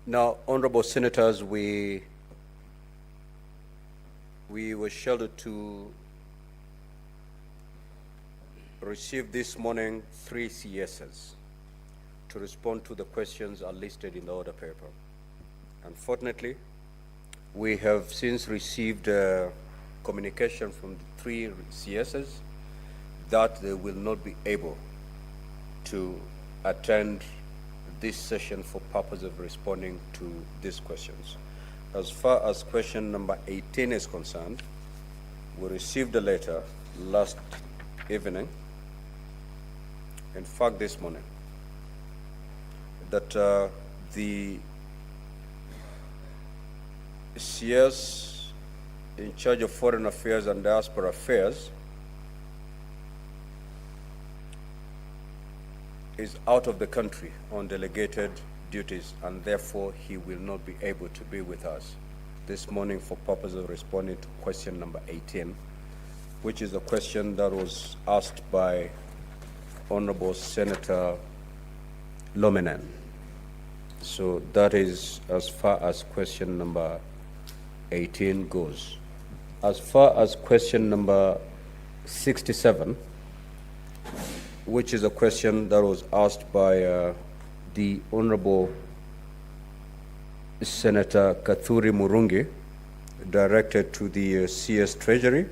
Now, honorable senators, we were scheduled to receive this morning 3 CSs to respond to the questions are listed in the order paper. Unfortunately, we have since received communication from the 3 CSs that they will not be able to attend this session for purpose of responding to these questions. As far as question number 18 is concerned, we received a letter last evening, in fact this morning, that the CS in charge of Foreign Affairs and Diaspora Affairs is out of the country on delegated duties, and therefore he will not be able to be with us this morning for purpose of responding to question number 18, which is a question that was asked by Honorable Senator Lominen. So that is as far as question number 18 goes. As far as question number 67, which is a question that was asked by the Honorable Senator Kathuri Murungi, directed to the CS Treasury.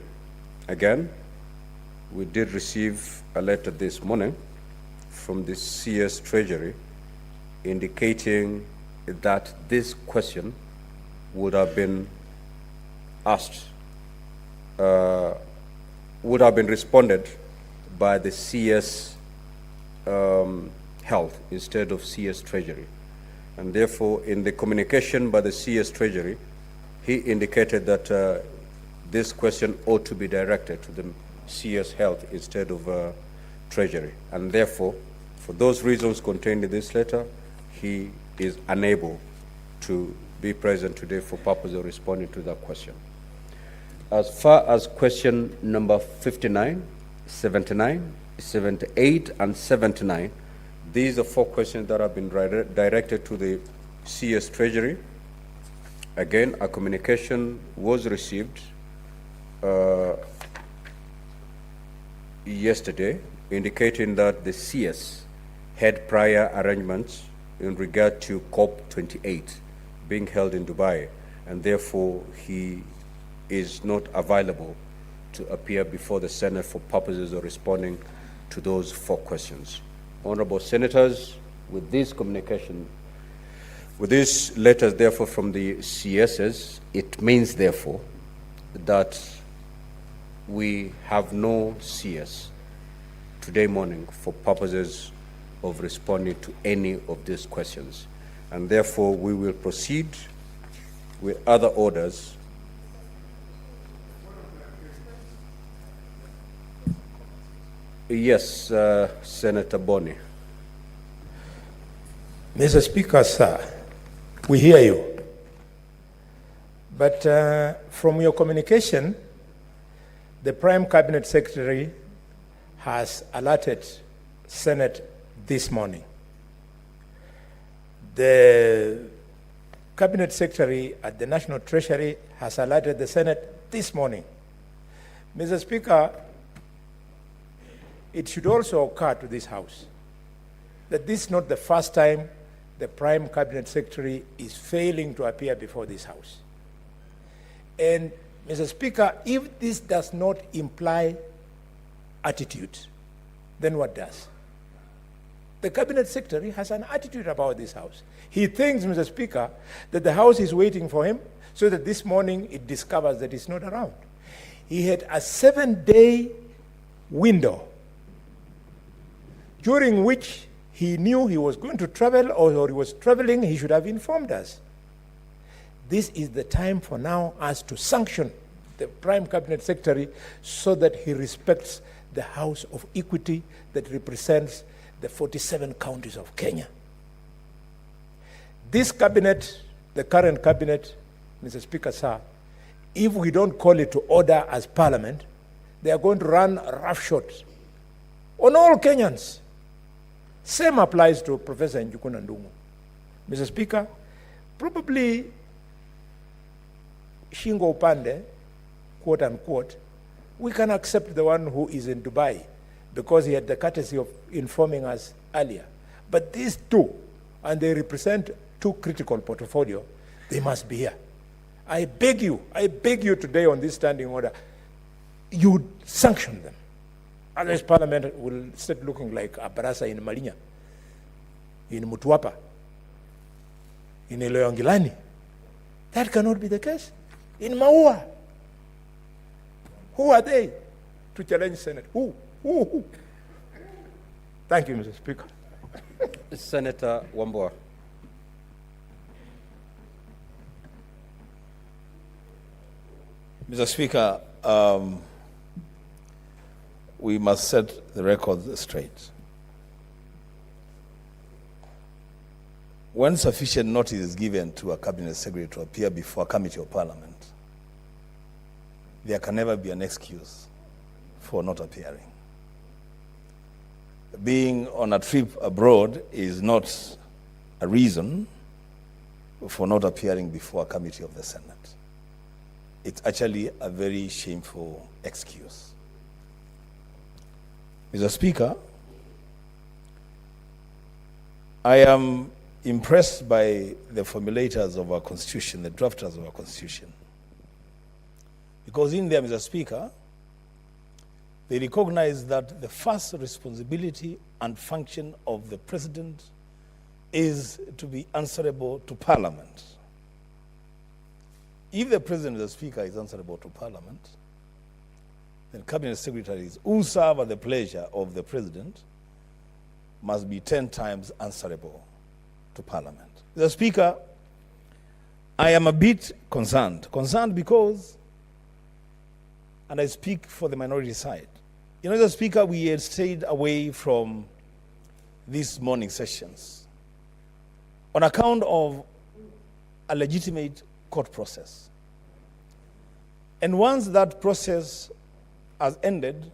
Again, we did receive a letter this morning from the CS Treasury indicating that this question would have been asked, would have been responded by the CS Health instead of CS Treasury. And therefore, in the communication by the CS Treasury, he indicated that this question ought to be directed to the CS Health instead of Treasury. And therefore, for those reasons contained in this letter, he is unable to be present today for purpose of responding to that question. As far as question number 59, 79, 78, and 79, these are 4 questions that have been directed to the CS Treasury. Again, a communication was received yesterday indicating that the CS had prior arrangements in regard to COP28 being held in Dubai, and therefore he is not available to appear before the Senate for purposes of responding to those 4 questions. Honorable Senators, with this communication, with these letters therefore from the CSs, it means therefore that we have no CS today morning for purposes of responding to any of these questions. And therefore we will proceed with other orders. Yes, Senator Boni. Mr. Speaker, sir, we hear you. But from your communication, the Prime Cabinet Secretary has alerted Senate this morning. The Cabinet Secretary at the National Treasury has alerted the Senate this morning. Mr. Speaker, it should also occur to this House that this is not the first time the Prime Cabinet Secretary is failing to appear before this House. And, Mr. Speaker, if this does not imply attitude, then what does? The Cabinet Secretary has an attitude about this House. He thinks, Mr. Speaker, that the House is waiting for him so that this morning it discovers that he's not around. He had a 7-day window during which he knew he was going to travel or he was traveling. He should have informed us. This is the time for now us to sanction the Prime Cabinet Secretary so that he respects the House of Equity that represents the 47 counties of Kenya. This cabinet, the current cabinet, Mr. Speaker, sir, if we don't call it to order as Parliament, they are going to run roughshod on all Kenyans. Same applies to Professor Njukuna Ndung'u. Mr. Speaker, probably Shingo Upande, quote unquote, we can accept the one who is in Dubai because he had the courtesy of informing us earlier. But these two, and they represent two critical portfolios, they must be here. I beg you today on this standing order, you sanction them. Otherwise Parliament will start looking like a barasa in Malinya, in Mutuapa, in Iloyangilani. That cannot be the case. In Maua, who are they to challenge Senate? Who? Thank you, Mr. Speaker. Senator Wambua. Mr. Speaker, we must set the record straight. When sufficient notice is given to a cabinet secretary to appear before a committee of parliament, there can never be an excuse for not appearing. Being on a trip abroad is not a reason for not appearing before a committee of the Senate. It's actually a very shameful excuse. Mr. Speaker, I am impressed by the formulators of our Constitution, the drafters of our Constitution. Because in there, Mr. Speaker, they recognize that the first responsibility and function of the President is to be answerable to Parliament. If the President, Mr. Speaker, is answerable to Parliament, then Cabinet Secretaries who serve at the pleasure of the President must be 10 times answerable to Parliament. Mr. Speaker, I am a bit concerned because, and I speak for the minority side, you know, Mr. Speaker, we had stayed away from these morning sessions on account of a legitimate court process. And once that process has ended,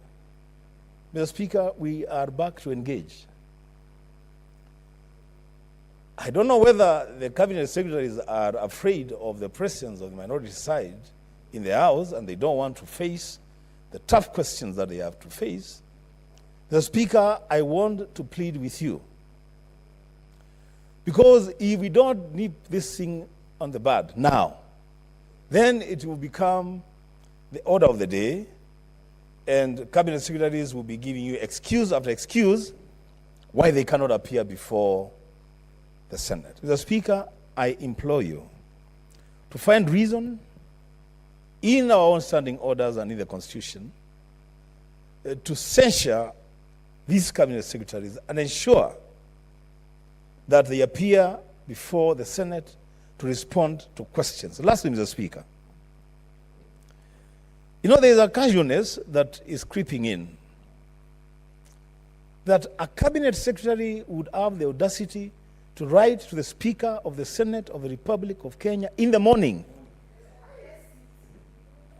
Mr. Speaker, we are back to engage. I don't know whether the cabinet secretaries are afraid of the presence of the minority side in the House and they don't want to face the tough questions that they have to face. Mr. Speaker, I want to plead with you. Because if we don't nip this thing on the bud now, then it will become the order of the day, and cabinet secretaries will be giving you excuse after excuse why they cannot appear before the Senate. Mr. Speaker, I implore you to find reason in our own standing orders and in the Constitution to censure these cabinet secretaries and ensure that they appear before the Senate to respond to questions. Lastly, Mr. Speaker, you know, there is a casualness that is creeping in, that a cabinet secretary would have the audacity to write to the Speaker of the Senate of the Republic of Kenya in the morning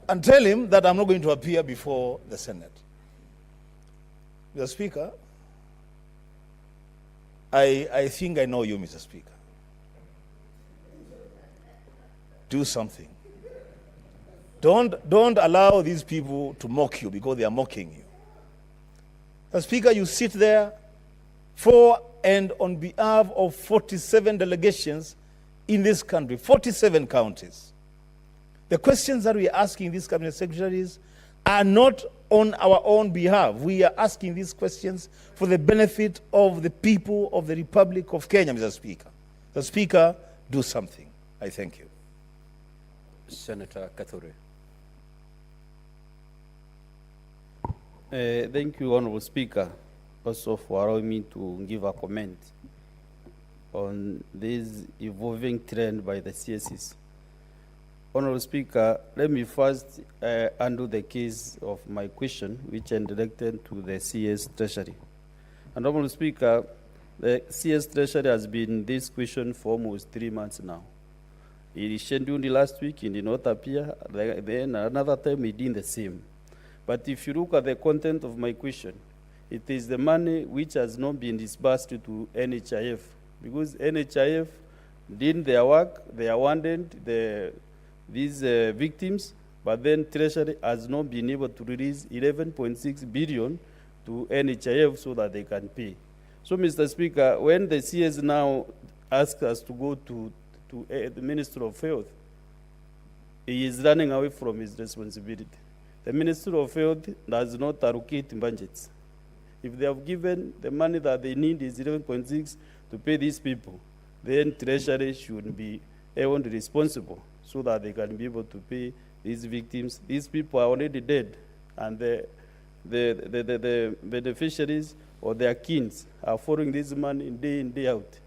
and tell him that I'm not going to appear before the Senate. Mr. Speaker, I think I know you, Mr. Speaker. Do something. Don't allow these people to mock you because they are mocking you. Mr. Speaker, you sit there for and on behalf of 47 delegations in this country, 47 counties. The questions that we are asking these cabinet secretaries are not on our own behalf. We are asking these questions for the benefit of the people of the Republic of Kenya, Mr. Speaker. Mr. Speaker, do something. I thank you. Senator Kathure. Thank you, Honorable Speaker, also for allowing me to give a comment on this evolving trend by the CSs. Honorable Speaker, let me first undo the case of my question, which I directed to the CS Treasury. And Honorable Speaker, the CS Treasury has been this question for almost 3 months now. It is scheduled last week, it did not appear, then another time it did the same. But if you look at the content of my question, it is the money which has not been disbursed to NHIF, because NHIF did their work, they awarded these victims, but then Treasury has not been able to release 11.6 billion to NHIF so that they can pay. So, Mr. Speaker, when the CS now ask us to go to the Minister of Health, he is running away from his responsibility. The Minister of Health does not allocate budgets. If they have given the money that they need is 11.6 to pay these people, then Treasury should be held responsible so that they can be able to pay these victims. These people are already dead, and the beneficiaries or their kins are following this money day in, day out.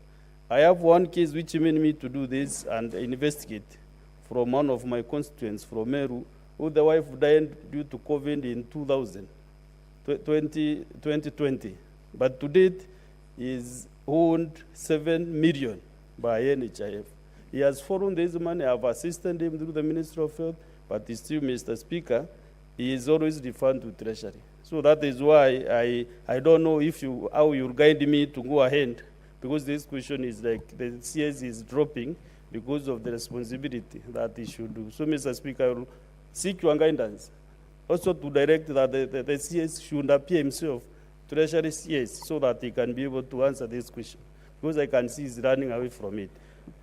I have one case which made me to do this and investigate from one of my constituents from Meru, who the wife died due to COVID in 2020. But to date, he is owed 7 million by NHIF. He has followed this money. I have assisted him through the Ministry of Health, but still, Mr. Speaker, he is always referred to Treasury. So that is why I don't know how you guide me to go ahead, because this question is like the CS is dropping because of the responsibility that he should do. So, Mr. Speaker, I will seek your guidance also to direct that the CS should appear himself, Treasury CS, so that he can be able to answer this question, because I can see he's running away from it.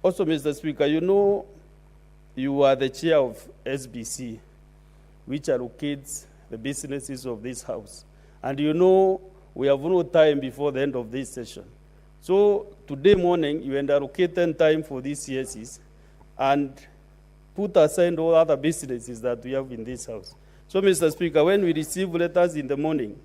Also, Mr. Speaker, you know you are the chair of SBC, which allocates the businesses of this House. And you know we have no time before the end of this session. So today morning, you allocated time for these CSs and put aside all other businesses that we have in this House. So, Mr. Speaker, when we receive letters in the morning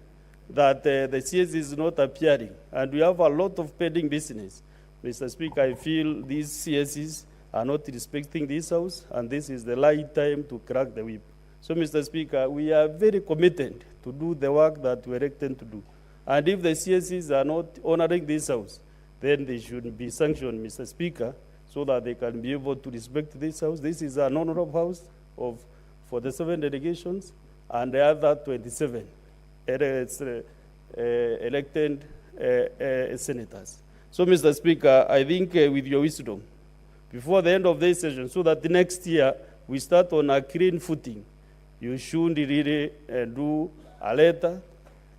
that the CS is not appearing, and we have a lot of pending business, Mr. Speaker, I feel these CSs are not respecting this House, and this is the right time to crack the whip. So, Mr. Speaker, we are very committed to do the work that we are elected to do. And if the CSs are not honoring this House, then they should be sanctioned, Mr. Speaker, so that they can be able to respect this House. This is an honorable House of 47 delegations, and the other 27 elected senators. So, Mr. Speaker, I think with your wisdom, before the end of this session, so that the next year we start on a clean footing, you should really do a letter,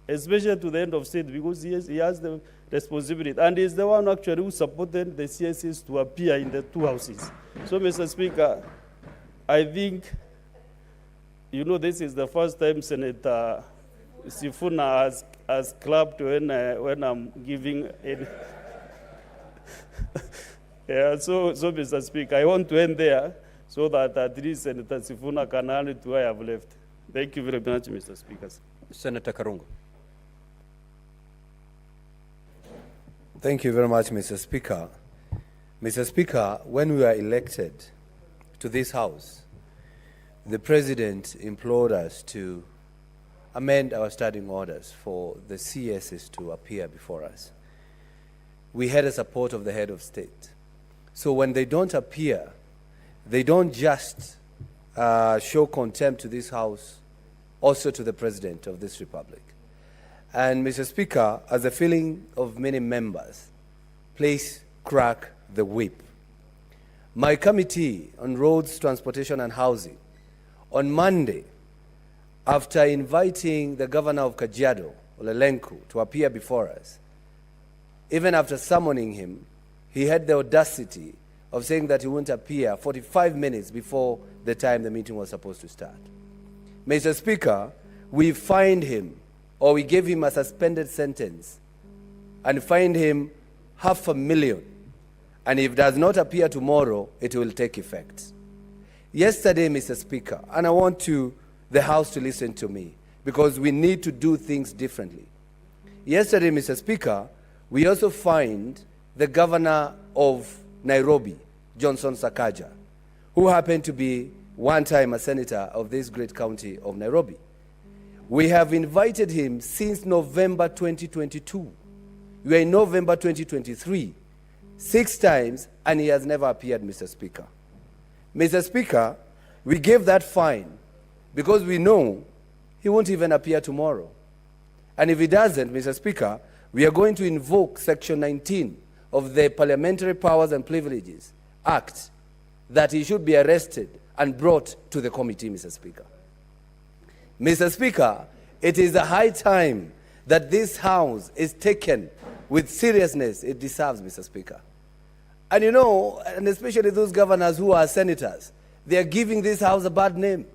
especially to the end of state, because he has the responsibility. And he's the one actually who supported the CSs to appear in the two houses. So, Mr. Speaker, I think, you know, this is the first time Senator Sifuna has clapped when I'm giving any. Yeah, so, Mr. Speaker, I want to end there so that at least Senator Sifuna can hand it to where I have left. Thank you very much, Mr. Speaker. Senator Karungu. Thank you very much, Mr. Speaker. Mr. Speaker, when we were elected to this House, the President implored us to amend our standing orders for the CSs to appear before us. We had the support of the head of state. So when they don't appear, they don't just show contempt to this House, also to the President of this Republic. And Mr. Speaker, as a feeling of many members, please crack the whip. My committee on roads, transportation and housing, on Monday, after inviting the governor of Kajiado, Olelenku, to appear before us, even after summoning him, he had the audacity of saying that he wouldn't appear 45 minutes before the time the meeting was supposed to start. Mr. Speaker, we fined him, or we gave him a suspended sentence, and fined him $500,000. And if does not appear tomorrow, it will take effect. Yesterday, Mr. Speaker, and I want the House to listen to me, because we need to do things differently. Yesterday, Mr. Speaker, we also fined the governor of Nairobi, Johnson Sakaja, who happened to be one time a senator of this great county of Nairobi. We have invited him since November 2022. We are in November 2023, 6 times, and he has never appeared, Mr. Speaker. Mr. Speaker, we gave that fine because we know he won't even appear tomorrow. And if he doesn't, Mr. Speaker, we are going to invoke Section 19 of the Parliamentary Powers and Privileges Act, that he should be arrested and brought to the committee, Mr. Speaker. Mr. Speaker, it is a high time that this House is taken with seriousness it deserves, Mr. Speaker. And you know, and especially those governors who are senators, they are giving this House a bad name.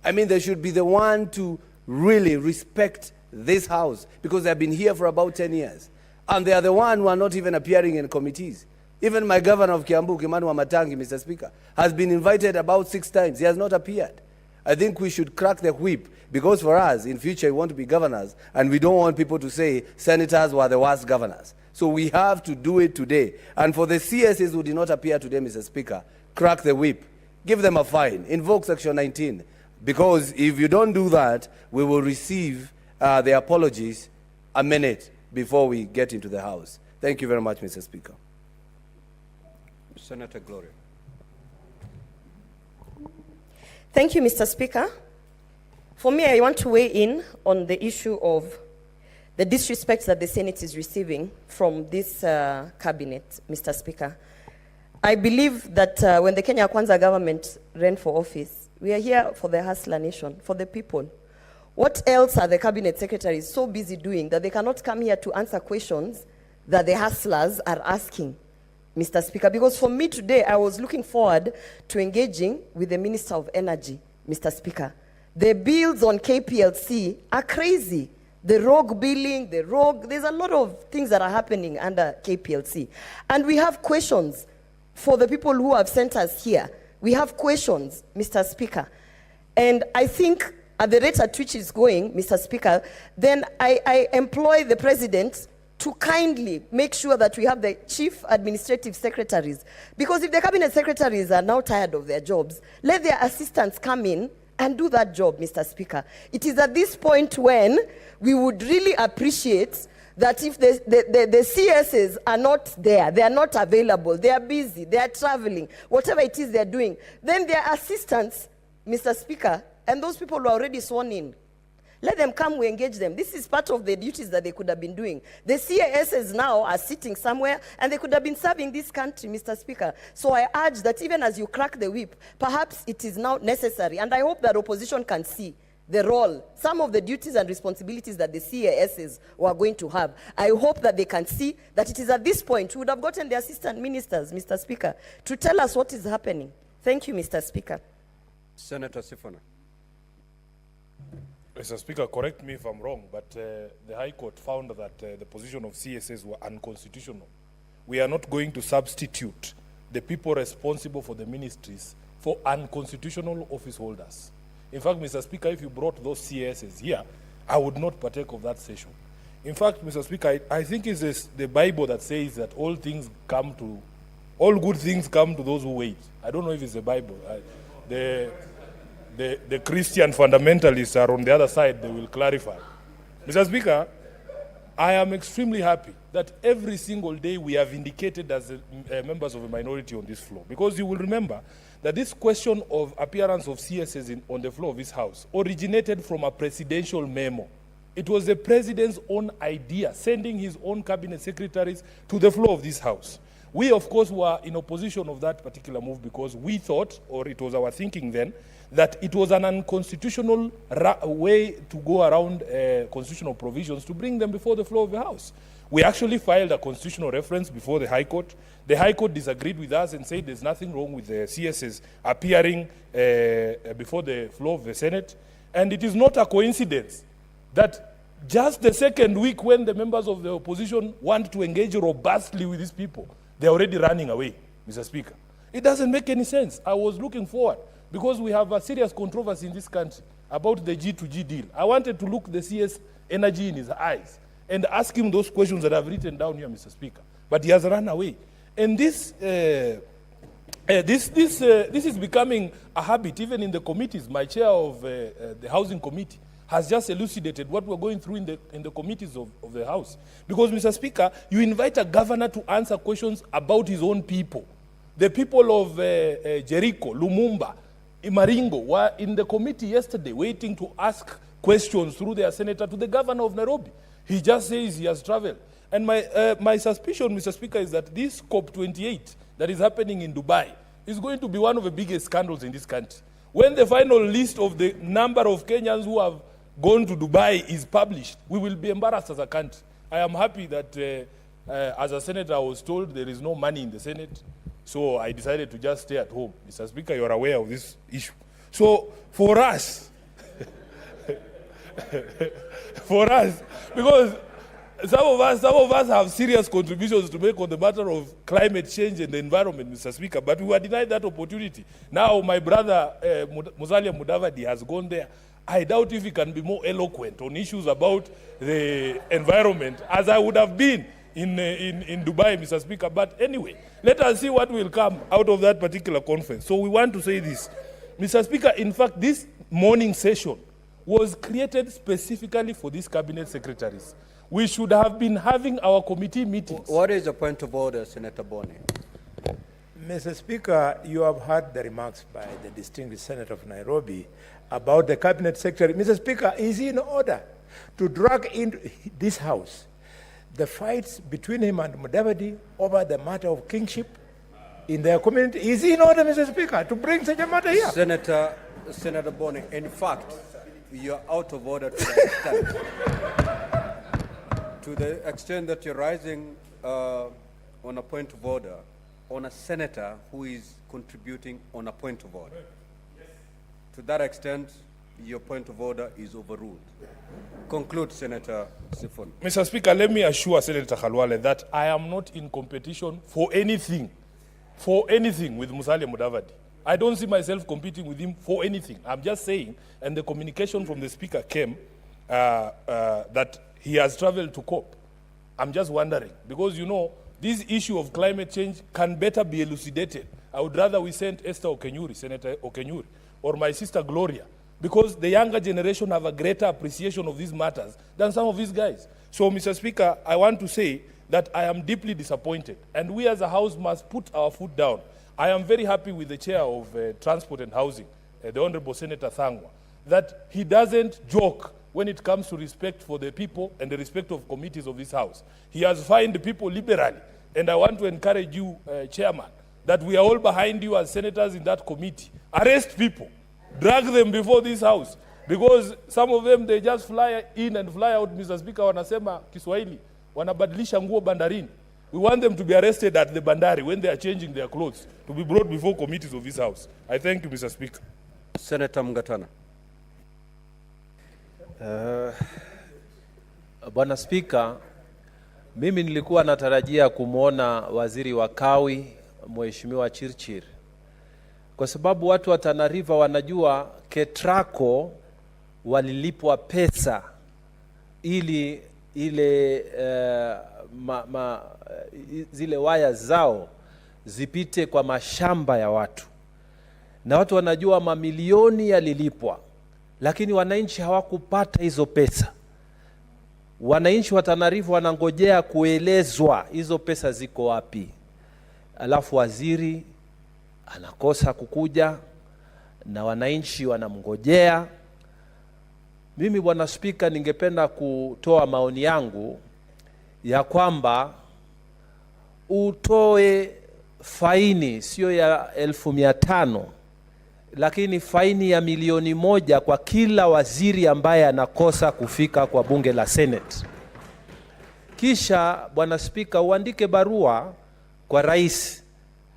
I mean, they should be the one to really respect this House, because they have been here for about 10 years. And they are the one who are not even appearing in committees. Even my governor of Kiambu, Kimani Wamatangi, Mr. Speaker, has been invited about 6 times. He has not appeared. I think we should crack the whip, because for us, in future, we want to be governors, and we don't want people to say senators were the worst governors. So we have to do it today. And for the CSs who did not appear today, Mr. Speaker, crack the whip. Give them a fine. Invoke Section 19. Because if you don't do that, we will receive the apologies a minute before we get into the House. Thank you very much, Mr. Speaker. Senator Gloria. Thank you, Mr. Speaker. For me, I want to weigh in on the issue of the disrespect that the Senate is receiving from this cabinet, Mr. Speaker. I believe that when the Kenya Kwanza government ran for office, we are here for the hustler nation, for the people. What else are the cabinet secretaries so busy doing that they cannot come here to answer questions that the hustlers are asking, Mr. Speaker? Because for me today, I was looking forward to engaging with the Minister of Energy, Mr. Speaker. The bills on KPLC are crazy. The rogue billing, there's a lot of things that are happening under KPLC. And we have questions for the people who have sent us here. We have questions, Mr. Speaker. And I think at the rate at which it's going, Mr. Speaker, then I employ the President to kindly make sure that we have the chief administrative secretaries. Because if the cabinet secretaries are now tired of their jobs, let their assistants come in and do that job, Mr. Speaker. It is at this point when we would really appreciate that if the CSs are not there, they are not available, they are busy, they are traveling, whatever it is they are doing, then their assistants, Mr. Speaker, and those people who are already sworn in, let them come, we engage them. This is part of the duties that they could have been doing. The CASs now are sitting somewhere, and they could have been serving this country, Mr. Speaker. So I urge that even as you crack the whip, perhaps it is now necessary, and I hope that opposition can see the role, some of the duties and responsibilities that the CASs were going to have. I hope that they can see that it is at this point, we would have gotten the assistant ministers, Mr. Speaker, to tell us what is happening. Thank you, Mr. Speaker. Senator Sifuna. Mr. Speaker, correct me if I'm wrong, but the High Court found that the position of CSS were unconstitutional. We are not going to substitute the people responsible for the ministries for unconstitutional office holders. In fact, Mr. Speaker, if you brought those CSs here, I would not partake of that session. In fact, Mr. Speaker, I think it's the Bible that says that all good things come to those who wait. I don't know if it's the Bible. The Christian fundamentalists are on the other side, they will clarify. Mr. Speaker, I am extremely happy that every single day we have indicated as members of a minority on this floor, because you will remember that this question of appearance of CSs on the floor of this House originated from a presidential memo. It was the president's own idea, sending his own cabinet secretaries to the floor of this House. We, of course, were in opposition of that particular move because we thought, or it was our thinking then, that it was an unconstitutional way to go around constitutional provisions to bring them before the floor of the House. We actually filed a constitutional reference before the High Court. The High Court disagreed with us and said there's nothing wrong with the CSs appearing before the floor of the Senate. And it is not a coincidence that just the second week when the members of the opposition want to engage robustly with these people, they're already running away, Mr. Speaker. It doesn't make any sense. I was looking forward, because we have a serious controversy in this country about the G2G deal. I wanted to look the CS Energy in his eyes and ask him those questions that I've written down here, Mr. Speaker. But he has run away. And this is becoming a habit, even in the committees. My chair of the Housing Committee has just elucidated what we're going through in the committees of the House. Because, Mr. Speaker, you invite a governor to answer questions about his own people. The people of Jericho, Lumumba, Imaringo were in the committee yesterday waiting to ask questions through their senator to the governor of Nairobi. He just says he has traveled. And my suspicion, Mr. Speaker, is that this COP28 that is happening in Dubai is going to be one of the biggest scandals in this country. When the final list of the number of Kenyans who have gone to Dubai is published, we will be embarrassed as a country. I am happy that as a senator I was told there is no money in the Senate, so I decided to just stay at home. Mr. Speaker, you are aware of this issue. So for us, because some of us have serious contributions to make on the matter of climate change and the environment, Mr. Speaker, but we were denied that opportunity. Now my brother Musalia Mudavadi has gone there. I doubt if he can be more eloquent on issues about the environment as I would have been in Dubai, Mr. Speaker. But anyway, let us see what will come out of that particular conference. So we want to say this, Mr. Speaker. In fact, this morning session was created specifically for these cabinet secretaries. We should have been having our committee meetings. What is the point of order, Senator Boni? Mr. Speaker, you have heard the remarks by the distinguished Senator of Nairobi about the Cabinet Secretary. Mr. Speaker, is he in order to drag into this House the fights between him and Mudavadi over the matter of kingship in their community? Is he in order, Mr. Speaker, to bring such a matter here? Senator Boni, in fact, you're out of order to the extent that you're rising on a point of order on a senator who is contributing on a point of order. To that extent, your point of order is overruled. Conclude, Senator Sifon. Mr. Speaker, let me assure Senator Khalwale that I am not in competition for anything with Musalia Mudavadi. I don't see myself competing with him for anything. I'm just saying, and the communication from the Speaker came that he has traveled to COP. I'm just wondering, because you know, this issue of climate change can better be elucidated. I would rather we send Esther Okenyuri, Senator Okenyuri, or my sister Gloria, because the younger generation have a greater appreciation of these matters than some of these guys. So, Mr. Speaker, I want to say that I am deeply disappointed, and we as a House must put our foot down. I am very happy with the Chair of Transport and Housing, the Honorable Senator Thangwa, that he doesn't joke when it comes to respect for the people and the respect of committees of this House. He has fined people liberally, and I want to encourage you, Chairman, that we are all behind you as senators in that committee. Arrest people, drag them before this House, because some of them, they just fly in and fly out, Mr. Speaker, wanasema Kiswahili, wanabadilisha nguo bandarini. We want them to be arrested at the bandari when they are changing their clothes, to be brought before committees of this House. I thank you, Mr. Speaker. Senator Mgatana. Bwana Spika, mimi nilikuwa natarajia kumwona waziri wa kawi Mheshimiwa Chirchir, kwa sababu watu wa Tana River wanajua KETRACO walilipwa pesa ili zile waya zao zipite kwa mashamba ya watu, na watu wanajua mamilioni yalilipwa, lakini wananchi hawakupata hizo pesa. Wananchi wa Tana River wanangojea kuelezwa hizo pesa ziko wapi. Alafu waziri anakosa kukuja na wananchi wanamngojea. Mimi Bwana Spika, ningependa kutoa maoni yangu ya kwamba utoe faini sio ya 1,500, lakini faini ya milioni 1 kwa kila waziri ambaye anakosa kufika kwa bunge la Senate. Kisha Bwana Spika, uandike barua kwa rais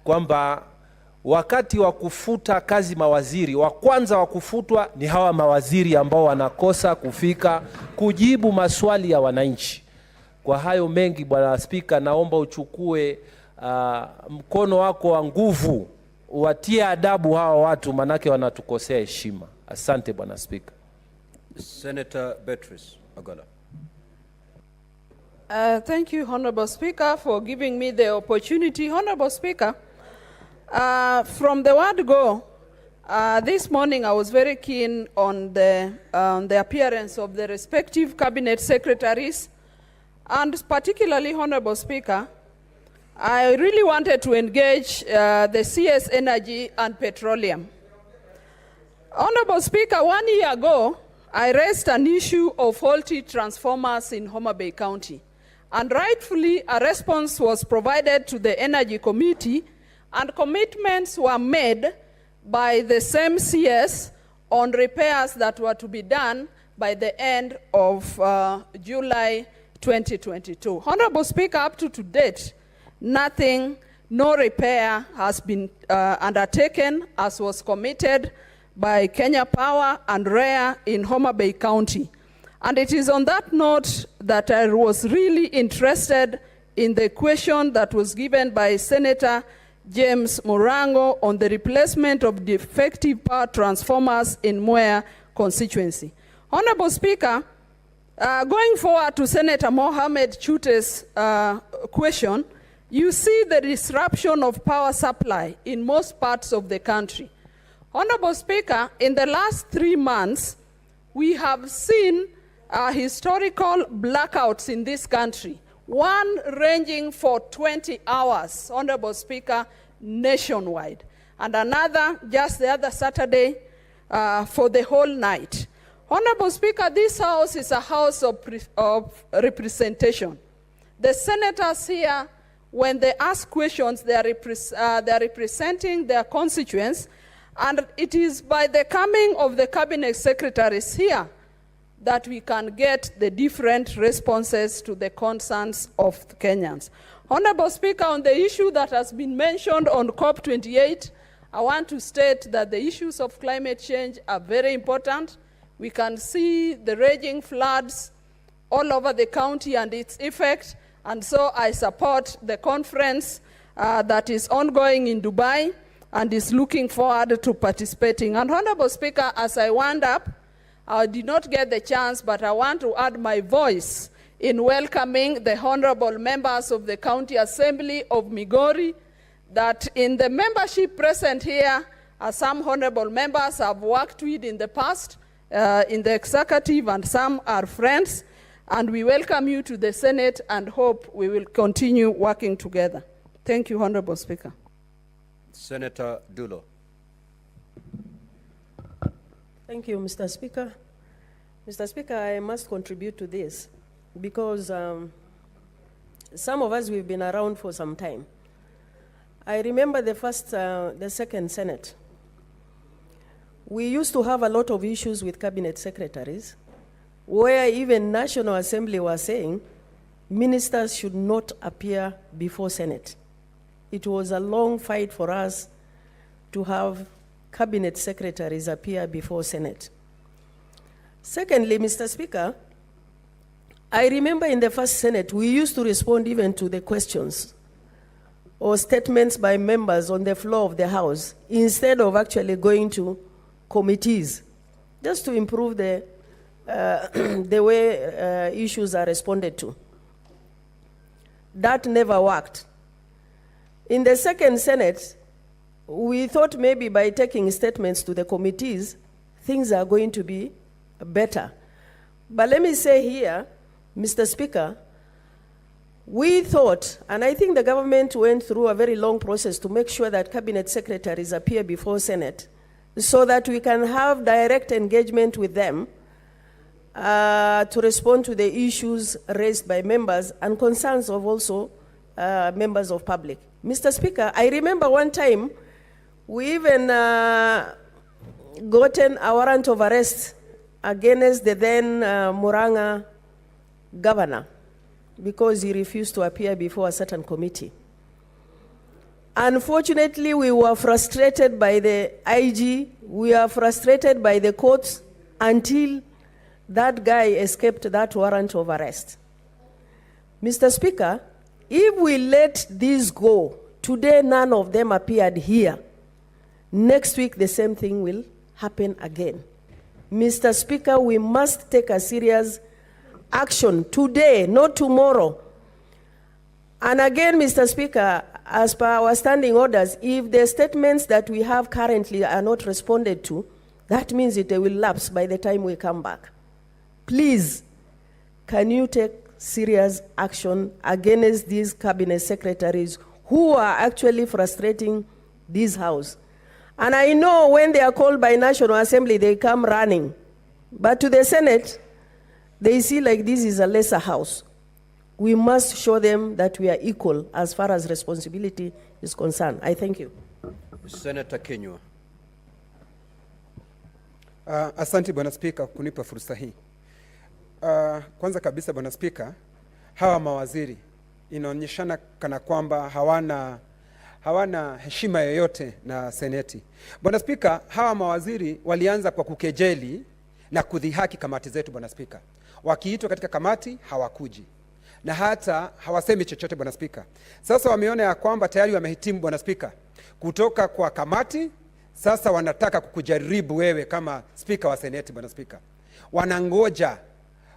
kwamba wakati wa kufuta kazi mawaziri, wa kwanza wa kufutwa ni hawa mawaziri ambao wanakosa kufika kujibu maswali ya wananchi. Kwa hayo mengi Bwana Spika, naomba uchukue mkono wako wa nguvu, watie adabu hawa watu, manake wanatukosea heshima. Asante Bwana Spika. Senator Beatrice Ogola. Thank you, Honorable Speaker, for giving me the opportunity. Honorable Speaker, from the word go, this morning I was very keen on the appearance of the respective cabinet secretaries, and particularly, Honorable Speaker, I really wanted to engage the CS Energy and Petroleum. Honorable Speaker, 1 year ago, I raised an issue of faulty transformers in Homa Bay County. And rightfully, a response was provided to the Energy Committee, and commitments were made by the same CS on repairs that were to be done by the end of July 2022. Honorable Speaker, up to date, no repair has been undertaken as was committed by Kenya Power and REA in Homa Bay County. And it is on that note that I was really interested in the question that was given by Senator James Murango on the replacement of defective power transformers in Mwea constituency. Honorable Speaker, going forward to Senator Mohamed Chute's question, you see the disruption of power supply in most parts of the country. Honorable Speaker, in the last 3 months, we have seen historical blackouts in this country, one ranging for 20 hours, Honorable Speaker, nationwide, and another just the other Saturday for the whole night. Honorable Speaker, this house is a house of representation. The senators here, when they ask questions, they are representing their constituents, and it is by the coming of the cabinet secretaries here that we can get the different responses to the concerns of Kenyans. Honorable Speaker, on the issue that has been mentioned on COP28, I want to state that the issues of climate change are very important. We can see the raging floods all over the county and its effect, and so I support the conference that is ongoing in Dubai and is looking forward to participating. And Honorable Speaker, as I wound up, I did not get the chance, but I want to add my voice in welcoming the honorable members of the County Assembly of Migori, that in the membership present here, some honorable members have worked with in the past in the executive, and some are friends, and we welcome you to the Senate and hope we will continue working together. Thank you, Honorable Speaker. Senator Dulo. Thank you, Mr. Speaker. Mr. Speaker, I must contribute to this because some of us, we've been around for some time. I remember the second Senate. We used to have a lot of issues with cabinet secretaries where even National Assembly was saying ministers should not appear before Senate. It was a long fight for us to have cabinet secretaries appear before Senate. Secondly, Mr. Speaker, I remember in the first Senate, we used to respond even to the questions or statements by members on the floor of the House instead of actually going to committees, just to improve the way issues are responded to. That never worked. In the second Senate, we thought maybe by taking statements to the committees, things are going to be better. But let me say here, Mr. Speaker, we thought, and I think the government went through a very long process to make sure that cabinet secretaries appear before Senate so that we can have direct engagement with them to respond to the issues raised by members and concerns of also members of public. Mr. Speaker, I remember one time we even gotten a warrant of arrest against the then Muranga governor because he refused to appear before a certain committee. Unfortunately, we were frustrated by the IG, we are frustrated by the courts until that guy escaped that warrant of arrest. Mr. Speaker, if we let this go, today none of them appeared here. Next week, the same thing will happen again. Mr. Speaker, we must take a serious action today, not tomorrow. And again, Mr. Speaker, as per our standing orders, if the statements that we have currently are not responded to, that means it will lapse by the time we come back. Please, can you take serious action against these cabinet secretaries who are actually frustrating this House? And I know when they are called by National Assembly, they come running. But to the Senate, they see like this is a lesser house. We must show them that we are equal as far as responsibility is concerned. I thank you. Senator Kenywa. Asante Bwana Spika kunipa fursa hii. Kwanza kabisa Bwana Spika, hawa mawaziri inaonyeshana kana kwamba hawana heshima yoyote na seneti. Bwana Spika, hawa mawaziri walianza kwa kukejeli na kudhihaki kamati zetu Bwana Spika. Wakiitwa katika kamati hawakuji. Na hata hawasemi chochote Bwana Spika. Sasa wameona ya kwamba tayari wamehitimu Bwana Spika kutoka kwa kamati, sasa wanataka kukujaribu wewe kama spika wa seneti Bwana Spika. Wanangoja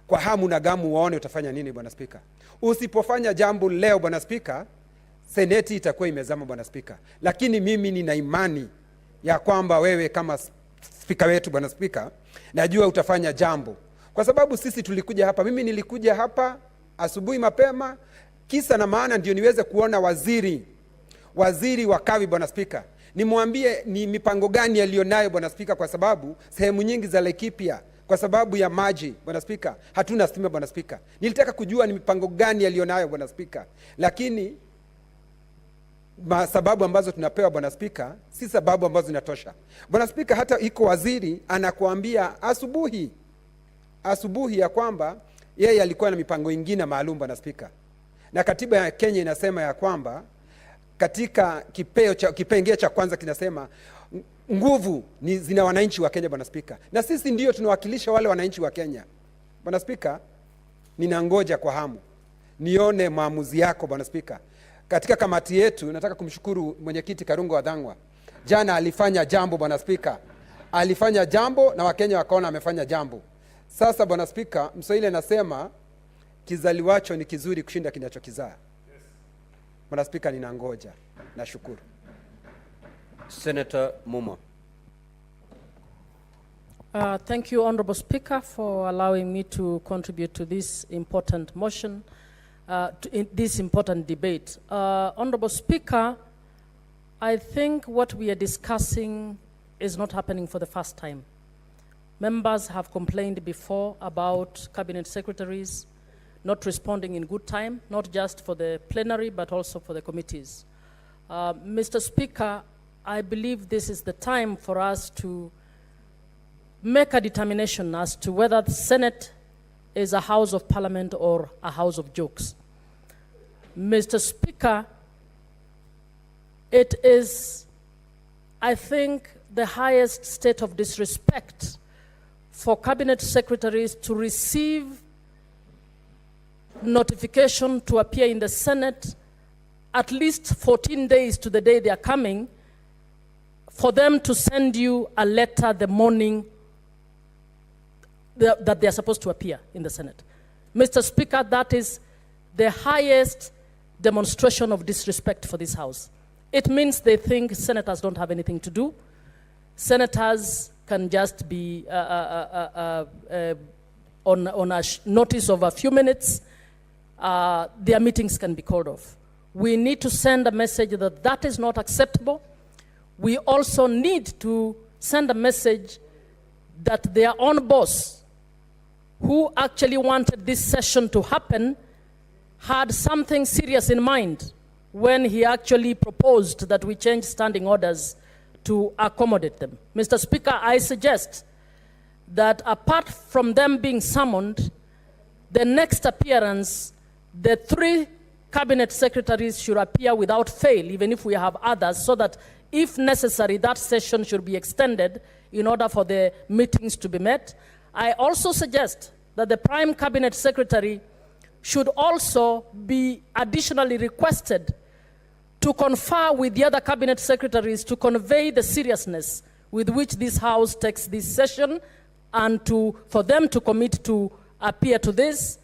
kwa hamu na gamu waone utafanya nini Bwana Spika. Usipofanya jambo leo Bwana Spika, seneti itakuwa imezama Bwana Spika. Lakini mimi nina imani ya kwamba wewe kama spika wetu Bwana Spika, najua utafanya jambo. Kwa sababu sisi tulikuja hapa, mimi nilikuja hapa asubuhi mapema, kisa na maana ndio niweze kuona waziri wa kawi Bwana Spika. Nimwambie ni mipango gani alionayo Bwana Spika, kwa sababu sehemu nyingi za Laikipia kwa sababu ya maji Bwana Spika hatuna stima Bwana Spika. Nilitaka kujua ni mipango gani alionayo Bwana Spika, lakini sababu ambazo tunapewa Bwana Spika si sababu ambazo zinatosha Bwana Spika. Hata iko waziri anakuambia asubuhi ya kwamba yeye alikuwa na mipango ingine maalum Bwana Spika, na katiba ya Kenya inasema ya kwamba katika kipengele cha kwanza kinasema nguvu ni zina wananchi wa Kenya Bwana Spika, na sisi ndio tunawakilisha wale wananchi wa Kenya Bwana Spika. Ninangoja kwa hamu nione maamuzi yako Bwana Spika. Katika kamati yetu nataka kumshukuru mwenyekiti Karungo Wadhangwa. Jana alifanya jambo Bwana Spika, alifanya jambo na Wakenya wakaona amefanya jambo. Sasa Bwana Spika, Mswahili anasema kizaliwacho ni kizuri kushinda kinachokizaa. Bwana Spika, ninangoja. Nashukuru. Senator Muma. Thank you, Honorable Speaker, for allowing me to contribute to this important motion, this important debate. Honorable Speaker, I think what we are discussing is not happening for the first time. Members have complained before about cabinet secretaries not responding in good time, not just for the plenary, but also for the committees. Mr. Speaker, I believe this is the time for us to make a determination as to whether the Senate is a house of parliament or a house of jokes. Mr. Speaker, it is, I think, the highest state of disrespect for cabinet secretaries to receive notification to appear in the Senate at least 14 days to the day they are coming, for them to send you a letter the morning that they are supposed to appear in the Senate. Mr. Speaker, that is the highest demonstration of disrespect for this House. It means they think senators don't have anything to do. Senators can just be on a notice of a few minutes. Their meetings can be called off. We need to send a message that that is not acceptable. We also need to send a message that their own boss, who actually wanted this session to happen, had something serious in mind when he actually proposed that we change standing orders to accommodate them. Mr. Speaker, I suggest that apart from them being summoned, the next appearance, the 3 cabinet secretaries should appear without fail, even if we have others, so that if necessary, that session should be extended in order for the meetings to be met. I also suggest that the Prime Cabinet Secretary should also be additionally requested to confer with the other cabinet secretaries to convey the seriousness with which this House takes this session, and for them to commit to appear to this.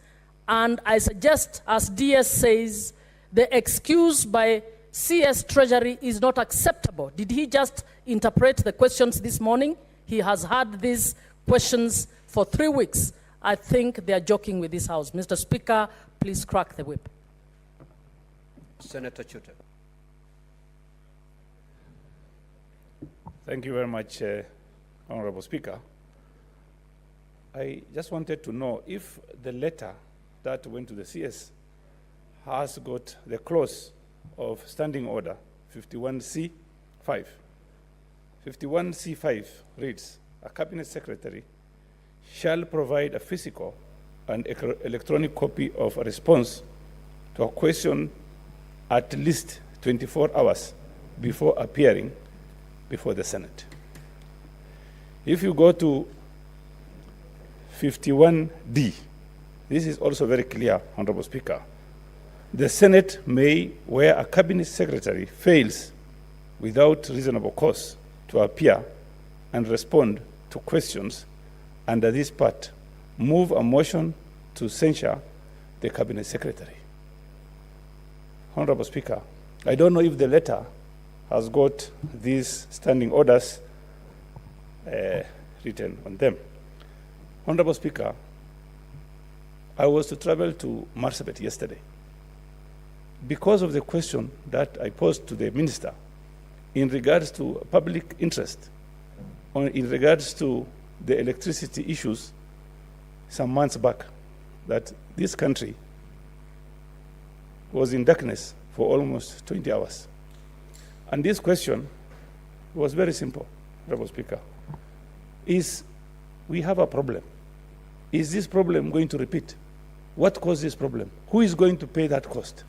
And I suggest, as DS says, the excuse by CS Treasury is not acceptable. Did he just interpret the questions this morning? He has had these questions for 3 weeks. I think they are joking with this House. Mr. Speaker, please crack the whip. Senator Chute. Thank you very much, Honorable Speaker. I just wanted to know if the letter that went to the CS has got the clause of Standing Order 51C5. 51C5 reads, a Cabinet Secretary shall provide a physical and electronic copy of a response to a question at least 24 hours before appearing before the Senate. If you go to 51D, this is also very clear, Honorable Speaker. The Senate may, where a Cabinet Secretary fails without reasonable cause to appear and respond to questions under this part, move a motion to censure the Cabinet Secretary. Honorable Speaker, I don't know if the letter has got these standing orders written on them. Honorable Speaker, I was to travel to Marsabit yesterday. Because of the question that I posed to the minister in regards to public interest, or in regards to the electricity issues some months back, that this country was in darkness for almost 20 hours. And this question was very simple, Honorable Speaker. We have a problem. Is this problem going to repeat? What caused this problem? Who is going to pay that cost?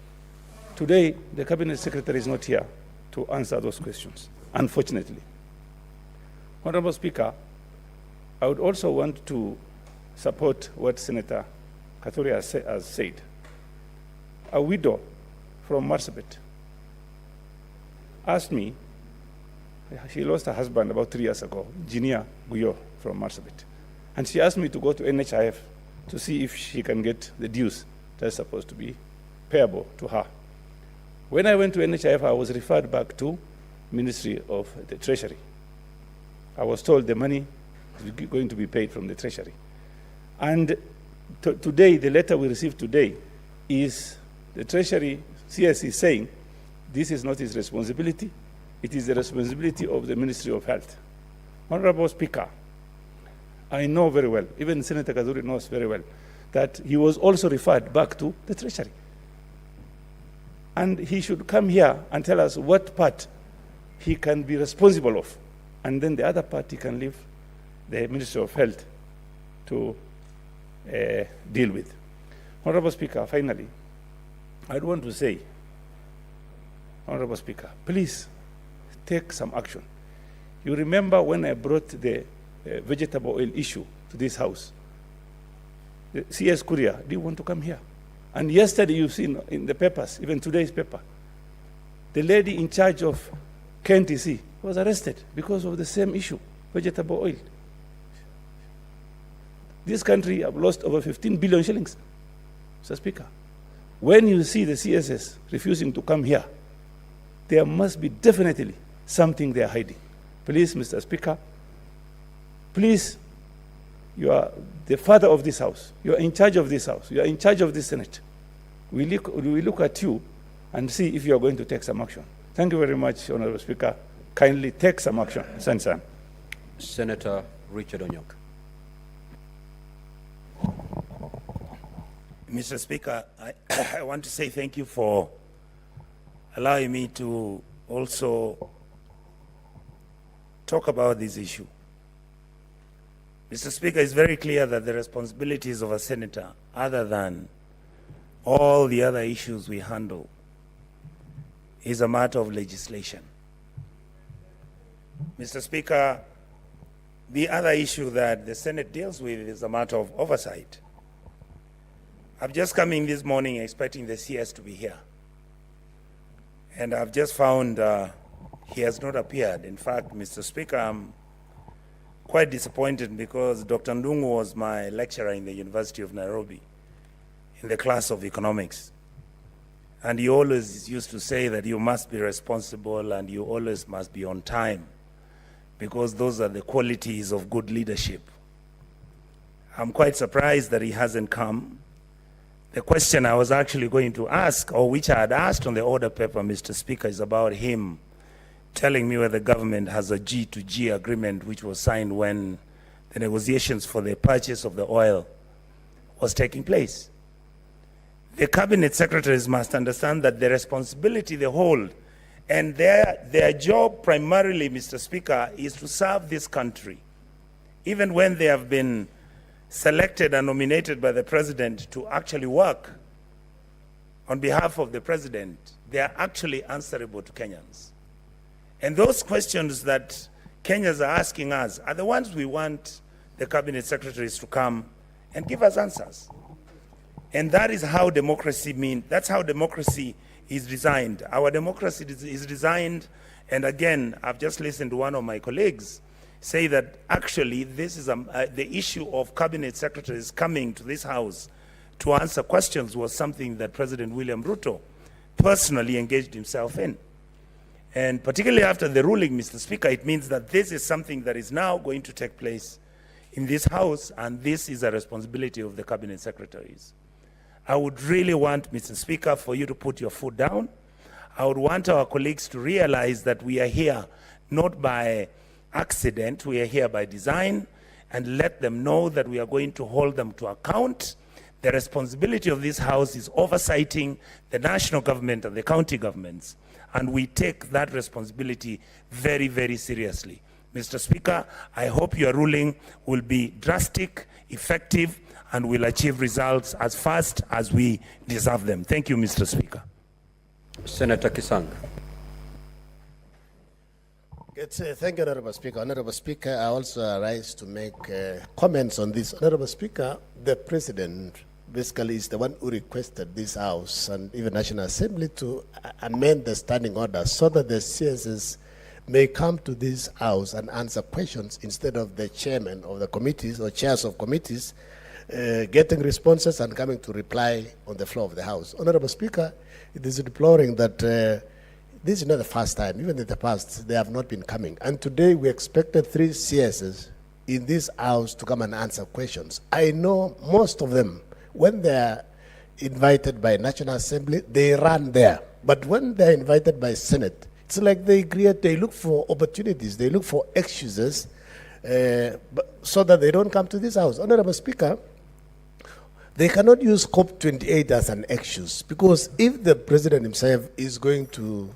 Today, the Cabinet Secretary is not here to answer those questions, unfortunately. Honorable Speaker, I would also want to support what Senator Katuri has said. A widow from Marsabit asked me, she lost her husband about 3 years ago, Jinia Guyo from Marsabit, and she asked me to go to NHIF to see if she can get the dues that's supposed to be payable to her. When I went to NHIF, I was referred back to Ministry of the Treasury. I was told the money is going to be paid from the Treasury. And today, the letter we received today is the Treasury CS is saying this is not his responsibility. It is the responsibility of the Ministry of Health. Honorable Speaker, I know very well, even Senator Kaduri knows very well, that he was also referred back to the Treasury. And he should come here and tell us what part he can be responsible of. And then the other part he can leave the Ministry of Health to deal with. Honorable Speaker, finally, I'd want to say, Honorable Speaker, please take some action. You remember when I brought the vegetable oil issue to this House, the CS Courier didn't want to come here. And yesterday you've seen in the papers, even today's paper, the lady in charge of KNTC was arrested because of the same issue, vegetable oil. This country have lost over 15 billion shillings, Mr. Speaker. When you see the CSS refusing to come here, there must be definitely something they are hiding. Please, Mr. Speaker, please, you are the father of this House. You are in charge of this House. You are in charge of this Senate. We look at you and see if you are going to take some action. Thank you very much, Honorable Speaker. Kindly take some action. Sansan. Senator Richard Onyok. Mr. Speaker, I want to say thank you for allowing me to also talk about this issue. Mr. Speaker, it's very clear that the responsibilities of a senator, other than all the other issues we handle, is a matter of legislation. Mr. Speaker, the other issue that the Senate deals with is a matter of oversight. I've just come in this morning expecting the CS to be here. And I've just found he has not appeared. In fact, Mr. Speaker, I'm quite disappointed because Dr. Ndungu was my lecturer in the University of Nairobi in the class of economics. And he always used to say that you must be responsible and you always must be on time because those are the qualities of good leadership. I'm quite surprised that he hasn't come. The question I was actually going to ask, or which I had asked on the order paper, Mr. Speaker, is about him telling me whether the government has a G to G agreement which was signed when the negotiations for the purchase of the oil was taking place. The cabinet secretaries must understand that the responsibility they hold and their job primarily, Mr. Speaker, is to serve this country. Even when they have been selected and nominated by the president to actually work on behalf of the president, they are actually answerable to Kenyans. And those questions that Kenyans are asking us are the ones we want the cabinet secretaries to come and give us answers. And that is how that's how democracy is designed. Our democracy is designed, and again, I've just listened to one of my colleagues say that actually this is the issue of cabinet secretaries coming to this house to answer questions was something that President William Ruto personally engaged himself in. And particularly after the ruling, Mr. Speaker, it means that this is something that is now going to take place in this house, and this is a responsibility of the cabinet secretaries. I would really want, Mr. Speaker, for you to put your foot down. I would want our colleagues to realize that we are here not by accident, we are here by design, and let them know that we are going to hold them to account. The responsibility of this house is oversighting the national government and the county governments, and we take that responsibility very, very seriously. Mr. Speaker, I hope your ruling will be drastic, effective, and will achieve results as fast as we deserve them. Thank you, Mr. Speaker. Senator Kisang. Thank you, Honorable Speaker. Honorable Speaker, I also rise to make comments on this. Honorable Speaker, the President basically is the one who requested this House and even National Assembly to amend the standing order so that the CSS may come to this House and answer questions instead of the chairman of the committees or chairs of committees getting responses and coming to reply on the floor of the House. Honorable Speaker, it is deploring that this is not the first time. Even in the past, they have not been coming. And today we expected 3 CSs in this House to come and answer questions. I know most of them, when they are invited by National Assembly, they run there. But when they are invited by Senate, it's like they look for opportunities, they look for excuses so that they don't come to this House. Honorable Speaker, they cannot use COP28 as an excuse, because if the president himself is going to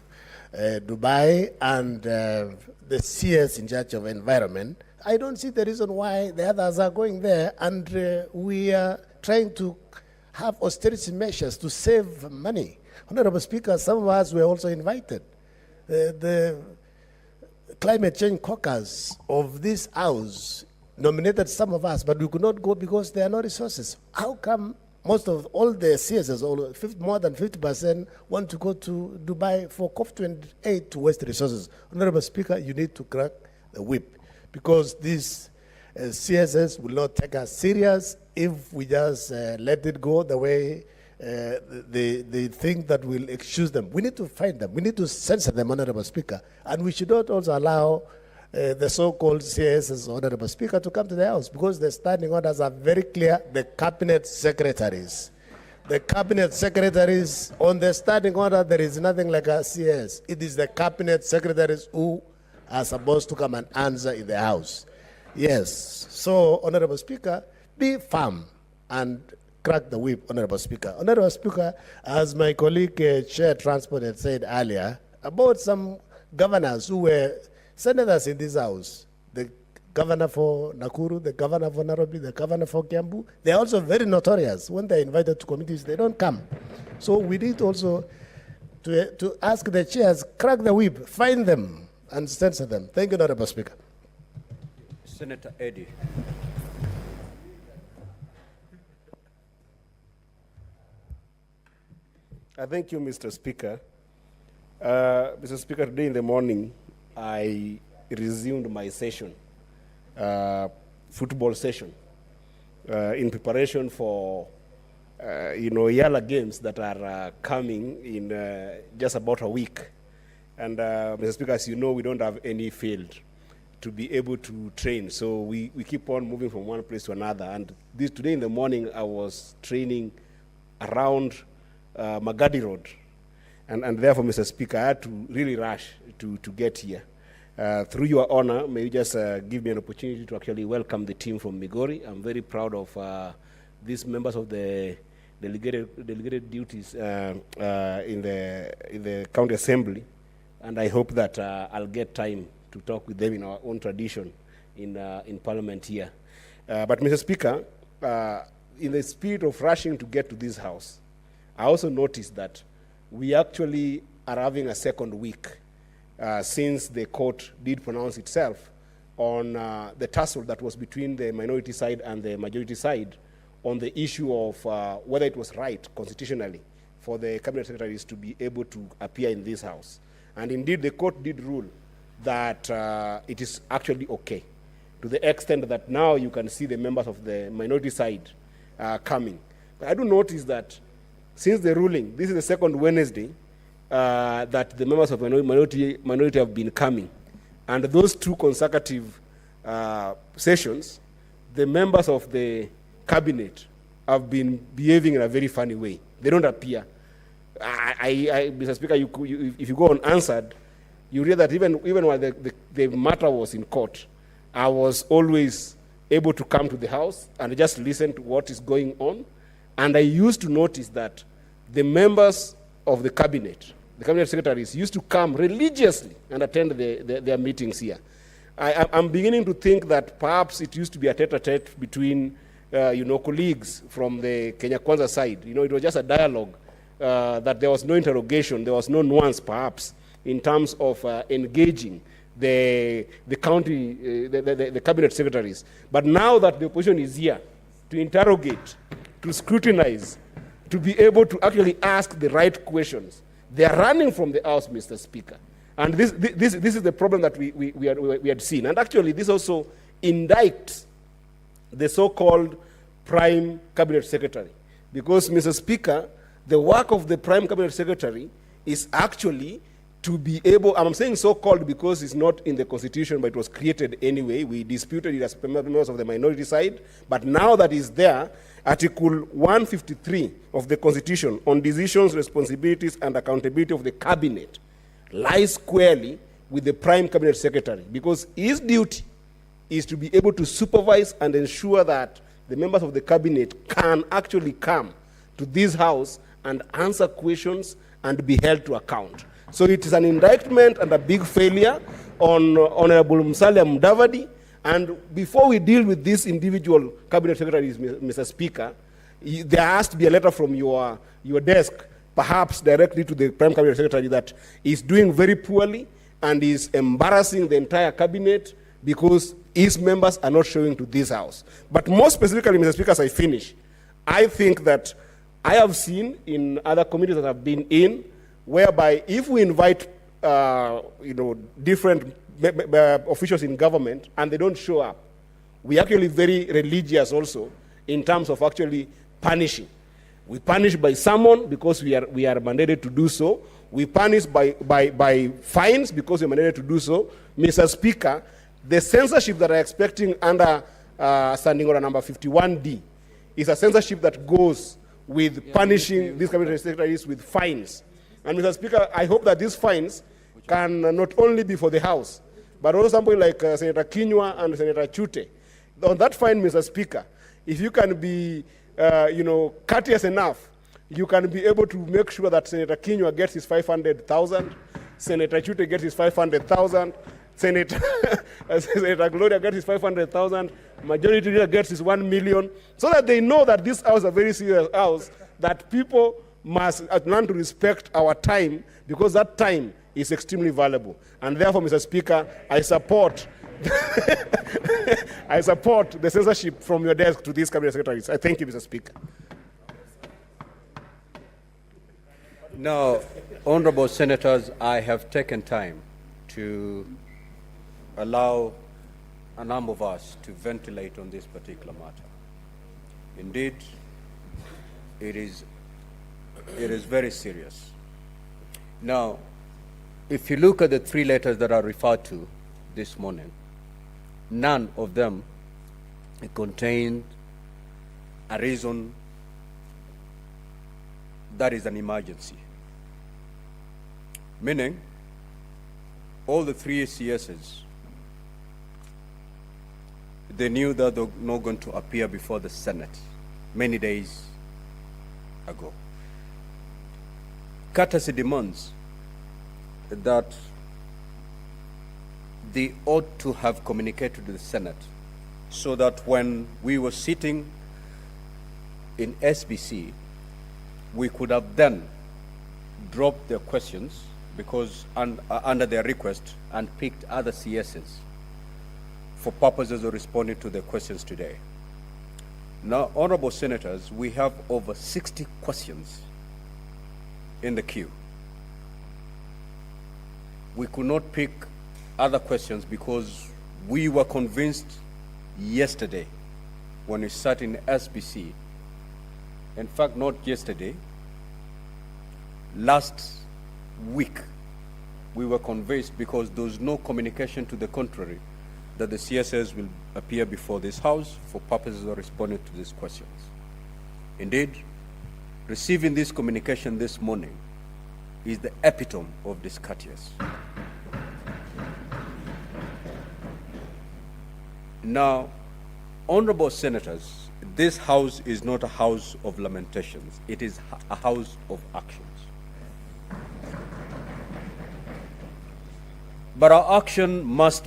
Dubai and the CS in charge of environment, I don't see the reason why the others are going there, and we are trying to have austerity measures to save money. Honorable Speaker, some of us were also invited. The climate change caucus of this House nominated some of us, but we could not go because there are no resources. How come most of all the CSs, more than 50%, want to go to Dubai for COP28 to waste resources? Honorable Speaker, you need to crack the whip, because these CSs will not take us serious if we just let it go the way they think that will excuse them. We need to find them. We need to censor them, Honorable Speaker. And we should not also allow the so-called CSs, Honorable Speaker, to come to the House, because the standing orders are very clear. The cabinet secretaries on the standing order, there is nothing like a CS. It is the cabinet secretaries who are supposed to come and answer in the House. Yes. So, Honorable Speaker, be firm and crack the whip, Honorable Speaker. Honorable Speaker, as my colleague Chair Transport had said earlier, about some governors who were senators in this House, the governor for Nakuru, the governor for Nairobi, the governor for Kiambu, they are also very notorious. When they are invited to committees, they don't come. So we need also to ask the chairs, crack the whip, find them, and censor them. Thank you, Honorable Speaker. Senator Eddy. Thank you, Mr. Speaker. Mr. Speaker, today in the morning, I resumed my session, football session, in preparation for, Yala games that are coming in just about a week. And Mr. Speaker, as you know, we don't have any field to be able to train. So we keep on moving from one place to another. And today in the morning, I was training around Magadi Road. And therefore, Mr. Speaker, I had to really rush to get here. Through your honor, may you just give me an opportunity to actually welcome the team from Migori. I'm very proud of these members of the delegated duties in the county assembly, and I hope that I'll get time to talk with them in our own tradition in Parliament here. But Mr. Speaker, in the spirit of rushing to get to this house, I also noticed that we actually are having a second week since the court did pronounce itself on the tussle that was between the minority side and the majority side on the issue of whether it was right constitutionally for the cabinet secretaries to be able to appear in this house. And indeed, the court did rule that it is actually okay, to the extent that now you can see the members of the minority side coming. But I do notice that since the ruling, this is the second Wednesday that the members of minority have been coming. And those two consecutive sessions, the members of the cabinet have been behaving in a very funny way. They don't appear. Mr. Speaker, if you go unanswered, you realize that even while the matter was in court, I was always able to come to the house and just listen to what is going on. And I used to notice that the members of the cabinet secretaries used to come religiously and attend their meetings here. I'm beginning to think that perhaps it used to be a tete-a-tete between colleagues from the Kenya Kwanza side. It was just a dialogue, that there was no interrogation, there was no nuance perhaps in terms of engaging the cabinet secretaries. But now that the opposition is here to interrogate, to scrutinize, to be able to actually ask the right questions, they are running from the house, Mr. Speaker. And this is the problem that we had seen. And actually, this also indicts the so-called prime cabinet secretary. Because, Mr. Speaker, the work of the prime cabinet secretary is actually to be able, I'm saying so-called because it's not in the constitution, but it was created anyway. We disputed it as members of the minority side. But now that it's there, Article 153 of the Constitution on decisions, responsibilities, and accountability of the cabinet lies squarely with the prime cabinet secretary, because his duty is to be able to supervise and ensure that the members of the cabinet can actually come to this house and answer questions and be held to account. So it is an indictment and a big failure on Honorable Musalia Mudavadi. And before we deal with these individual cabinet secretaries, Mr. Speaker, there has to be a letter from your desk, perhaps directly to the prime cabinet secretary, that is doing very poorly and is embarrassing the entire cabinet because his members are not showing to this house. But more specifically, Mr. Speaker, as I finish, I think that I have seen in other committees that I've been in, whereby if we invite different officials in government and they don't show up, we actually very religious also in terms of actually punishing. We punish by summon because we are mandated to do so. We punish by fines because we are mandated to do so. Mr. Speaker, the censorship that I'm expecting under Standing Order number 51D is a censorship that goes with punishing these cabinet secretaries with fines. And Mr. Speaker, I hope that these fines can not only be for the House, but also somebody like Senator Kinyua and Senator Chute. On that fine, Mr. Speaker, if you can be, courteous enough, you can be able to make sure that Senator Kinyua gets his 500,000, Senator Chute gets his 500,000, Senator Gloria gets his 500,000, Majority Leader gets his 1 million, so that they know that this house is a very serious house, that people must learn to respect our time, because that time is extremely valuable. And therefore, Mr. Speaker, I support I support the censorship from your desk to these cabinet secretaries. I thank you, Mr. Speaker. Now, honorable senators, I have taken time to allow a number of us to ventilate on this particular matter. Indeed, it is very serious. Now, if you look at the three letters that are referred to this morning, none of them contained a reason that is an emergency. Meaning, all the three CSs, they knew that they were not going to appear before the Senate many days ago. Courtesy demands that they ought to have communicated to the Senate so that when we were sitting in SBC, we could have then dropped their questions because under their request and picked other CSs for purposes of responding to their questions today. Now, honorable senators, we have over 60 questions in the queue. We could not pick other questions because we were convinced yesterday when we sat in SBC, in fact, not yesterday, last week, we were convinced because there was no communication to the contrary that the CSS will appear before this House for purposes of responding to these questions. Indeed, receiving this communication this morning is the epitome of discourteous. Now, honorable senators, this House is not a house of lamentations. It is a house of actions. But our action must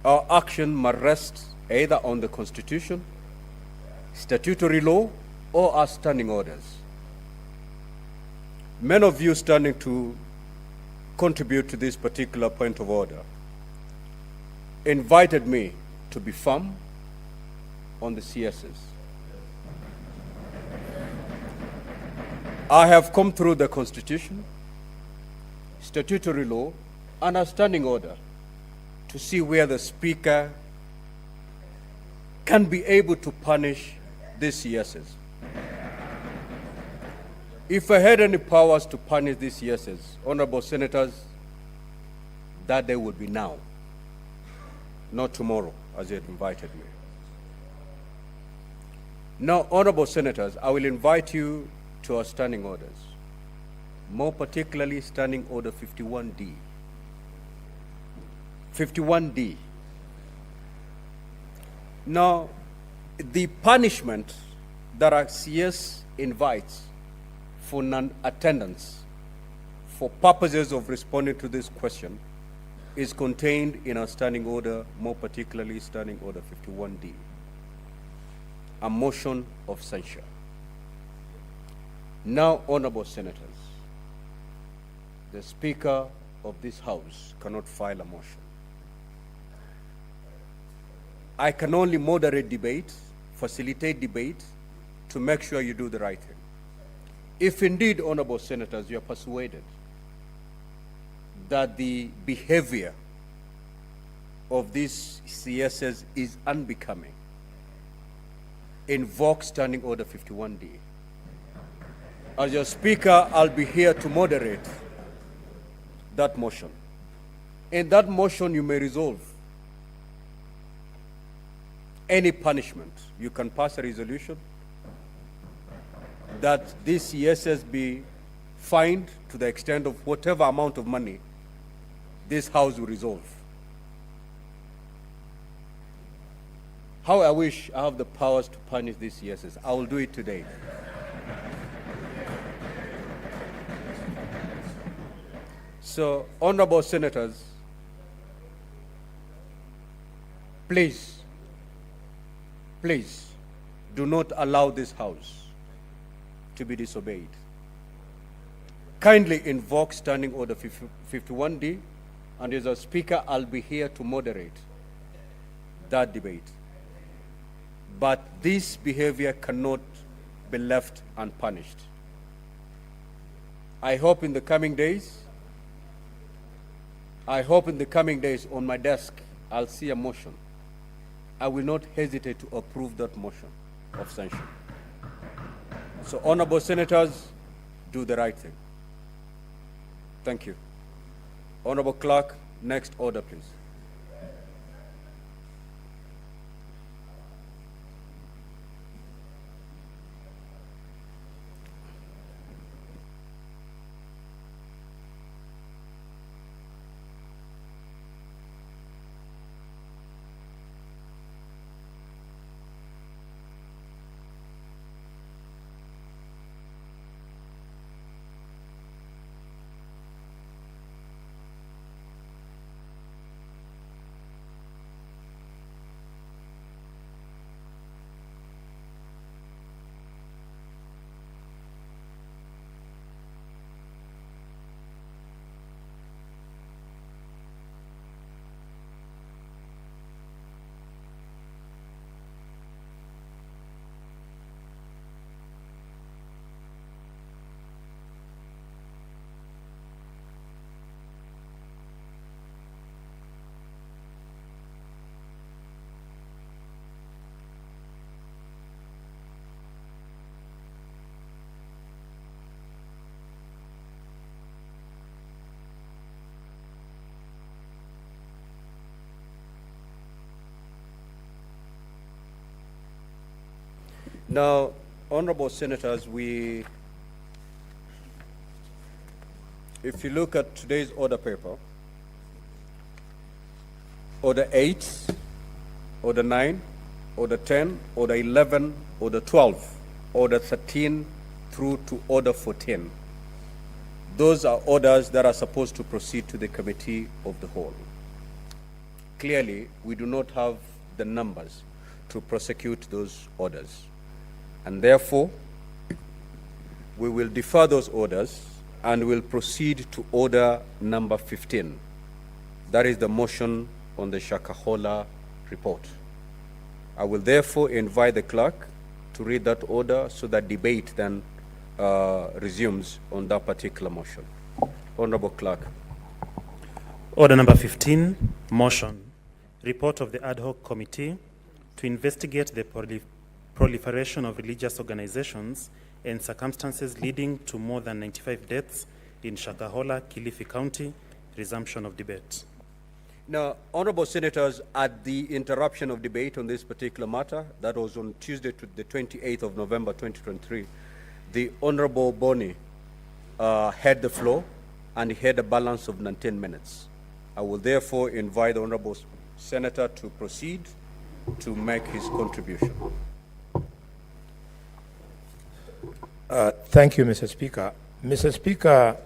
rest either on the Constitution, statutory law, or our standing orders. Many of you standing to contribute to this particular point of order invited me to be firm on the CSs. I have come through the Constitution, statutory law, and a standing order to see where the Speaker can be able to punish these CSs. If I had any powers to punish these CSs, honorable senators, that day would be now, not tomorrow, as you had invited me. Now, honorable senators, I will invite you to our standing orders, more particularly Standing Order 51D. 51D. Now, the punishment that our CS invites for non-attendance for purposes of responding to this question is contained in our standing order, more particularly Standing Order 51D, a motion of censure. Now, honorable senators, the Speaker of this House cannot file a motion. I can only moderate debate, facilitate debate, to make sure you do the right thing. If indeed, honorable senators, you are persuaded that the behavior of these CSs is unbecoming, invoke Standing Order 51D. As your Speaker, I'll be here to moderate that motion. In that motion, you may resolve any punishment. You can pass a resolution that these CSs be fined to the extent of whatever amount of money this House will resolve. How I wish I have the powers to punish these CSs. I will do it today. So, honorable senators, please do not allow this House to be disobeyed. Kindly invoke Standing Order 51D, and as a Speaker, I'll be here to moderate that debate. But this behavior cannot be left unpunished. I hope in the coming days on my desk, I'll see a motion. I will not hesitate to approve that motion of censure. So, honorable senators, do the right thing. Thank you. Honorable Clerk, next order, please. Now, honorable senators, if you look at today's order paper, Order 8, Order 9, Order 10, Order 11, Order 12, Order 13 through to Order 14. Those are orders that are supposed to proceed to the Committee of the Whole. Clearly, we do not have the numbers to prosecute those orders. And therefore, we will defer those orders and will proceed to order number 15. That is the motion on the Shakahola report. I will therefore invite the clerk to read that order so that debate then resumes on that particular motion. Honorable Clerk. Order number 15, motion. Report of the ad hoc committee to investigate the proliferation of religious organizations and circumstances leading to more than 95 deaths in Shakahola, Kilifi County. Resumption of debate. Now, honorable senators, at the interruption of debate on this particular matter, that was on Tuesday, the 28th of November, 2023, the Honorable Boni had the floor and he had a balance of 19 minutes. I will therefore invite the honorable senator to proceed to make his contribution. Thank you, Mr. Speaker. Mr. Speaker,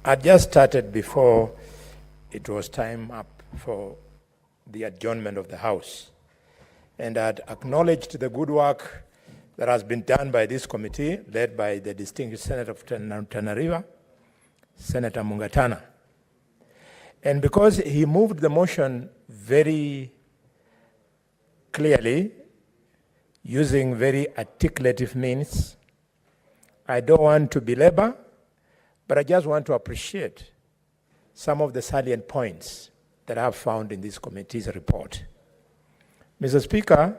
I just started before it was time up for the adjournment of the House. And I'd acknowledged the good work that has been done by this committee, led by the distinguished Senator of Tana River, Senator Mungatana. And because he moved the motion very clearly, using very articulative means, I don't want to belabor, but I just want to appreciate some of the salient points that I have found in this committee's report. Mr. Speaker,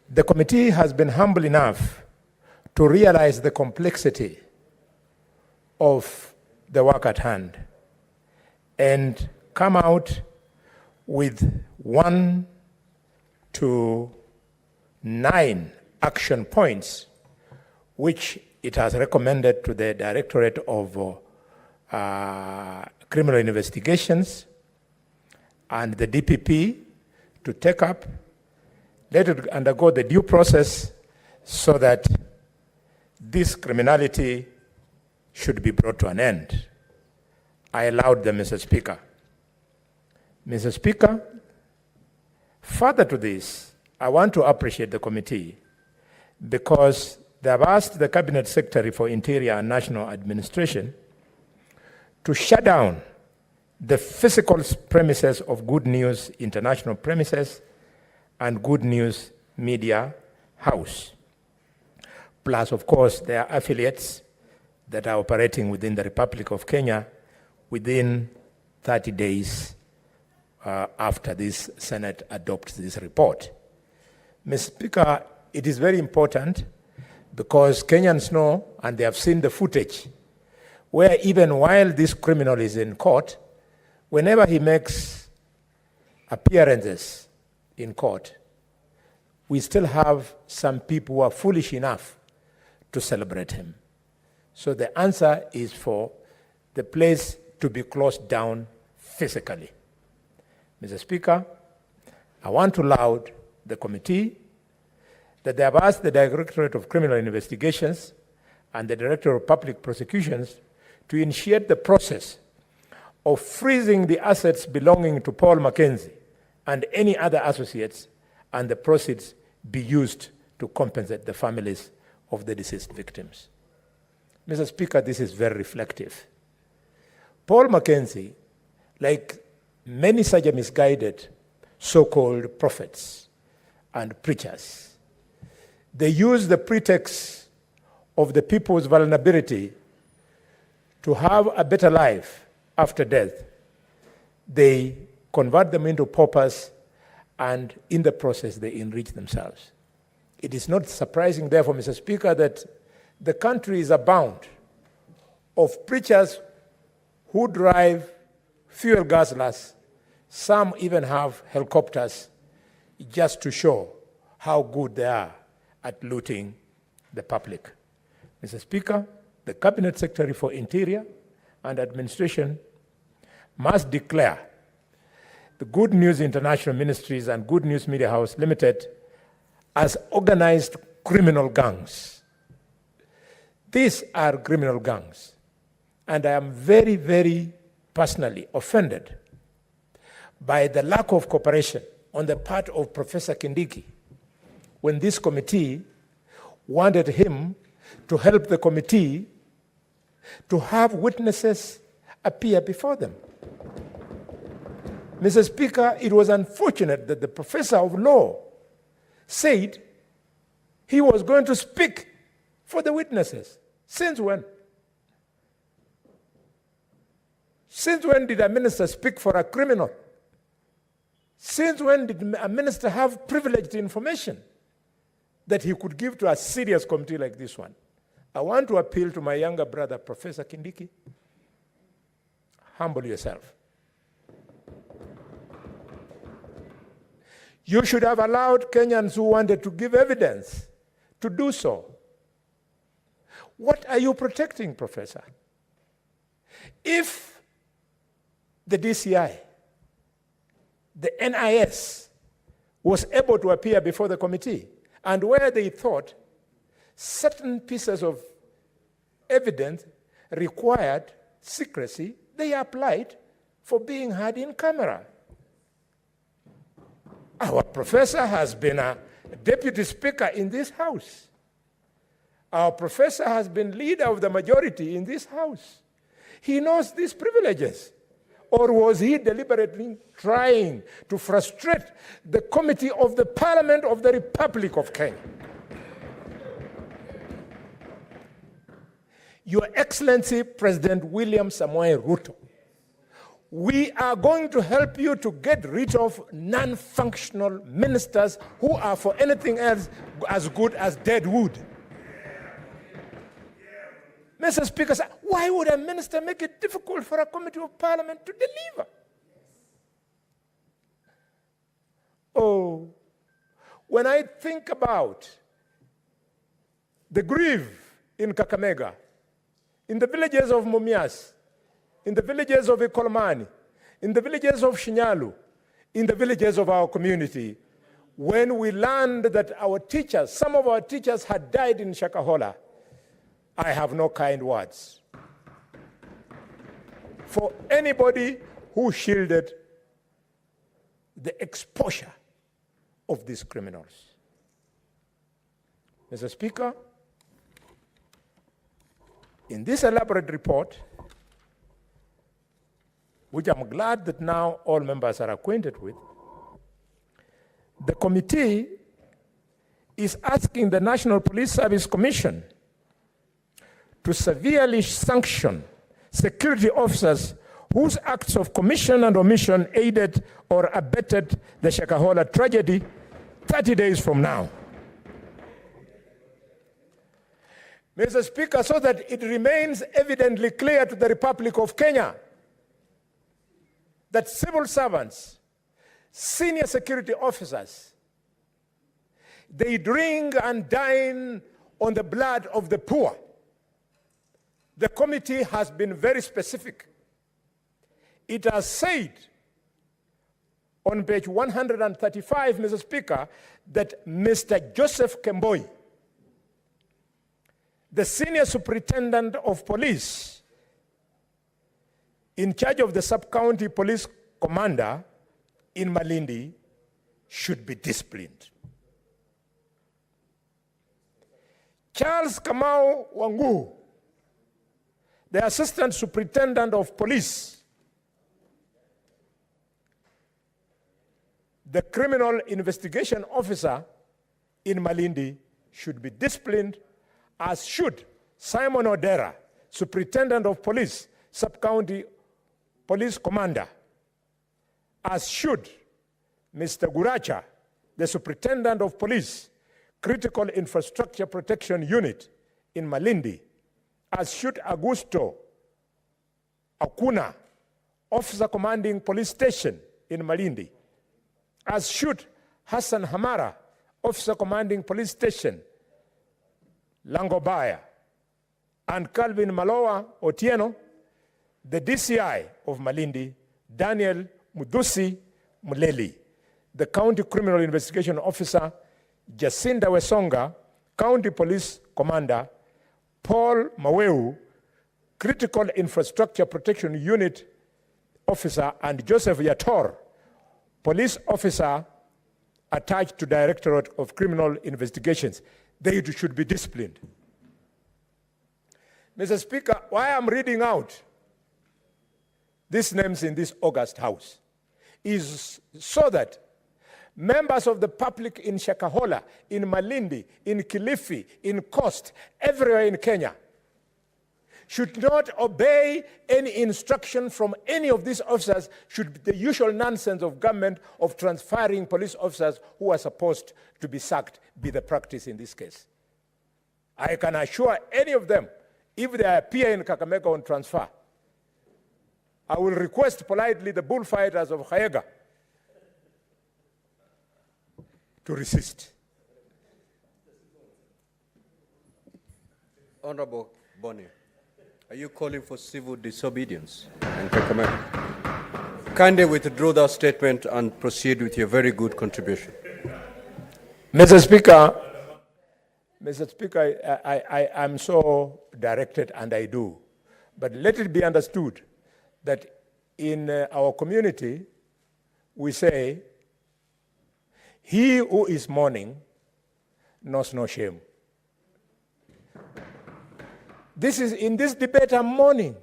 the committee has been humble enough to realize the complexity of the work at hand and come out with 1 to 9 action points, which it has recommended to the Directorate of Criminal Investigations and the DPP to take up, let it undergo the due process so that this criminality should be brought to an end. I allowed them, Mr. Speaker. Mr. Speaker, further to this, I want to appreciate the committee because they have asked the Cabinet Secretary for Interior and National Administration to shut down the physical premises of Good News International Premises and Good News Media House. Plus, of course, there are affiliates that are operating within the Republic of Kenya within 30 days after this Senate adopts this report. Mr. Speaker, it is very important because Kenyans know, and they have seen the footage, where even while this criminal is in court, whenever he makes appearances in court, we still have some people who are foolish enough to celebrate him. So the answer is for the place to be closed down physically. Mr. Speaker, I want to laud the committee that they have asked the Directorate of Criminal Investigations and the Director of Public Prosecutions to initiate the process of freezing the assets belonging to Paul Mackenzie and any other associates, and the proceeds be used to compensate the families of the deceased victims. Mr. Speaker, this is very reflective. Paul Mackenzie, like many such misguided so-called prophets and preachers, they use the pretext of the people's vulnerability to have a better life after death. They convert them into paupers, and in the process, they enrich themselves. It is not surprising, therefore, Mr. Speaker, that the country is abound of preachers who drive fuel guzzlers. Some even have helicopters just to show how good they are at looting the public. Mr. Speaker, the Cabinet Secretary for Interior and Administration must declare the Good News International Ministries and Good News Media House Limited as organized criminal gangs. These are criminal gangs, and I am very, very personally offended by the lack of cooperation on the part of Professor Kindiki when this committee wanted him to help the committee to have witnesses appear before them. Mr. Speaker, it was unfortunate that the professor of law said he was going to speak for the witnesses. Since when? Since when did a minister speak for a criminal? Since when did a minister have privileged information that he could give to a serious committee like this one? I want to appeal to my younger brother, Professor Kindiki. Humble yourself. You should have allowed Kenyans who wanted to give evidence to do so. What are you protecting, Professor? If the DCI, the NIS, was able to appear before the committee, and where they thought certain pieces of evidence required secrecy, they applied for being heard in camera. Our professor has been a deputy speaker in this house. Our professor has been leader of the majority in this house. He knows these privileges. Or was he deliberately trying to frustrate the committee of the Parliament of the Republic of Kenya? Your Excellency, President William Samoei Ruto, we are going to help you to get rid of non-functional ministers who are for anything else as good as dead wood. Mr. Speaker, why would a minister make it difficult for a committee of Parliament to deliver? Oh, when I think about the grief in Kakamega, in the villages of Mumias, in the villages of Ikolmani, in the villages of Shinyalu, in the villages of our community, when we learned that our teachers, some of our teachers had died in Shakahola, I have no kind words for anybody who shielded the exposure of these criminals. Mr. Speaker, in this elaborate report, which I'm glad that now all members are acquainted with, the committee is asking the National Police Service Commission to severely sanction security officers whose acts of commission and omission aided or abetted the Shakahola tragedy 30 days from now. Mr. Speaker, so that it remains evidently clear to the Republic of Kenya that civil servants, senior security officers, they drink and dine on the blood of the poor. The committee has been very specific. It has said on page 135, Mr. Speaker, that Mr. Joseph Kemboi, the senior superintendent of police in charge of the sub-county police commander in Malindi, should be disciplined. Charles Kamau Wangu, the assistant superintendent of police, the criminal investigation officer in Malindi, should be disciplined, as should Simon Odera, superintendent of police, sub-county police commander, as should Mr. Guracha, the superintendent of police, critical infrastructure protection unit in Malindi, as should Augusto Akuna, officer commanding police station in Malindi, as should Hassan Hamara, Officer Commanding Police Station, Langobaya, and Calvin Maloa Otieno, the DCI of Malindi, Daniel Mudusi Muleli, the County Criminal Investigation Officer, Jacinda Wesonga, County Police Commander, Paul Maweu, Critical Infrastructure Protection Unit Officer, and Joseph Yator, Police Officer attached to Directorate of Criminal Investigations. They should be disciplined. Mr. Speaker, why I'm reading out these names in this august house is so that members of the public in Shakahola, in Malindi, in Kilifi, in Coast, everywhere in Kenya, should not obey any instruction from any of these officers, should the usual nonsense of government of transferring police officers who are supposed to be sacked be the practice in this case. I can assure any of them, if they appear in Kakamega on transfer, I will request politely the bullfighters of Khaega to resist. Honorable Bonnie, are you calling for civil disobedience in Kakamega? Kindly withdraw that statement and proceed with your very good contribution. Mr. Speaker, I'm so directed, and I do. But let it be understood that in our community, we say, he who is mourning knows no shame. This is, in this debate, I'm mourning.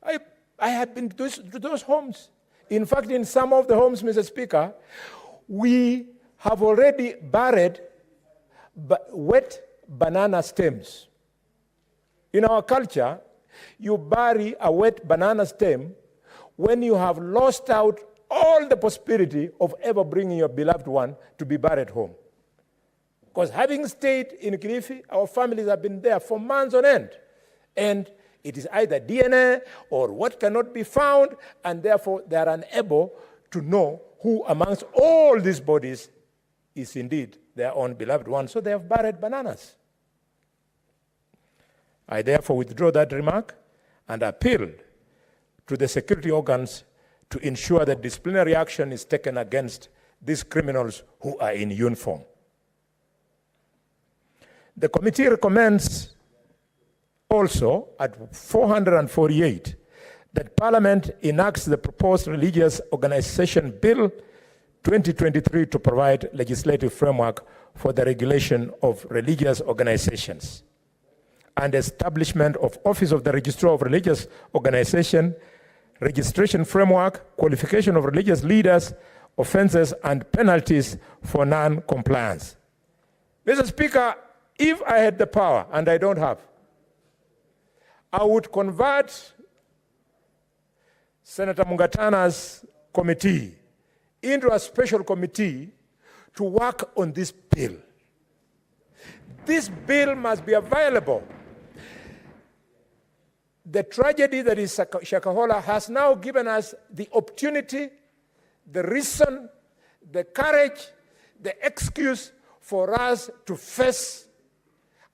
I have been to those homes. In fact, in some of the homes, Mr. Speaker, we have already buried wet banana stems. In our culture, you bury a wet banana stem when you have lost out all the possibility of ever bringing your beloved one to be buried home. Because having stayed in Kilifi, our families have been there for months on end. And it is either DNA or what cannot be found, and therefore they are unable to know who amongst all these bodies is indeed their own beloved one. So they have buried bananas. I therefore withdraw that remark and appeal to the security organs to ensure that disciplinary action is taken against these criminals who are in uniform. The committee recommends also at 448 that Parliament enacts the proposed Religious Organization Bill 2023 to provide legislative framework for the regulation of religious organizations and establishment of Office of the Registrar of Religious Organization, registration framework, qualification of religious leaders, offenses, and penalties for non-compliance. Mr. Speaker, if I had the power, and I don't have, I would convert Senator Mungatana's committee into a special committee to work on this bill. This bill must be available. The tragedy that is Shakahola has now given us the opportunity, the reason, the courage, the excuse for us to face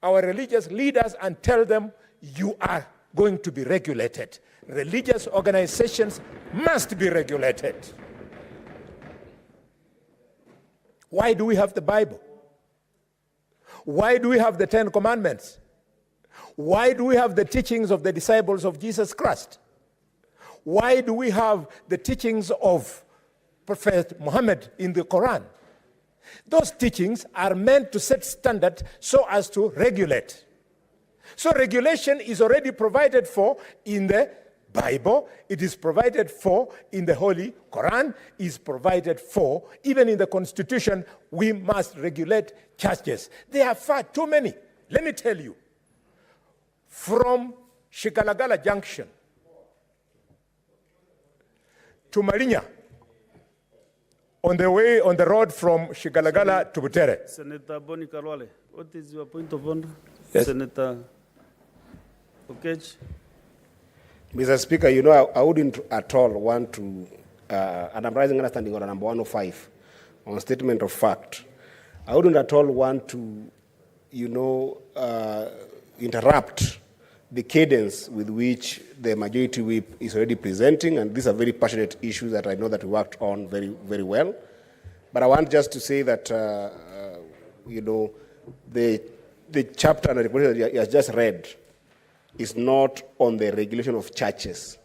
our religious leaders and tell them, you are going to be regulated. Religious organizations must be regulated. Why do we have the Bible? Why do we have the 10 Commandments? Why do we have the teachings of the disciples of Jesus Christ? Why do we have the teachings of Prophet Muhammad in the Quran? Those teachings are meant to set standards so as to regulate. So regulation is already provided for in the Bible, it is provided for in the Holy Quran, is provided for even in the Constitution. We must regulate churches. There are far too many. Let me tell you, from Shigalagala Junction to Marinya, on the road from Shigalagala to Butere. Senator Boni Karwale, what is your point of order? Yes. Senator Okech. Mr. Speaker, you know, I wouldn't at all want to, and I'm raising understanding order number 105 on statement of fact. I wouldn't at all want to, interrupt the cadence with which the majority whip is already presenting, and these are very passionate issues that I know that we worked on very, very well. But I want just to say that, the chapter and the report that you have just read is not on the regulation of churches,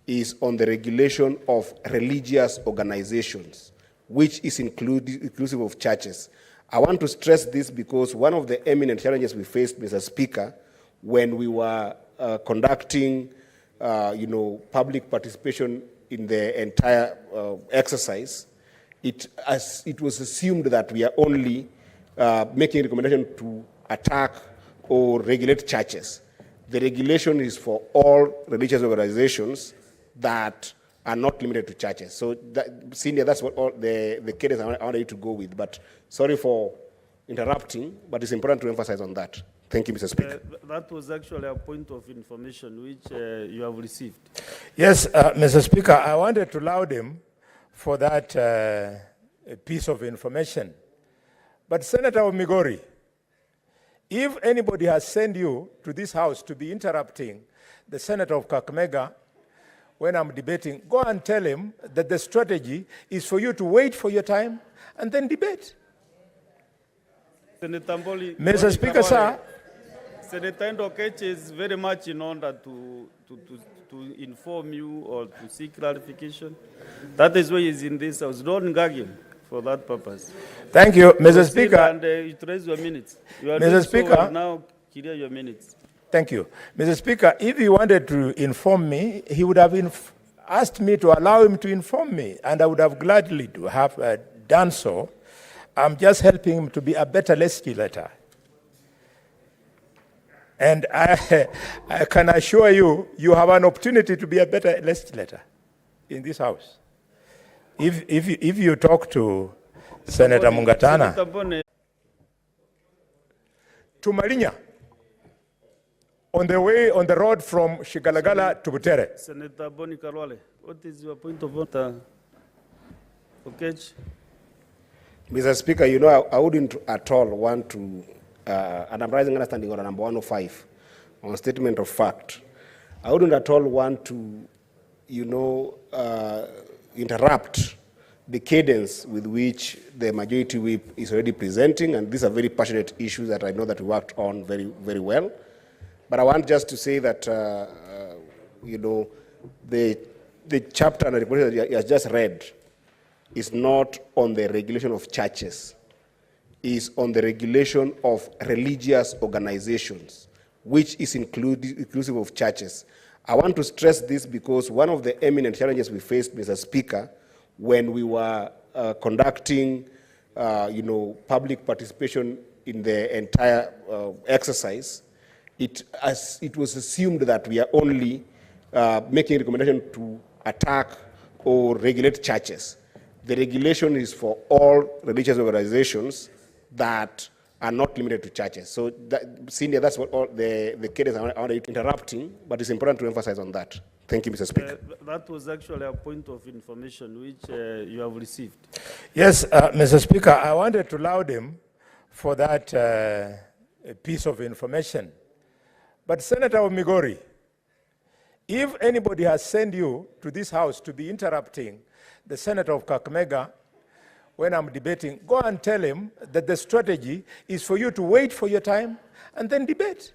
is on the regulation of religious organizations, which is inclusive of churches. I want to stress this because one of the eminent challenges we faced, Mr. Speaker, when we were conducting, public participation in the entire exercise, it was assumed that we are only making a recommendation to attack or regulate churches. The regulation is for all religious organizations that are not limited to churches. So, Senior, that's what all the cadence I wanted you to go with. But sorry for interrupting, but it's important to emphasize on that. Thank you, Mr. Speaker. That was actually a point of information which you have received. Yes, Mr. Speaker, I wanted to laud him for that piece of information. But Senator Omigori, if anybody has sent you to this house to be interrupting the Senator of Kakamega when I'm debating, go and tell him that the strategy is for you to wait for your time and then debate. Senator Mboli, Mr. Speaker, sir. Senator Ndokeche is very much in order to inform you or to seek clarification. That is why he's in this house. Don't gag him for that purpose. Thank you, Mr. Speaker. And you raise your minutes. You are Mr. Speaker. So now clear your minutes. Thank you. Mr. Speaker, if he wanted to inform me, he would have asked me to allow him to inform me, and I would have gladly have done so. I'm just helping him to be a better legislator. And I can assure you, you have an opportunity to be a better legislator in this house. If you talk to Senator Mungatana, to Marinya, on the road from Shigalagala to Butere. Senator Boni Karwale, what is your point of order? Okay. Mr. Speaker, I wouldn't at all want to, and I'm raising understanding on number 105, on statement of fact. I wouldn't at all want to, interrupt the cadence with which the majority whip is already presenting, and these are very passionate issues that I know that we worked on very, very well. But I want just to say that, the chapter and the report that you have just read is not on the regulation of churches, is on the regulation of religious organizations, which is inclusive of churches. I want to stress this because one of the eminent challenges we faced, Mr. Speaker, when we were conducting, public participation in the entire exercise, it was assumed that we are only making a recommendation to attack or regulate churches. The regulation is for all religious organizations that are not limited to churches. So, Senior, that's what all the cadence I wanted interrupting, but it's important to emphasize on that. Thank you, Mr. Speaker. That was actually a point of information which you have received. Yes, Mr. Speaker, I wanted to laud him for that piece of information. But Senator Omigori, if anybody has sent you to this house to be interrupting the Senator of Kakamega when I'm debating, go and tell him that the strategy is for you to wait for your time and then debate.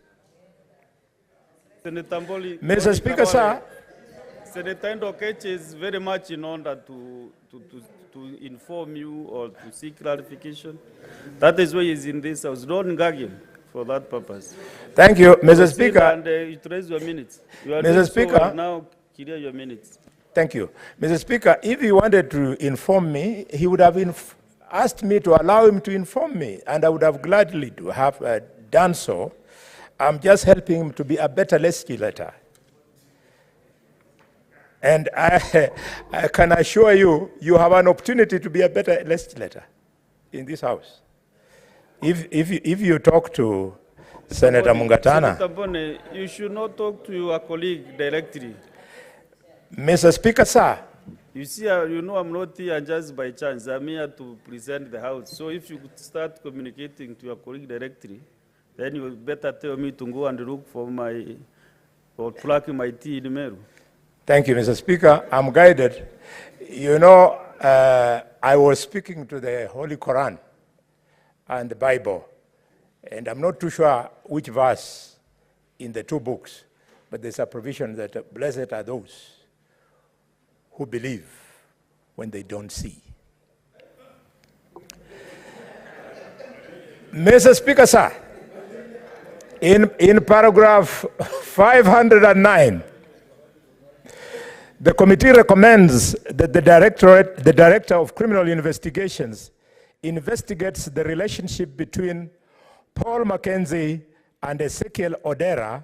Senator Mboli, Mr. Speaker, sir. Senator Ndokeche is very much in order to inform you or to seek clarification. That is why he's in this house. Don't gag him for that purpose. Thank you, Mr. Speaker. And you raise your minutes. You are Mr. Speaker. So now clear your minutes. Thank you. Mr. Speaker, if he wanted to inform me, he would have asked me to allow him to inform me, and I would have gladly have done so. I'm just helping him to be a better legislator. And I can assure you, you have an opportunity to be a better legislator in this house. If you talk to Senator Mungatana. Senator Bone, you should not talk to your colleague directly. Mr. Speaker, sir. You see, you know, I'm not here just by chance. I'm here to present the House. So if you could start communicating to your colleague directly, then you better tell me to go and look for plucking my tea in Meru. Thank you, Mr. Speaker. I'm guided. You know, I was speaking to the Holy Quran and the Bible, and I'm not too sure which verse in the two books, but there's a provision that blessed are those who believe when they don't see. Mr. Speaker, sir, in paragraph 509, the committee recommends that the Director of Criminal Investigations investigates the relationship between Paul Mackenzie and Ezekiel Odera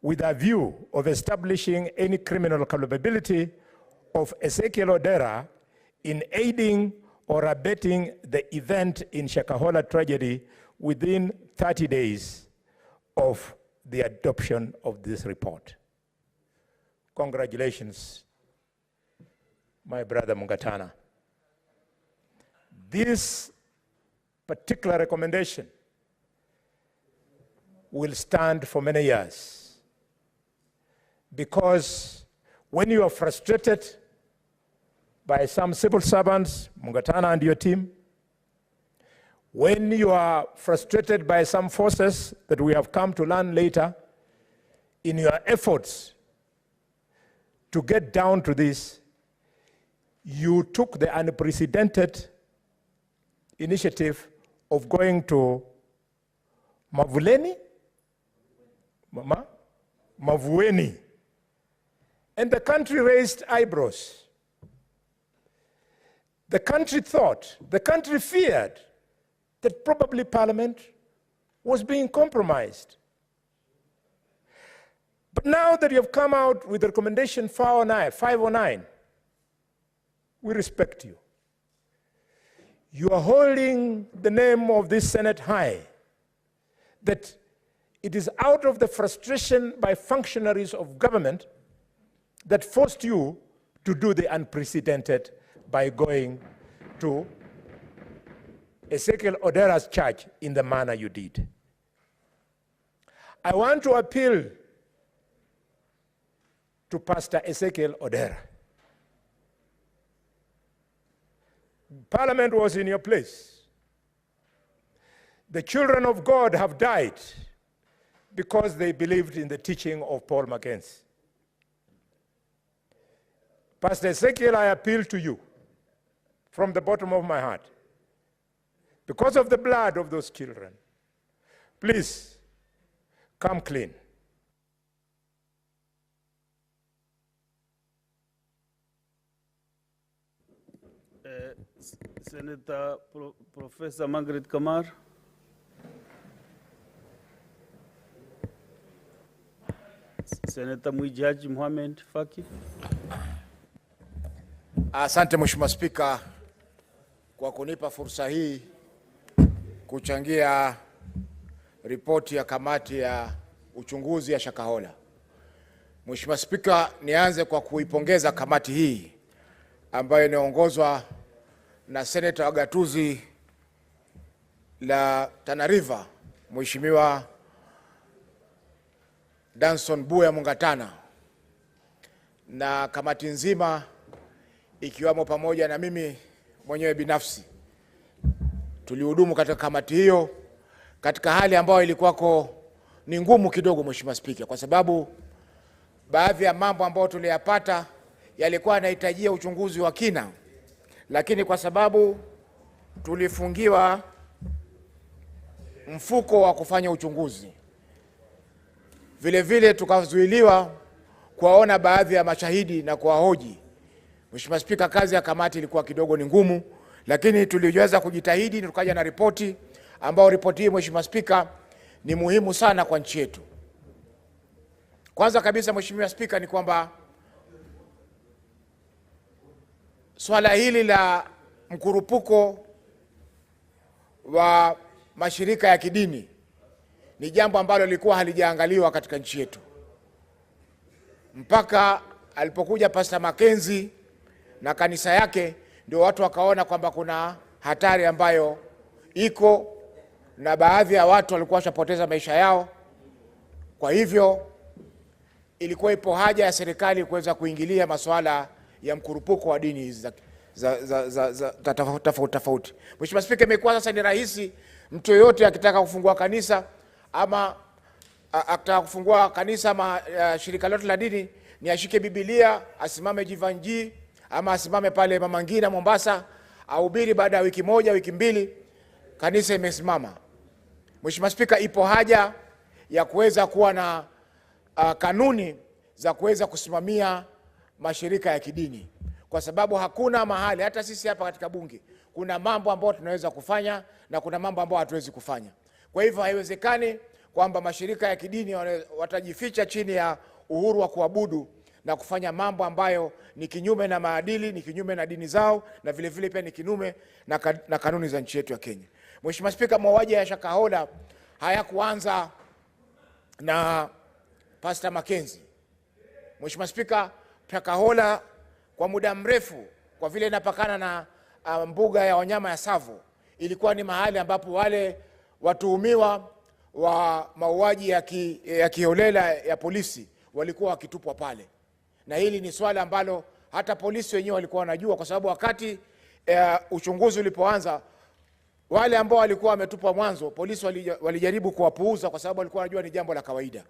with a view of establishing any criminal culpability of Ezekiel Odera in aiding or abetting the event in Shakahola tragedy within 30 days of the adoption of this report. Congratulations, my brother Mungatana. This particular recommendation will stand for many years, because when you are frustrated by some civil servants, Mungatana and your team, when you are frustrated by some forces that we have come to learn later, in your efforts to get down to this, you took the unprecedented initiative of going to Mavueni, and the country raised eyebrows. The country thought, the country feared that probably Parliament was being compromised. But now that you have come out with recommendation 509, we respect you. You are holding the name of this Senate high, that it is out of the frustration by functionaries of government that forced you to do the unprecedented by going to Ezekiel Odera's church in the manner you did. I want to appeal to Pastor Ezekiel Odera. Parliament was in your place. The children of God have died because they believed in the teaching of Paul Mackenzie. Pastor Ezekiel, I appeal to you from the bottom of my heart. Because of the blood of those children, please come clean. Senator Professor Margaret Kamar. Senator Mwijaji Mohamed Faki. Asante Mheshimiwa Spika kwa kunipa fursa hii kuchangia ripoti ya kamati ya uchunguzi ya Shakahola. Mheshimiwa Spika, nianze kwa kuipongeza kamati hii ambayo inaongozwa na Senator wa gatuzi la Tana River, Mheshimiwa Danson Buya Mungatana, na kamati nzima ikiwamo pamoja na mimi mwenyewe binafsi. Tulihudumu katika kamati hiyo katika hali ambayo ilikuwako ni ngumu kidogo, Mheshimiwa Spika, kwa sababu baadhi ya mambo ambayo tuliyapata yalikuwa yanahitajia uchunguzi wa kina, lakini kwa sababu tulifungiwa mfuko wa kufanya uchunguzi, vile vile tukazuiliwa kuwaona baadhi ya mashahidi na kuwahoji. Mheshimiwa Spika, kazi ya kamati ilikuwa kidogo ni ngumu, lakini tuliweza kujitahidi na tukaja na ripoti ambayo ripoti hii, Mheshimiwa Spika, ni muhimu sana kwa nchi yetu. Kwanza kabisa, Mheshimiwa Spika, ni kwamba swala hili la mkurupuko wa mashirika ya kidini ni jambo ambalo lilikuwa halijaangaliwa katika nchi yetu mpaka alipokuja Pastor Mackenzie na kanisa yake, ndio watu wakaona kwamba kuna hatari ambayo iko, na baadhi ya watu walikuwa washapoteza maisha yao. Kwa hivyo ilikuwa ipo haja ya serikali kuweza kuingilia masuala ya mkurupuko wa dini hizi za tofauti. Mheshimiwa Spika, imekuwa sasa ni rahisi mtu yoyote akitaka kufungua kanisa ama akitaka kufungua kanisa ama shirika lote la dini, ni ashike Biblia, asimame Jivanji ama asimame pale Mama Ngina Mombasa, ahubiri, baada ya wiki moja, wiki mbili, kanisa imesimama. Mheshimiwa Spika, ipo haja ya kuweza kuwa na kanuni za kuweza kusimamia mashirika ya kidini, kwa sababu hakuna mahali, hata sisi hapa katika bunge, kuna mambo ambayo tunaweza kufanya na kuna mambo ambayo hatuwezi kufanya. Kwa hivyo haiwezekani kwamba mashirika ya kidini watajificha chini ya uhuru wa kuabudu na kufanya mambo ambayo ni kinyume na maadili, ni kinyume na dini zao, na vile vile pia ni kinyume na kanuni za nchi yetu ya Kenya. Mheshimiwa Spika, mauaji ya Shakahola hayakuanza na Pastor Mackenzie. Mheshimiwa Spika, Shakahola kwa muda mrefu, kwa vile inapakana na mbuga ya wanyama ya Tsavo, ilikuwa ni mahali ambapo wale watuhumiwa wa mauaji ya kiholela ya polisi walikuwa wakitupwa pale. Na hili ni swala ambalo hata polisi wenyewe walikuwa wanajua, kwa sababu wakati uchunguzi ulipoanza, wale ambao walikuwa wametupwa mwanzo, polisi walijaribu kuwapuuza kwa sababu walikuwa wanajua ni jambo la kawaida.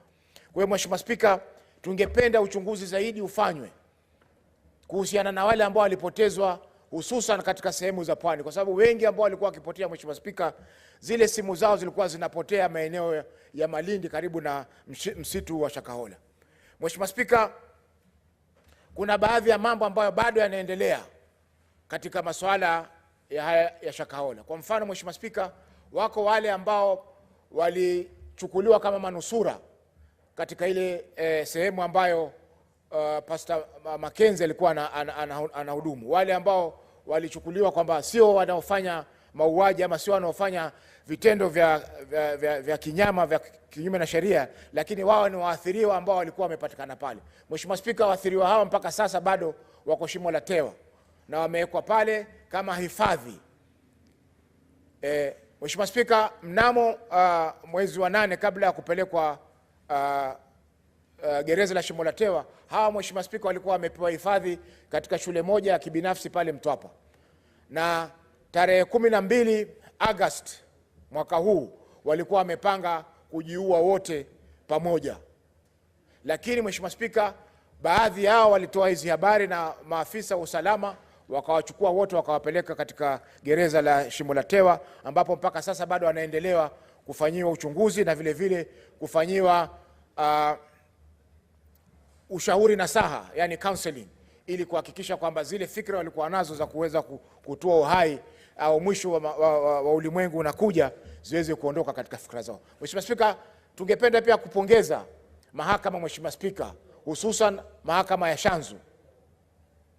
Kwa hiyo Mheshimiwa Spika, tungependa uchunguzi zaidi ufanywe kuhusiana na wale ambao walipotezwa, hususan katika sehemu za pwani, kwa sababu wengi ambao walikuwa wakipotea, Mheshimiwa Spika, zile simu zao zilikuwa zinapotea maeneo ya Malindi karibu na msitu wa Shakahola. Mheshimiwa Spika, kuna baadhi ya mambo ambayo bado yanaendelea katika masuala ya Shakahola. Kwa mfano Mheshimiwa Spika, wako wale ambao walichukuliwa kama manusura katika ile sehemu ambayo Pastor Mackenzie alikuwa anahudumu. Wale ambao walichukuliwa kwamba sio wanaofanya mauaji ama sio wanaofanya vitendo vya kinyama vya kinyume na sheria, lakini wao ni waathiriwa ambao walikuwa wamepatikana pale. Mheshimiwa Spika, waathiriwa hawa mpaka sasa bado wako Shimo la Tewa na wamewekwa pale kama hifadhi. Mheshimiwa Spika, mnamo mwezi wa 8 kabla ya kupelekwa gereza la Shimo la Tewa, hawa Mheshimiwa Spika walikuwa wamepewa hifadhi katika shule moja ya kibinafsi pale Mtwapa. Na tarehe 12 Agosti mwaka huu walikuwa wamepanga kujiua wote pamoja. Lakini Mheshimiwa Spika, baadhi yao walitoa hizi habari na maafisa wa usalama wakawachukua wote wakawapeleka katika gereza la Shimo la Tewa, ambapo mpaka sasa bado wanaendelea kufanyiwa uchunguzi na vile vile kufanyiwa ushauri nasaha, yani counseling, ili kuhakikisha kwamba zile fikra walikuwa nazo za kuweza kutoa uhai au mwisho wa ulimwengu unakuja ziweze kuondoka katika fikra zao. Mheshimiwa Spika, tungependa pia kupongeza mahakama, Mheshimiwa Spika, hususan mahakama ya Shanzu.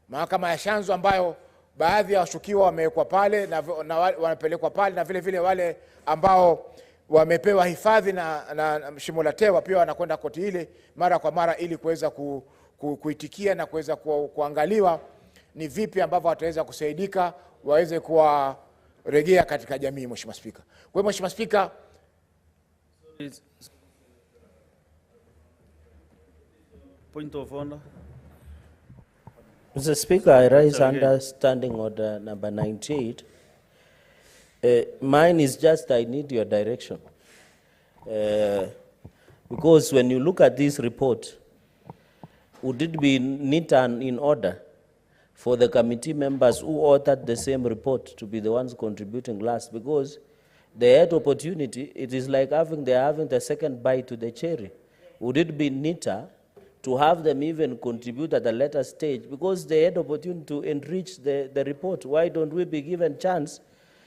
Mahakama ya Shanzu ambayo baadhi ya washukiwa wamewekwa pale na wanapelekwa pale, na vile vile wale ambao wamepewa hifadhi na Shimo la Tewa pia wanakwenda koti ile mara kwa mara ili kuweza kuitikia na kuweza kuangaliwa ni vipi ambavyo wataweza kusaidika waweze kuwarejea katika jamii. Mheshimiwa Spika, kwa hiyo Mheshimiwa Spika, point of order. Mr. Speaker, I raise under Standing Order number 98. Mine is just, I need your direction. Because when you look at this report, would it be neat and in order for the committee members who authored the same report to be the ones contributing last? Because they had opportunity, it is like they're having the second bite to the cherry. Would it be neater to have them even contribute at a later stage, because they had opportunity to enrich the report? Why don't we be given chance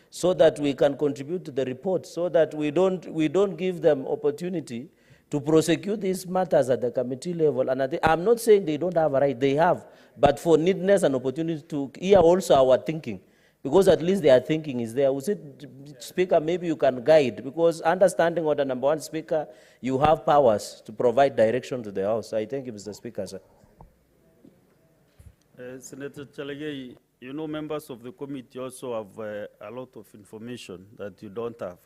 so that we can contribute to the report, so that we don't give them opportunity to prosecute these matters at the committee level? And I'm not saying they don't have a right, they have, but for neatness and opportunity to hear also our thinking, because at least their thinking is there. Was it, Speaker, maybe you can guide, because understanding order number 1, Speaker, you have powers to provide direction to the House. I thank you, Mr. Speaker, sir. Senator Chalegei, you know, members of the committee also have a lot of information that you don't have.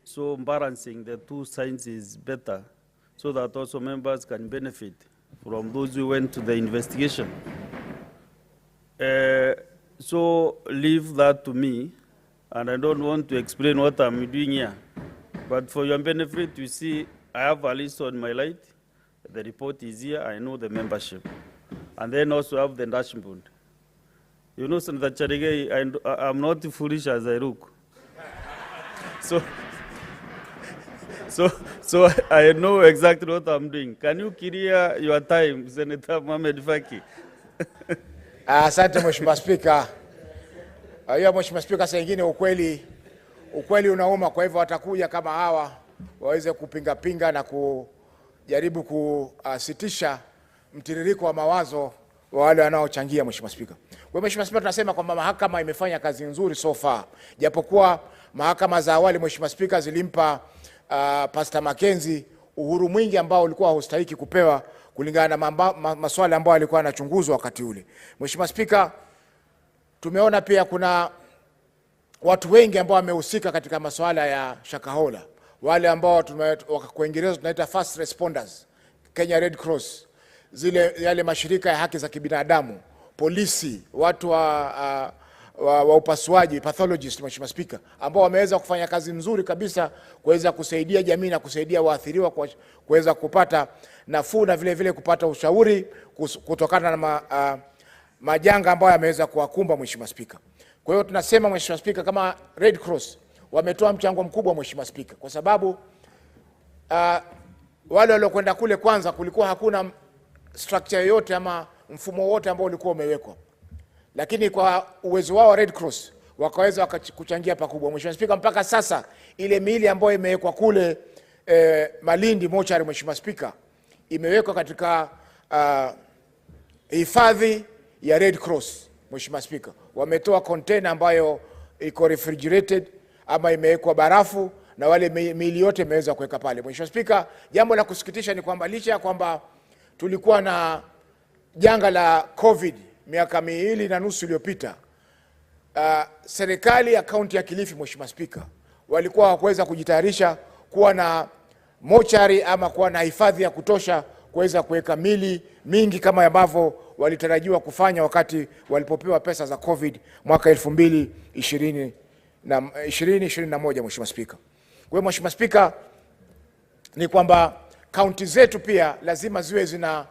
So balancing the two sides is better, so that also members can benefit from those who went to the investigation. So leave that to me, and I don't want to explain what I'm doing here. But for your benefit, you see, I have a list on my light. The report is here. I know the membership. And then also have the dashboard. You know, Senator Chalegei, I'm not foolish as I look. So I know exactly what I'm doing. Can you clear your time, Senator Mohamed Faki? Asante Mheshimiwa Spika. Hiyo Mheshimiwa Spika, saa nyingine ukweli unauma, kwa hivyo watakuja kama hawa waweze kupinga na kujaribu kusitisha mtiririko wa mawazo wa wale wanaochangia. Mheshimiwa Spika, kwa Mheshimiwa Spika, tunasema kwamba mahakama imefanya kazi nzuri so far, japokuwa mahakama za awali Mheshimiwa Spika zilimpa Pastor Mackenzie uhuru mwingi ambao ulikuwa haustahiki kupewa kulingana na maswala ambayo alikuwa anachunguzwa wakati ule. Mheshimiwa Spika, tumeona pia kuna watu wengi ambao wamehusika katika masuala ya Shakahola, wale ambao kwa Kiingereza tunaita first responders, Kenya Red Cross, yale mashirika ya haki za kibinadamu, polisi, watu wa upasuaji, pathologists, Mheshimiwa Spika, ambao wameweza kufanya kazi nzuri kabisa kuweza kusaidia jamii na kusaidia waathiriwa kuweza kupata nafuu na vile kupata ushauri kutokana na majanga ambayo yameweza kuwakumba, Mheshimiwa Spika. Kwa hiyo tunasema Mheshimiwa Spika, kama Red Cross wametoa mchango mkubwa Mheshimiwa Spika, kwa sababu wale waliokwenda kule kwanza kulikuwa hakuna structure yoyote ama mfumo wote ambao ulikuwa umewekwa, lakini kwa uwezo wao Red Cross wakaweza kuchangia pakubwa. Mheshimiwa Spika, mpaka sasa ile miili ambayo imewekwa kule Malindi mochari, Mheshimiwa Spika, imewekwa katika hifadhi ya Red Cross. Mheshimiwa Spika, wametoa container ambayo iko refrigerated ama imewekwa barafu na wale miili yote imeweza kuweka pale. Mheshimiwa Spika, jambo la kusikitisha ni kwamba licha ya kwamba tulikuwa na janga la COVID miaka 2.5 iliyopita, serikali ya kaunti ya Kilifi, Mheshimiwa Spika, walikuwa hawakuweza kujitayarisha kuwa na mochari ama kuwa na hifadhi ya kutosha kuweza kuweka mili mingi kama ambavyo walitarajiwa kufanya wakati walipopewa pesa za COVID mwaka 2021, Mheshimiwa Spika. Kwa hiyo Mheshimiwa Spika, ni kwamba kaunti zetu pia lazima ziwe zina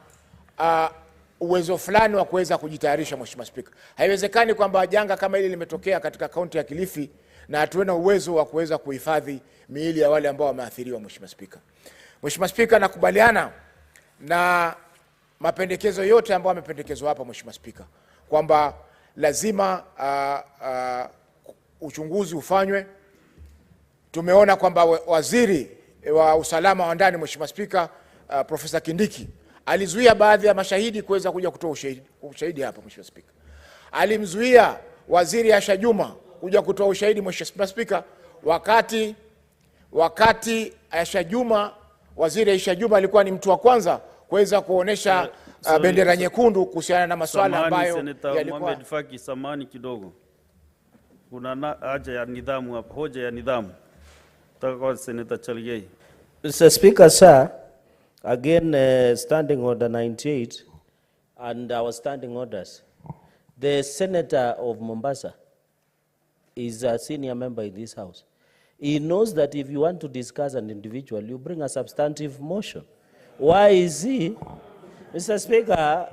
uwezo fulani wa kuweza kujitayarisha, Mheshimiwa Spika. Haiwezekani kwamba janga kama hili limetokea katika kaunti ya Kilifi na hatuena uwezo wa kuweza kuhifadhi miili ya wale ambao wameathiriwa, Mheshimiwa Spika. Mheshimiwa Spika, nakubaliana na mapendekezo yote ambayo yamependekezwa hapa, Mheshimiwa Spika, kwamba lazima uchunguzi ufanywe. Tumeona kwamba waziri wa usalama wa ndani, Mheshimiwa Spika, Profesa Kindiki alizuia baadhi ya mashahidi kuweza kuja kutoa ushahidi hapa, Mheshimiwa Spika. Alimzuia waziri Asha Juma kuja kutoa ushahidi, Mheshimiwa Spika, wakati Asha Juma, waziri Asha Juma alikuwa ni mtu wa kwanza kuweza kuonesha bendera nyekundu kuhusiana na masuala ambayo yalikuwa. Mohamed Faki, samani kidogo. Kuna haja ya nidhamu hapa, hoja ya nidhamu. Taka Senator Chalegei. Mr. Speaker, sir, again standing order 98 and our standing orders. The Senator of Mombasa is a senior member in this House. He knows that if you want to discuss an individual, you bring a substantive motion. Why is he? Mr. Speaker,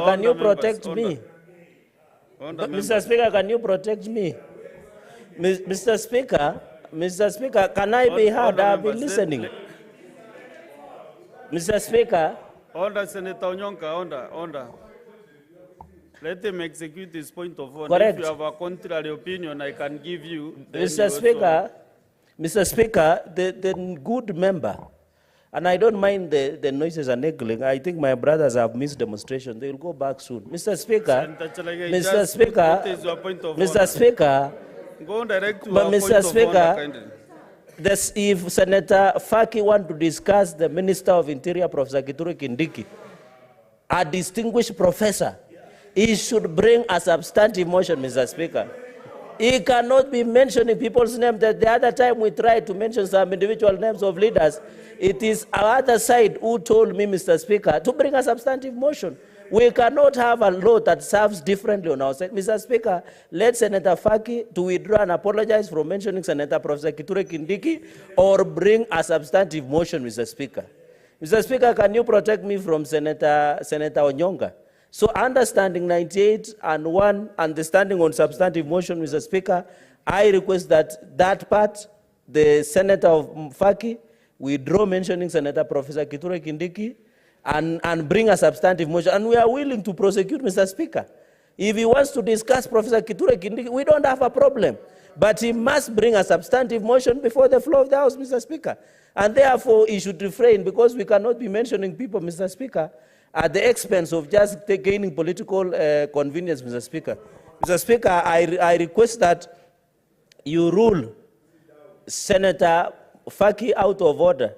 can you protect me? Mr. Speaker, can you protect me? Mr. Speaker, can I be heard? I've been listening. Mr. Speaker. Order, Senator Onyonka, order. Let him execute his point of order. Correct. If you have a contrary opinion, I can give you. Mr. Speaker, the good member, and I don't mind the noises and echoing. I think my brothers have missed demonstration. They will go back soon. Mr. Speaker, what is your point of Mr. order? Speaker, Go direct to but our Mr. point of Speaker, order, kindly. if Senator Faki want to discuss the Minister of Interior, Professor Kithure Kindiki, a distinguished professor, he should bring a substantive motion, Mr. Speaker. He cannot be mentioning people's names. The other time we tried to mention some individual names of leaders, it is our other side who told me, Mr. Speaker, to bring a substantive motion. We cannot have a law that serves differently on our side. Mr. Speaker, let Senator Faki to withdraw and apologize for mentioning Senator Professor Kithure Kindiki or bring a substantive motion, Mr. Speaker. Mr. Speaker, can you protect me from Senator Onyonga? So understanding 98 and 1 and the standing on substantive motion, Mr. Speaker, I request that part, the Senator of Faki, withdraw mentioning Senator Professor Kithure Kindiki and bring a substantive motion. And we are willing to prosecute, Mr. Speaker. If he wants to discuss Professor Kithure Kindiki, we don't have a problem. But he must bring a substantive motion before the floor of the House, Mr. Speaker. And therefore, he should refrain, because we cannot be mentioning people, Mr. Speaker, at the expense of just gaining political convenience, Mr. Speaker. Mr. Speaker, I request that you rule Senator Faki out of order.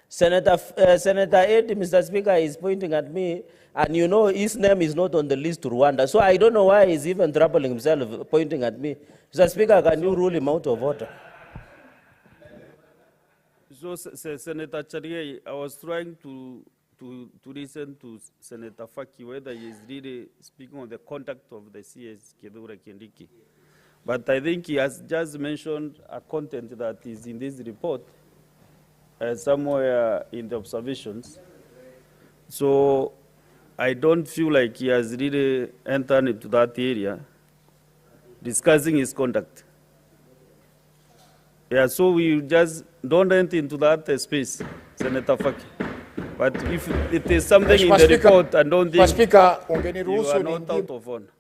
Senator Eddie, Mr. Speaker, is pointing at me, and you know his name is not on the list to Rwanda. So I don't know why he's even troubling himself, pointing at me. Mr. Speaker, can you rule him out of order? So, Senator Chariye, I was trying to listen to Senator Faki, whether he is really speaking on the conduct of the CS Kithure Kindiki. But I think he has just mentioned a content that is in this report, somewhere in the observations. So I don't feel like he has really entered into that area, discussing his conduct. Yeah, so we just don't enter into that space, Senator Faki. But if it is something in the report, I don't think you are not out of order.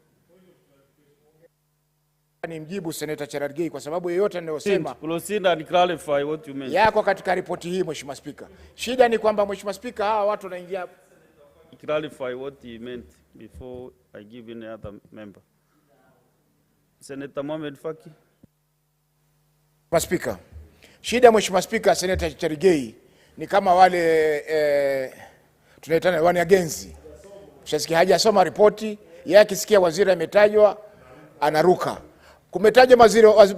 Nimjibu Senator Cherargei kwa sababu yeyote anayosema proceed and clarify what you meant. Yako katika ripoti hii, Mheshimiwa Spika. Shida ni kwamba Mheshimiwa Spika, hawa watu wanaingia. Clarify what he meant before I give any other member. Senator Mohamed Faki. Mheshimiwa Spika. Shida Mheshimiwa Spika, Senator Cherargei ni kama wale tunaitana wanagenzi. Mshasikia hajasoma ripoti, yeye akisikia waziri ametajwa anaruka. Kumetajwa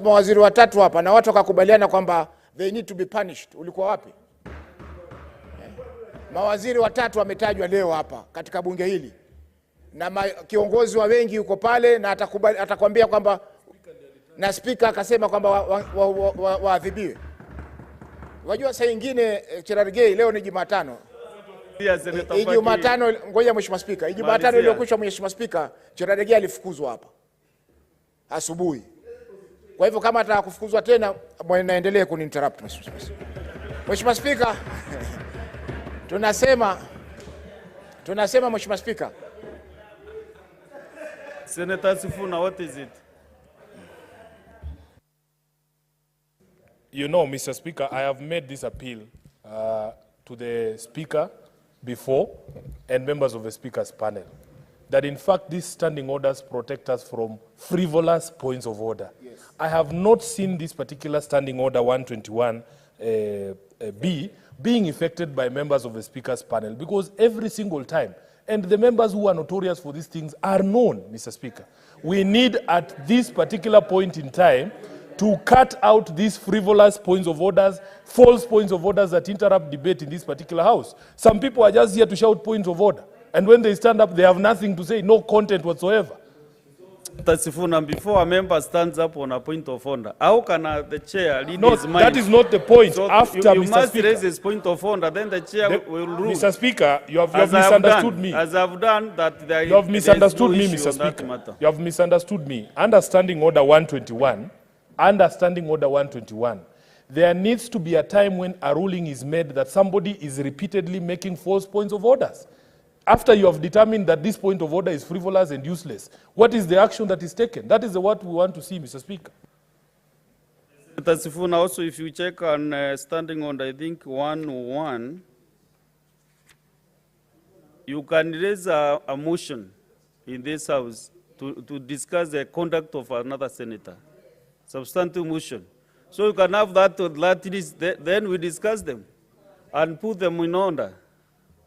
mawaziri watatu hapa na watu wakakubaliana kwamba they need to be punished. Ulikuwa wapi? Mawaziri watatu wametajwa leo hapa katika bunge hili. Na kiongozi wa wengi yuko pale na atakwambia kwamba na speaker akasema kwamba waadhibiwe. Wajua saa nyingine Cherargei, leo ni Jumatano. Jumatano, ngoja Mheshimiwa Spika. Jumatano iliyokwisha Mheshimiwa Spika, Cherargei alifukuzwa hapa asubuhi. Kwa hivyo kama ataka kufukuzwa tena, naendelee kuninterrupt Mheshimiwa Spika. Tunasema Mheshimiwa Spika. Senator Sifuna, what is it? You know, Mr. Speaker, I have made this appeal to the Speaker before and members of the Speaker's panel, that in fact these standing orders protect us from frivolous points of order. Yes. I have not seen this particular standing order 121 B being affected by members of the Speaker's panel, because every single time, and the members who are notorious for these things are known, Mr. Speaker. We need at this particular point in time to cut out these frivolous points of orders, false points of orders that interrupt debate in this particular house. Some people are just here to shout points of order, and when they stand up, they have nothing to say, no content whatsoever. Sifuna, before a member stands up on a point of order, how can the chair lead his mind? That is not the point. So After you Mr. must Speaker, raise his point of order, then the chair will rule. Mr. Speaker, you have misunderstood me. As I've done that, there you have misunderstood me, Mr. Speaker. You have misunderstood me. Understanding Order 121. Understanding Order 121, there needs to be a time when a ruling is made that somebody is repeatedly making false points of orders. After you have determined that this point of order is frivolous and useless, what is the action that is taken? That is what we want to see, Mr. Speaker. Mr. Sifuna, also if you check on standing order, I think 101, you can raise a motion in this house to discuss the conduct of another senator. Substantive motion. So you can have that list, then we discuss them and put them in order.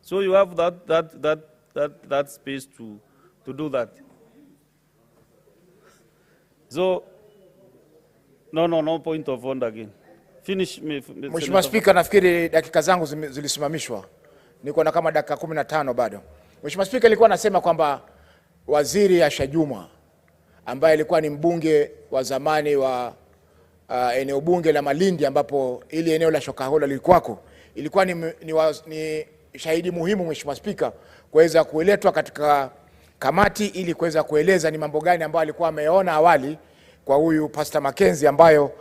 So you have that space to do that. So, no point of order again. Finish me. Mheshimiwa Spika, nafikiri dakika zangu zilisimamishwa. Niko na kama dakika 15 bado. Mheshimiwa Spika, nilikuwa nasema kwamba Waziri Asha Juma ambaye alikuwa ni mbunge wa zamani wa eneo bunge la Malindi, ambapo ili eneo la Shakahola lilikuwako, ilikuwa ni shahidi muhimu Mheshimiwa Spika kuweza kueletwa katika kamati ili kuweza kueleza ni mambo gani ambayo alikuwa ameona awali kwa huyu Pastor Mackenzie ambayo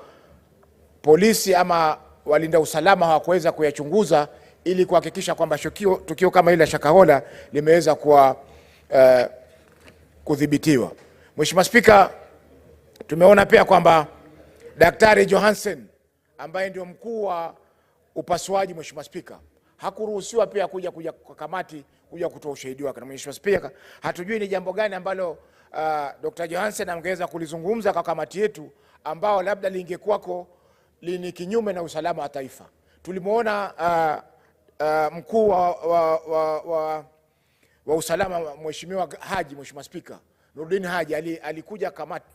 polisi ama walinda usalama hawakuweza kuyachunguza ili kuhakikisha kwamba tukio kama ile la Shakahola limeweza kuwa kudhibitiwa. Mheshimiwa Spika, tumeona pia kwamba Daktari Johansen ambaye ndio mkuu wa upasuaji, Mheshimiwa Spika, hakuruhusiwa pia kuja kwa kamati kuja kutoa ushahidi wake. Na Mheshimiwa Spika, hatujui ni jambo gani ambalo Dr. Johansen angeweza kulizungumza kwa kamati yetu ambao labda lingekuwako ni kinyume na usalama wa taifa. Tulimuona mkuu wa usalama Mheshimiwa Haji, Mheshimiwa Spika, Nurdin Haji alikuja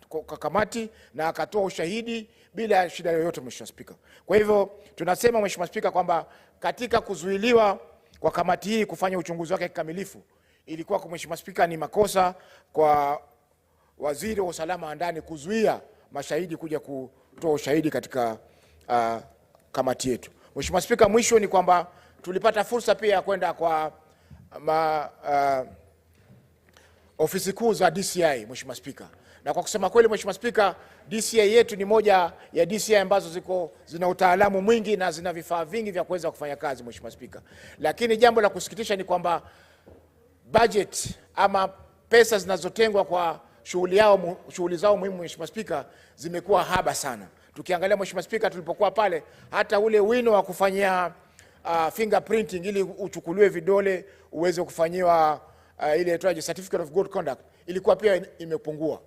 kwa kamati na akatoa ushahidi bila shida yoyote, Mheshimiwa Spika. Kwa hivyo tunasema Mheshimiwa Spika kwamba katika kuzuiliwa kwa kamati hii kufanya uchunguzi wake kikamilifu ilikuwa kwa Mheshimiwa Spika ni makosa kwa waziri wa usalama wa ndani kuzuia mashahidi kuja kutoa ushahidi katika kamati yetu. Mheshimiwa Spika, mwisho ni kwamba tulipata fursa pia ya kwenda kwa ofisi kuu za DCI, Mheshimiwa Spika. Na kwa kusema kweli Mheshimiwa Spika, DCI yetu ni moja ya DCI ambazo zina utaalamu mwingi na zina vifaa vingi vya kuweza kufanya kazi, Mheshimiwa Spika. Lakini jambo la kusikitisha ni kwamba budget ama pesa zinazotengwa kwa shughuli zao muhimu, Mheshimiwa Spika, zimekuwa haba sana. Tukiangalia Mheshimiwa Spika, tulipokuwa pale, hata ule wino wa kufanyia fingerprinting ili uchukuliwe vidole uweze kufanyiwa ile inaitwaje certificate of good conduct ilikuwa pia imepungua.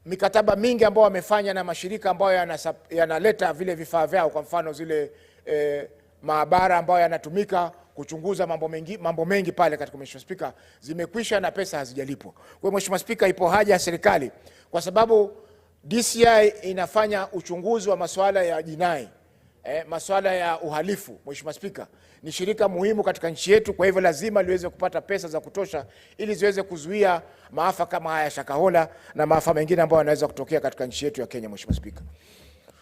Mikataba mingi ambayo wamefanya na mashirika ambayo yanaleta vile vifaa vyao, kwa mfano zile maabara ambayo yanatumika kuchunguza mambo mengi pale katika Mheshimiwa Spika, zimekwisha na pesa hazijalipwa. Kwa hiyo Mheshimiwa Spika, ipo haja ya serikali, kwa sababu DCI inafanya uchunguzi wa masuala ya jinai, masuala ya uhalifu. Mheshimiwa Spika, ni shirika muhimu katika nchi yetu, kwa hivyo lazima liweze kupata pesa za kutosha ili ziweze kuzuia maafa kama haya Shakahola na maafa mengine ambayo yanaweza kutokea katika nchi yetu ya Kenya, Mheshimiwa Spika.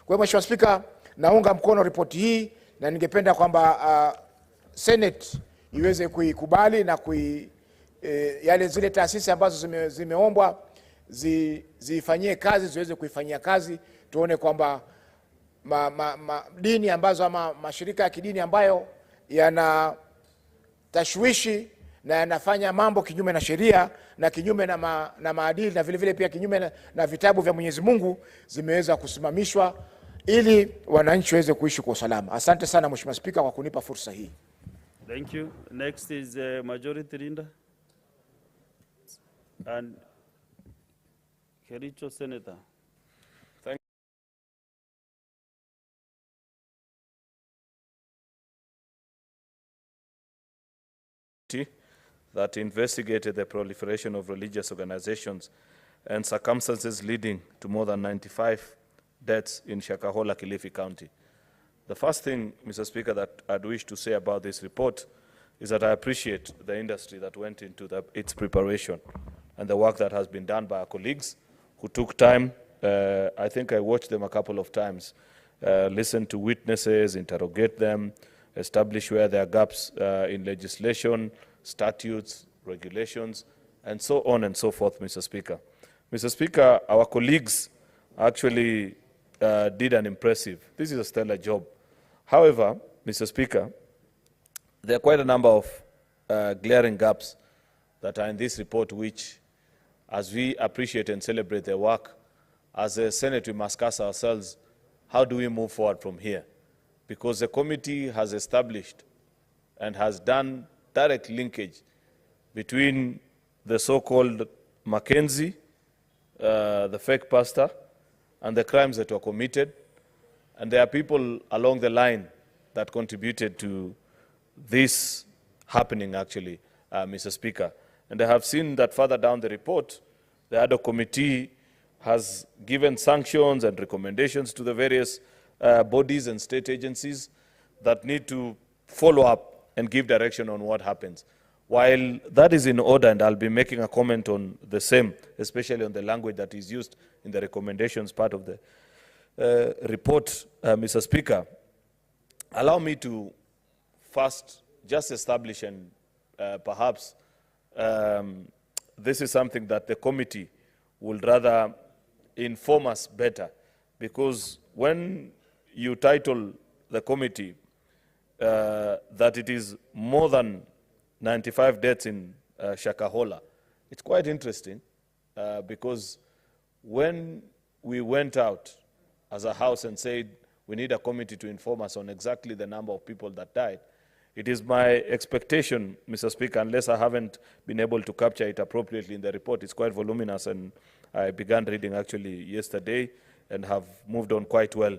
Kwa hivyo Mheshimiwa Spika, naunga mkono ripoti hii na ningependa kwamba Senate iweze kuikubali na yale zile taasisi ambazo zimeombwa zifanyie kazi, ziweze kuifanyia kazi. Tuone kwamba dini ambazo ama mashirika ya kidini ambayo yana tashwishi na yanafanya mambo kinyume na sheria na kinyume na maadili na vile vile pia kinyume na vitabu vya Mwenyezi Mungu zimeweza kusimamishwa ili wananchi waweze kuishi kwa usalama. Asante sana Mheshimiwa Spika kwa kunipa fursa hii. Thank you. Next is Majority Leader and Kericho Senator. That investigated the proliferation of religious organizations and circumstances leading to more than 95 deaths in Shakahola, Kilifi County. The first thing, Mr. Speaker, that I'd wish to say about this report is that I appreciate the industry that went into its preparation and the work that has been done by our colleagues who took time. I think I watched them a couple of times, listen to witnesses, interrogate them, establish where there are gaps in legislation, statutes, regulations, and so on and so forth, Mr. Speaker. Mr. Speaker, our colleagues actually did an impressive, this is a stellar job. However, Mr. Speaker, there are quite a number of glaring gaps that are in this report which, as we appreciate and celebrate their work, as a Senate we must ask ourselves, how do we move forward from here? Because the committee has established and has done direct linkage between the so-called Mackenzie, the fake pastor, and the crimes that were committed, And there are people along the line that contributed to this happening, actually, Mr. Speaker. And I have seen that further down the report, the ad hoc committee has given sanctions and recommendations to the various bodies and state agencies that need to follow up and give direction on what happens. While that is in order, and I'll be making a comment on the same, especially on the language that is used in the recommendations part of the report, Mr. Speaker, allow me to first just establish, and perhaps this is something that the committee will rather inform us better, because when you title the committee that it is more than 95 deaths in Shakahola, it's quite interesting because when we went out as a house and said we need a committee to inform us on exactly the number of people that died, it is my expectation, Mr. Speaker, unless I haven't been able to capture it appropriately in the report, it's quite voluminous, and I began reading actually yesterday and have moved on quite well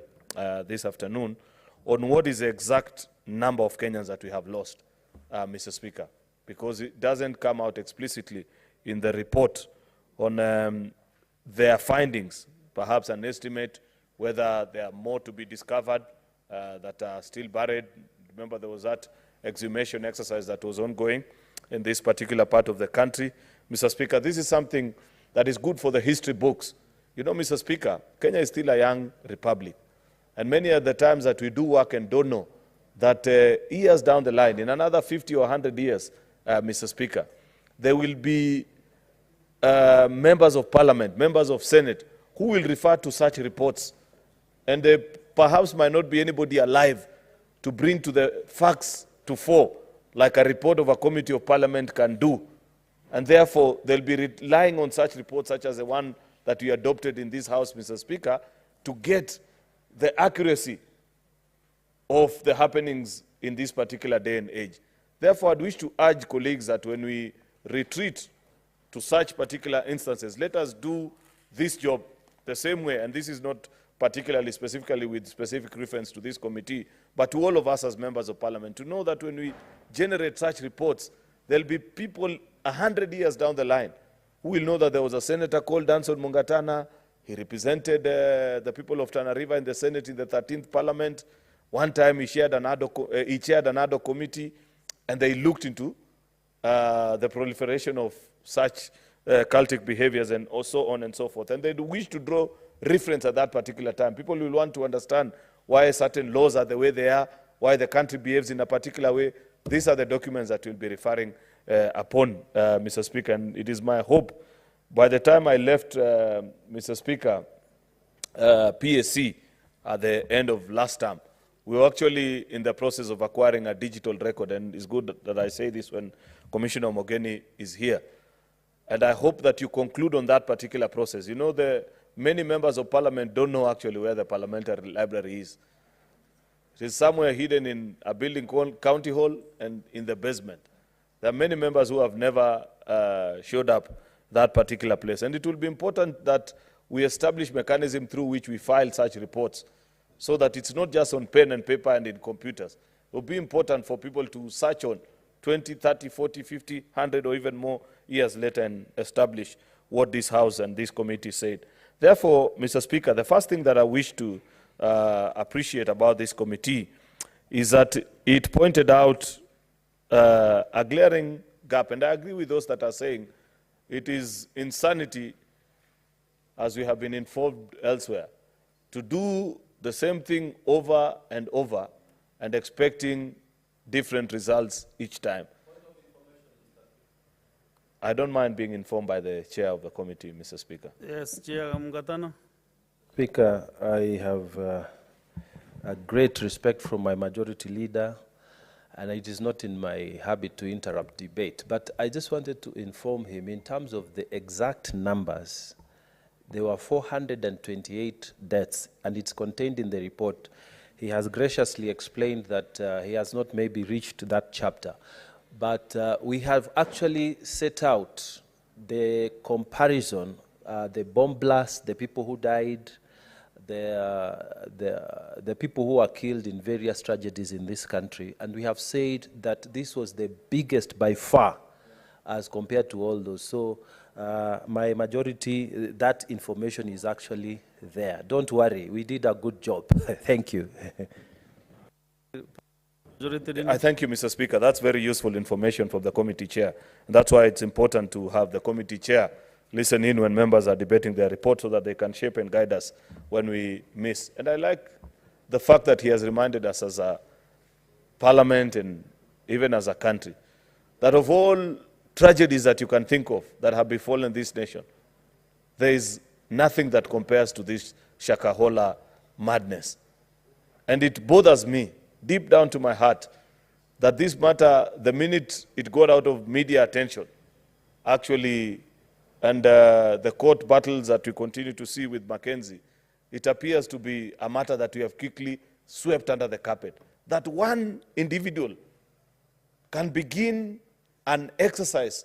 this afternoon on what is the exact number of Kenyans that we have lost, Mr. Speaker, because it doesn't come out explicitly in the report on their findings, perhaps an estimate whether there are more to be discovered that are still buried. Remember, there was that exhumation exercise that was ongoing in this particular part of the country. Mr. Speaker, this is something that is good for the history books. You know, Mr. Speaker, Kenya is still a young republic. And many of the times that we do work and don't know that years down the line, in another 50 or 100 years, Mr. Speaker, there will be members of parliament, members of Senate, who will refer to such reports. And perhaps might not be anybody alive to bring to the facts to fore, like a report of a committee of parliament can do. And therefore, they'll be relying on such reports, such as the one that we adopted in this House, Mr. Speaker, to get the accuracy of the happenings in this particular day and age. Therefore, I'd wish to urge colleagues that when we retreat to such particular instances, let us do this job the same way, and this is not particularly specifically with specific reference to this committee, but to all of us as members of parliament, to know that when we generate such reports, there'll be people 100 years down the line who will know that there was a senator called Danson Mungatana. He represented the people of Tana River in the Senate in the 13th Parliament. One time he chaired an ad hoc committee, and they looked into the proliferation of such cultic behaviors and so on and so forth. And they wish to draw reference at that particular time. People will want to understand why certain laws are the way they are, why the country behaves in a particular way. These are the documents that we'll be referring upon, Mr. Speaker. And it is my hope, by the time I left, Mr. Speaker, PSC at the end of last term, we were actually in the process of acquiring a digital record, and it's good that I say this when Commissioner Mogeni is here. And I hope that you conclude on that particular process. You know, many members of parliament don't know actually where the parliamentary library is. It is somewhere hidden in a building called County Hall and in the basement. There are many members who have never showed up that particular place. And it will be important that we establish mechanism through which we file such reports so that it's not just on pen and paper and in computers. It will be important for people to search on 20, 30, 40, 50, 100 or even more years later and establish what this House and this committee said. Therefore, Mr. Speaker, the first thing that I wish to appreciate about this committee is that it pointed out a glaring gap. And I agree with those that are saying it is insanity, as we have been informed elsewhere, to do the same thing over and over and expecting different results each time. I don't mind being informed by the chair of the committee, Mr. Speaker. Yes, Chair Mungatana. Speaker, I have a great respect for my majority leader, and it is not in my habit to interrupt debate. But I just wanted to inform him in terms of the exact numbers. There were 428 deaths, and it's contained in the report. He has graciously explained that he has not maybe reached that chapter. But we have actually set out the comparison, the bomb blast, the people who died, the people who are killed in various tragedies in this country, and we have said that this was the biggest by far as compared to all those. So my majority, that information is actually there. Don't worry, we did a good job. Thank you. I thank you, Mr. Speaker. That's very useful information from the committee chair. And that's why it's important to have the committee chair listen in when members are debating their report so that they can shape and guide us when we miss. And I like the fact that he has reminded us as a parliament and even as a country that of all tragedies that you can think of that have befallen this nation, there is nothing that compares to this Shakahola madness. And it bothers me deep down to my heart that this matter, the minute it got out of media attention, actually, and the court battles that we continue to see with Mackenzie, it appears to be a matter that we have quickly swept under the carpet. That one individual can begin an exercise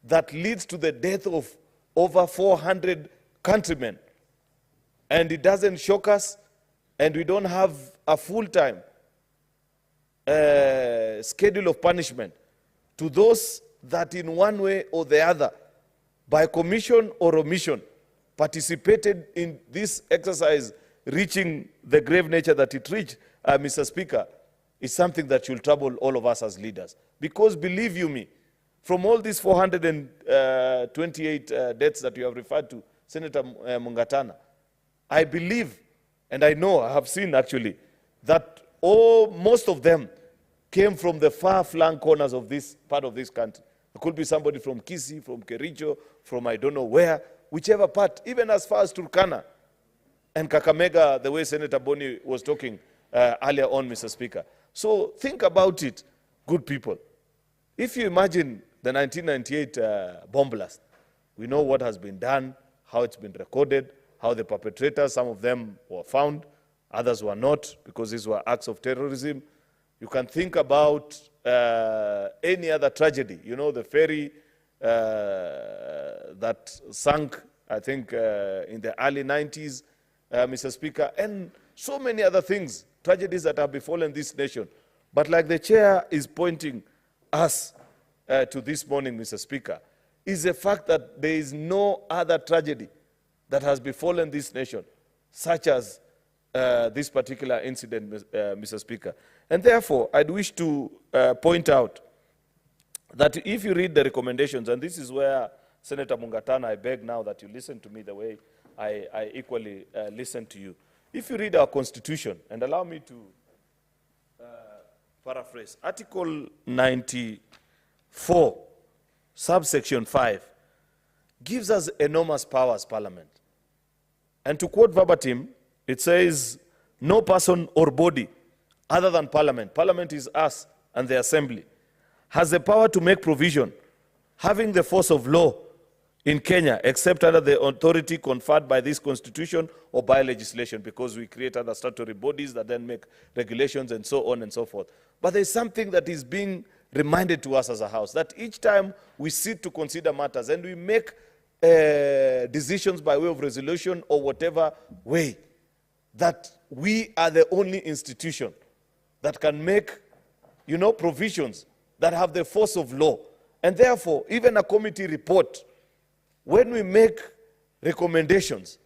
that leads to the death of over 400 countrymen, and it doesn't shock us, and we don't have a full-time schedule of punishment to those that in one way or the other, by commission or omission, participated in this exercise reaching the grave nature that it reached, Mr. Speaker, is something that should trouble all of us as leaders. Because believe you me, from all these 428 deaths that you have referred to, Senator Mungatana, I believe, and I know, I have seen actually, that most of them came from the far-flung corners of this part of this country. It could be somebody from Kisii, from Kericho, from I don't know where, whichever part, even as far as Turkana and Kakamega, the way Senator Boni was talking earlier on, Mr. Speaker. So think about it, good people. If you imagine the 1998 bomb blast, we know what has been done, how it's been recorded, how the perpetrators, some of them were found, others were not, because these were acts of terrorism. You can think about any other tragedy. You know, the ferry that sank, I think, in the early 90s, Mr. Speaker, and so many other things, tragedies that have befallen this nation. But like the chair is pointing us to this morning, Mr. Speaker, is the fact that there is no other tragedy that has befallen this nation, such as this particular incident, Mr. Speaker. And therefore, I'd wish to point out that if you read the recommendations, and this is where, Senator Mungatana, I beg now that you listen to me the way I equally listen to you. If you read our Constitution, and allow me to paraphrase, Article 94, subsection 5, gives us enormous power as Parliament. And to quote verbatim, it says, no person or body other than Parliament, Parliament is us and the Assembly, has the power to make provision having the force of law in Kenya, except under the authority conferred by this Constitution or by legislation, because we create other statutory bodies that then make regulations and so on and so forth. But there's something that is being reminded to us as a House, that each time we sit to consider matters and we make decisions by way of resolution or whatever way, that we are the only institution that can make, provisions that have the force of law. And therefore, even a committee report, when we make recommendations,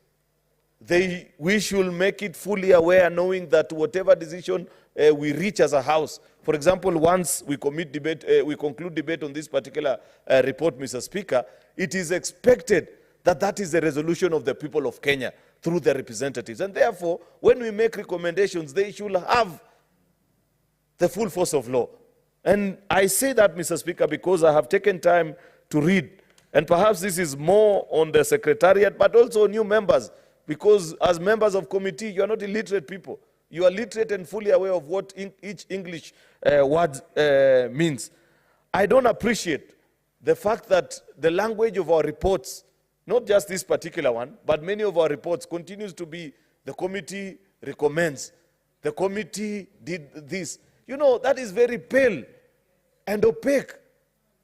we should make it fully aware, knowing that whatever decision we reach as a House, for example, once we conclude debate on this particular report, Mr. Speaker, it is expected that that is the resolution of the people of Kenya through their representatives. And therefore, when we make recommendations, they should have the full force of law. And I say that, Mr. Speaker, because I have taken time to read, and perhaps this is more on the Secretariat, but also new members, because as members of committee, you are not illiterate people. You are literate and fully aware of what each English word means. I don't appreciate the fact that the language of our reports, not just this particular one, but many of our reports continues to be the committee recommends, the committee did this. That is very pale and opaque.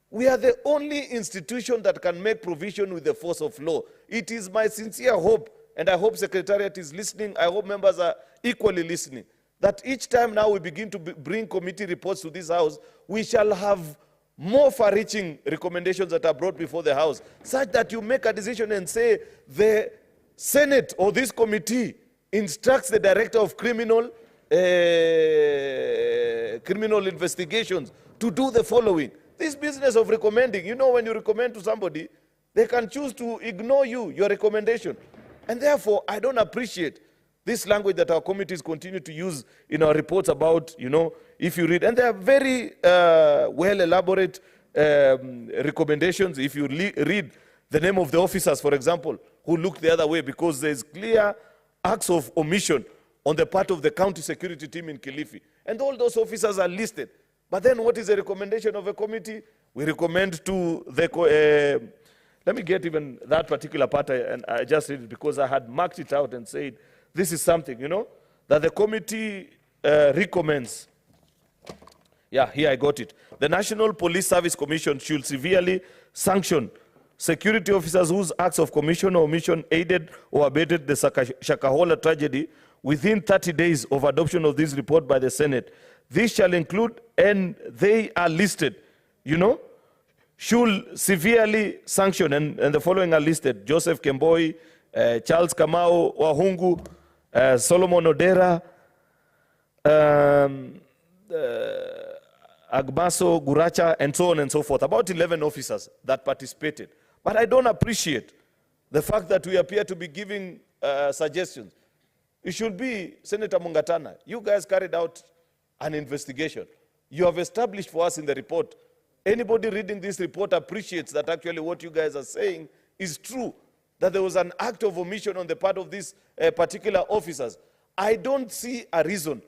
We are the only institution that can make provision with the force of law. It is my sincere hope and I hope Secretariat is listening, I hope members are equally listening, that each time now we begin to bring committee reports to this House, we shall have more far-reaching recommendations that are brought before the House, such that you make a decision and say the Senate or this committee instructs the Director of Criminal Investigations to do the following. This business of recommending, you know, when you recommend to somebody, they can choose to ignore your recommendation. And therefore, I don't appreciate this language that our committees continue to use in our reports about, you know, if you read, and they are very well elaborate recommendations. If you read the name of the officers, for example, who looked the other way, because there's clear acts of omission on the part of the county security team in Kilifi. And all those officers are listed. But then what is the recommendation of a committee? We recommend to the, let me get even that particular part, and I just read it because I had marked it out and said, this is something, you know, that the committee recommends. Yeah, here I got it. The National Police Service Commission should severely sanction security officers whose acts of commission or omission aided or abetted the Shakahola tragedy within 30 days of adoption of this report by the Senate. This shall include, and they are listed, you know, should severely sanction, and the following are listed: Joseph Kemboi, Charles Kamau Wahungu, Solomon Odera, Agbaso Guracha, and so on and so forth. About 11 officers that participated. But I don't appreciate the fact that we appear to be giving suggestions. It should be, Senator Mungatana, you guys carried out an investigation. You have established for us in the report. Anybody reading this report appreciates that actually what you guys are saying is true, that there was an act of omission on the part of these particular officers. I don't see a reason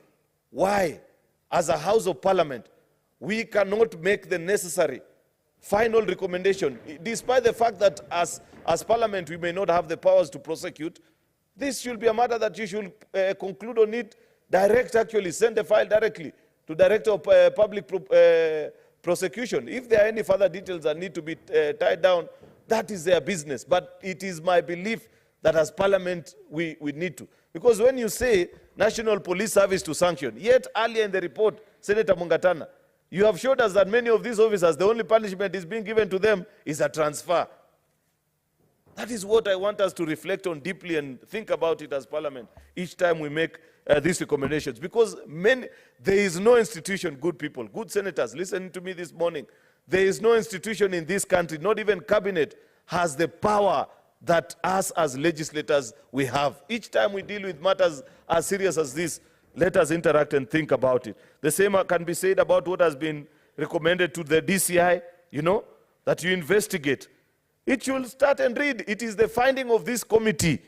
why, as a House of Parliament, we cannot make the necessary final recommendation, despite the fact that as Parliament we may not have the powers to prosecute. This should be a matter that you should conclude on it, actually send the file directly to Director of Public Prosecution. If there are any further details that need to be tied down, that is their business. But it is my belief that as Parliament we need to. Because when you say National Police Service to sanction, yet earlier in the report, Senator Mungatana, you have showed us that many of these officers, the only punishment is being given to them is a transfer. That is what I want us to reflect on deeply and think about it as Parliament each time we make these recommendations. Because there is no institution, good people, good senators, listen to me this morning, there is no institution in this country, not even cabinet, has the power that us as legislators we have. Each time we deal with matters as serious as this, let us interact and think about it. The same can be said about what has been recommended to the DCI, you know, that you investigate. It should start and read. It is the finding of this committee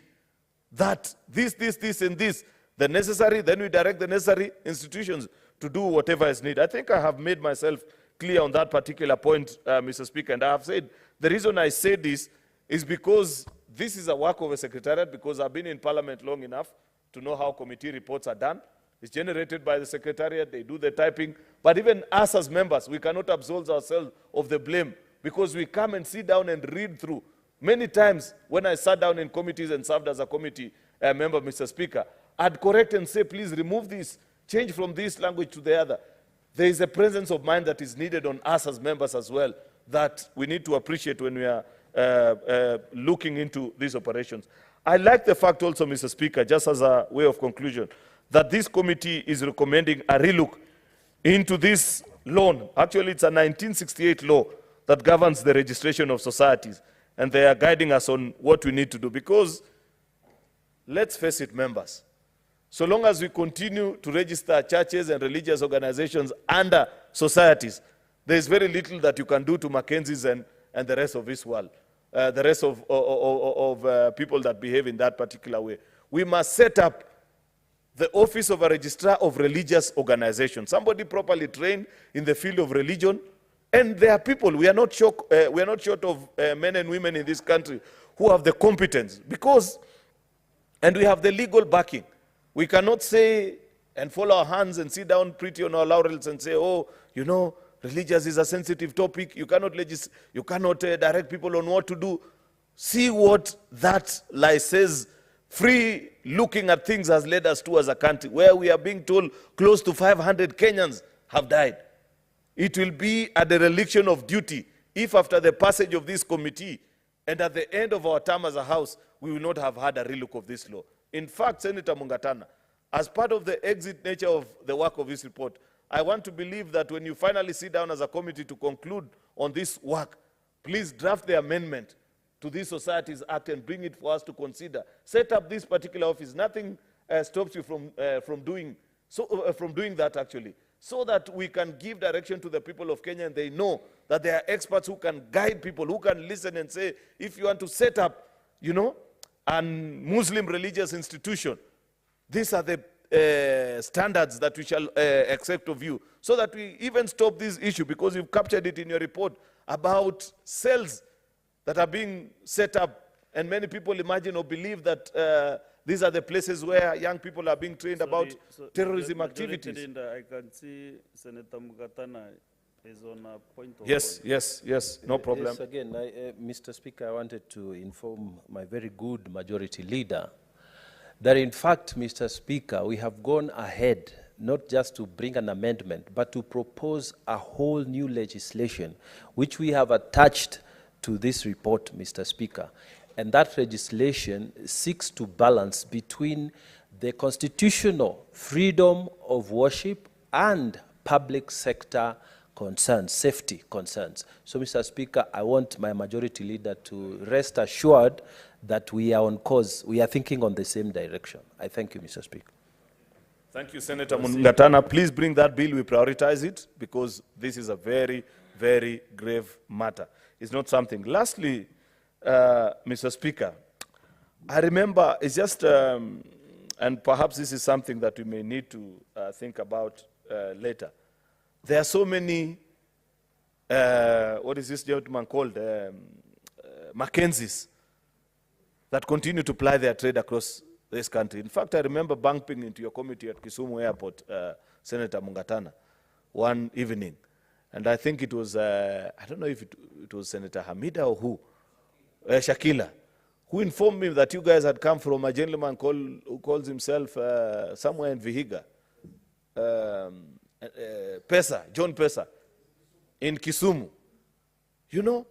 that this, and this, the necessary, then we direct the necessary institutions to do whatever is needed. I think I have made myself clear on that particular point, Mr. Speaker, and I have said, the reason I say this is because this is a work of a secretariat, because I've been in Parliament long enough to know how committee reports are done. It's generated by the secretariat, they do the typing, but even us as members, we cannot absolve ourselves of the blame, because we come and sit down and read through. Many times when I sat down in committees and served as a committee member, Mr. Speaker, I'd correct and say, please remove this, change from this language to the other. There is a presence of mind that is needed on us as members as well, that we need to appreciate when we are looking into these operations. I like the fact also, Mr. Speaker, just as a way of conclusion, that this committee is recommending a relook into this law. Actually, it's a 1968 law that governs the registration of societies, and they are guiding us on what we need to do. Because, let's face it, members, so long as we continue to register churches and religious organizations under societies, there is very little that you can do to Mackenzies and the rest of this world, the rest of people that behave in that particular way. We must set up the office of a registrar of religious organizations, somebody properly trained in the field of religion. And there are people, we are not short of men and women in this country who have the competence, and we have the legal backing. We cannot say and fold our hands and sit down pretty on our laurels and say, oh, you know, religious is a sensitive topic. You cannot direct people on what to do. See what that lie says free looking at things has led us to as a country, where we are being told close to 500 Kenyans have died. It will be a dereliction of duty if after the passage of this committee and at the end of our term as a House, we will not have had a relook of this law. In fact, Senator Mungatana, as part of the exit nature of the work of this report, I want to believe that when you finally sit down as a committee to conclude on this work, please draft the amendment to this Societies Act and bring it for us to consider. Set up this particular office. Nothing stops you from doing that, actually, so that we can give direction to the people of Kenya and they know that there are experts who can guide people, who can listen and say, if you want to set up, you know, a Muslim religious institution, these are the standards that we shall accept of you, so that we even stop this issue, because you've captured it in your report about cells that are being set up, and many people imagine or believe that these are the places where young people are being trained about terrorism activities. I can see Senator Mugatana is on a point of Yes, order. yes, no problem. Yes, again, Mr. Speaker, I wanted to inform my very good majority leader that in fact, Mr. Speaker, we have gone ahead not just to bring an amendment, but to propose a whole new legislation, which we have attached to this report, Mr. Speaker. And that legislation seeks to balance between the constitutional freedom of worship and public sector concerns, safety concerns. So, Mr. Speaker, I want my majority leader to rest assured that we are on course, we are thinking on the same direction. I thank you, Mr. Speaker. Thank you, Senator Mungatana. Please bring that bill, we prioritize it, because this is a very, very grave matter. It's not something. Lastly, Mr. Speaker, I remember, it's just, and perhaps this is something that we may need to think about later. There are so many, what is this gentleman called, Mackenzies, that continue to ply their trade across this country. In fact, I remember bumping into your committee at Kisumu Airport, Senator Mungatana, one evening. And I think it was, I don't know if it was Senator Hamida or who, Shakila, who informed me that you guys had come from a gentleman who calls himself somewhere in Vihiga, John Pesa, in Kisumu, you know,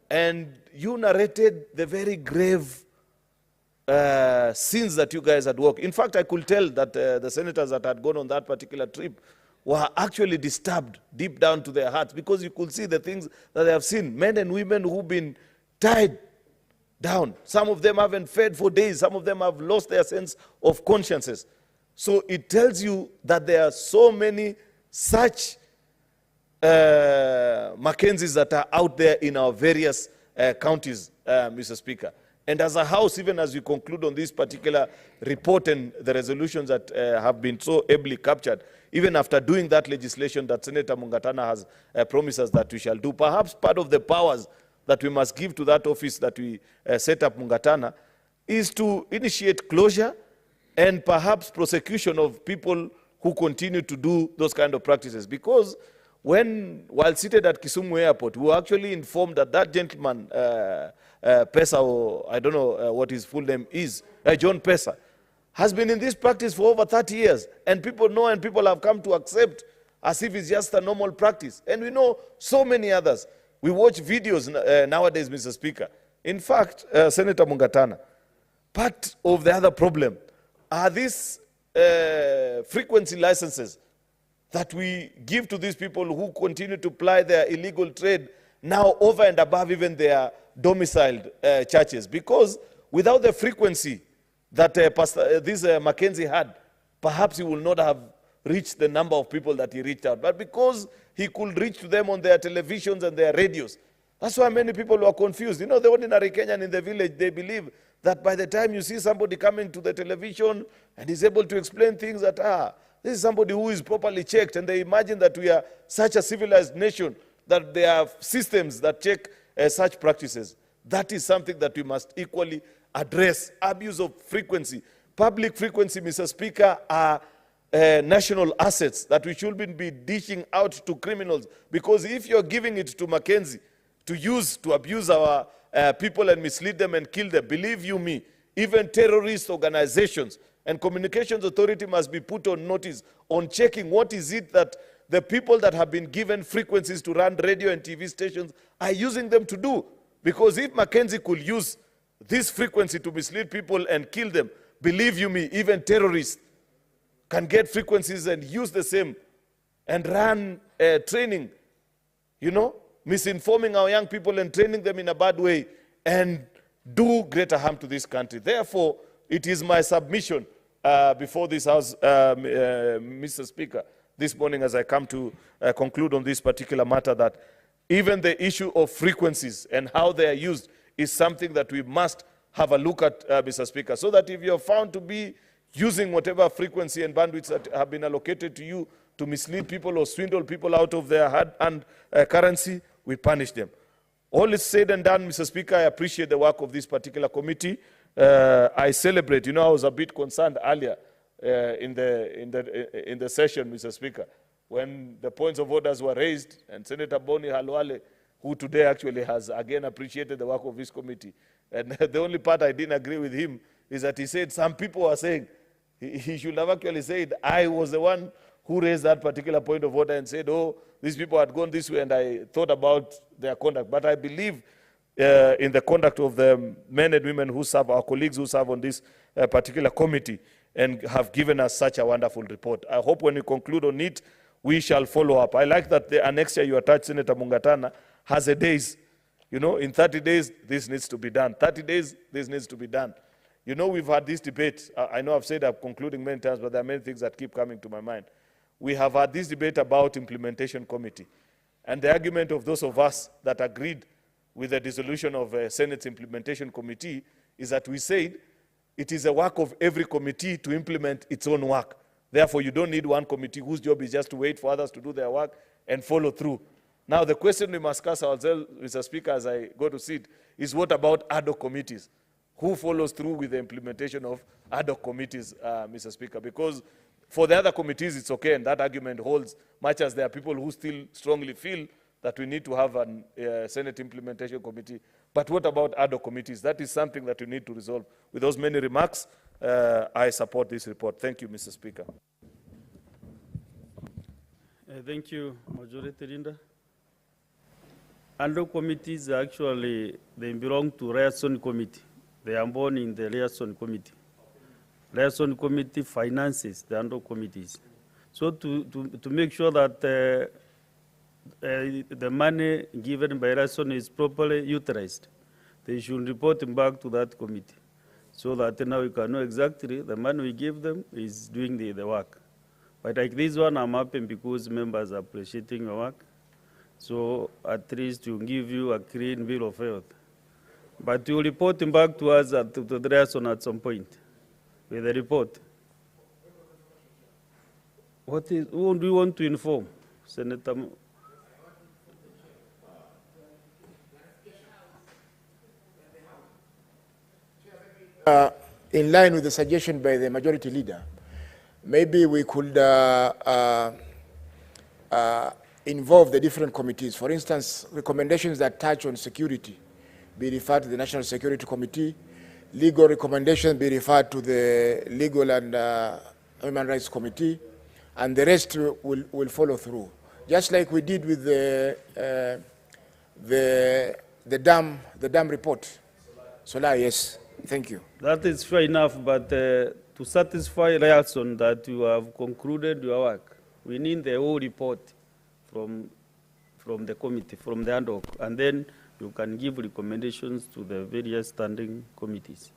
and you narrated the very grave sins that you guys had worked. In fact, I could tell that the senators that had gone on that particular trip were actually disturbed deep down to their hearts, because you could see the things that they have seen. Men and women who've been tied down. Some of them haven't fed for days. Some of them have lost their sense of consciences. So it tells you that there are so many such Mackenzies that are out there in our various counties, Mr. Speaker. And as a House, even as we conclude on this particular report and the resolutions that have been so ably captured, even after doing that legislation that Senator Mungatana has promised us that we shall do, perhaps part of the powers that we must give to that office that we set up, Mungatana, is to initiate closure and perhaps prosecution of people who continue to do those kind of practices. Because while seated at Kisumu Airport, we were actually informed that that gentleman, Pesa, or I don't know what his full name is, John Pesa, has been in this practice for over 30 years. And people know, and people have come to accept as if it's just a normal practice. And we know so many others. We watch videos nowadays, Mr. Speaker. In fact, Senator Mungatana, part of the other problem are these frequency licenses that we give to these people who continue to ply their illegal trade now over and above even their domiciled churches. Because without the frequency that this Mackenzie had, perhaps he will not have reached the number of people that he reached out. But because he could reach to them on their televisions and their radios, that's why many people were confused. You know, the ordinary Kenyan in the village, they believe that by the time you see somebody coming to the television and is able to explain things that, this is somebody who is properly checked, and they imagine that we are such a civilized nation, that there are systems that check such practices. That is something that we must equally address. Abuse of frequency. Public frequency, Mr. Speaker, are national assets that we shouldn't be dishing out to criminals. Because if you're giving it to Mackenzie to use to abuse our people and mislead them and kill them, believe you me, even terrorist organizations. And Communications Authority must be put on notice on checking what is it that the people that have been given frequencies to run radio and TV stations are using them to do. Because if Mackenzie could use this frequency to mislead people and kill them, believe you me, even terrorists can get frequencies and use the same and run training, misinforming our young people and training them in a bad way and do greater harm to this country. Therefore, it is my submission before this House, Mr. Speaker, this morning as I come to conclude on this particular matter, that even the issue of frequencies and how they are used is something that we must have a look at, Mr. Speaker, so that if you're found to be using whatever frequency and bandwidths that have been allocated to you to mislead people or swindle people out of their hard-earned currency, we punish them. All is said and done, Mr. Speaker. I appreciate the work of this particular committee. I celebrate. I was a bit concerned earlier in the session, Mr. Speaker, when the points of orders were raised, and Senator Boni Halwale, who today actually has again appreciated the work of this committee. And the only part I didn't agree with him is that he said some people were saying, he should have actually said, I was the one who raised that particular point of order and said, oh, these people had gone this way, and I thought about their conduct. But I believe in the conduct of the men and women who serve, our colleagues who serve on this particular committee and have given us such a wonderful report. I hope when we conclude on it, we shall follow up. I like that the annexure you attached, Senator Mungatana, has a days. In 30 days, this needs to be done. 30 days, this needs to be done. We've had this debate. I know I've said I'm concluding many times, but there are many things that keep coming to my mind. We have had this debate about implementation committee. And the argument of those of us that agreed with the dissolution of Senate's implementation committee is that we said it is a work of every committee to implement its own work. Therefore, you don't need one committee whose job is just to wait for others to do their work and follow through. Now, the question we must ask ourselves, Mr. Speaker, as I go to sit, is what about ad hoc committees? Who follows through with the implementation of ad hoc committees, Mr. Speaker? Because for the other committees, it's okay, and that argument holds, much as there are people who still strongly feel that we need to have a Senate implementation committee. But what about ad hoc committees? That is something that we need to resolve. With those many remarks, I support this report. Thank you, Mr. Speaker. Thank you, Majority Leader. Ad hoc committees actually, they belong to liaison committee. They are born in the liaison committee. Liaison committee finances the ad hoc committees. So to make sure that the money given by liaison is properly utilized, they should report back to that committee, so that now we can know exactly the money we give them is doing the work. But like this one, I'm happy because members are appreciating your work. So at least to give you a clean bill of health. But you report back to us to the liaison at some point with a report. Who do you want to inform, Senator? In line with the suggestion by the majority leader, maybe we could involve the different committees. For instance, recommendations that touch on security be referred to the National Security Committee. Legal recommendations be referred to the Legal and Human Rights Committee, and the rest will follow through. Just like we did with the dam report. Solar, yes. Thank you. That is fair enough, but to satisfy liaison that you have concluded your work, we need the whole report from the committee, from the ad hoc, and then you can give recommendations to the various standing committees.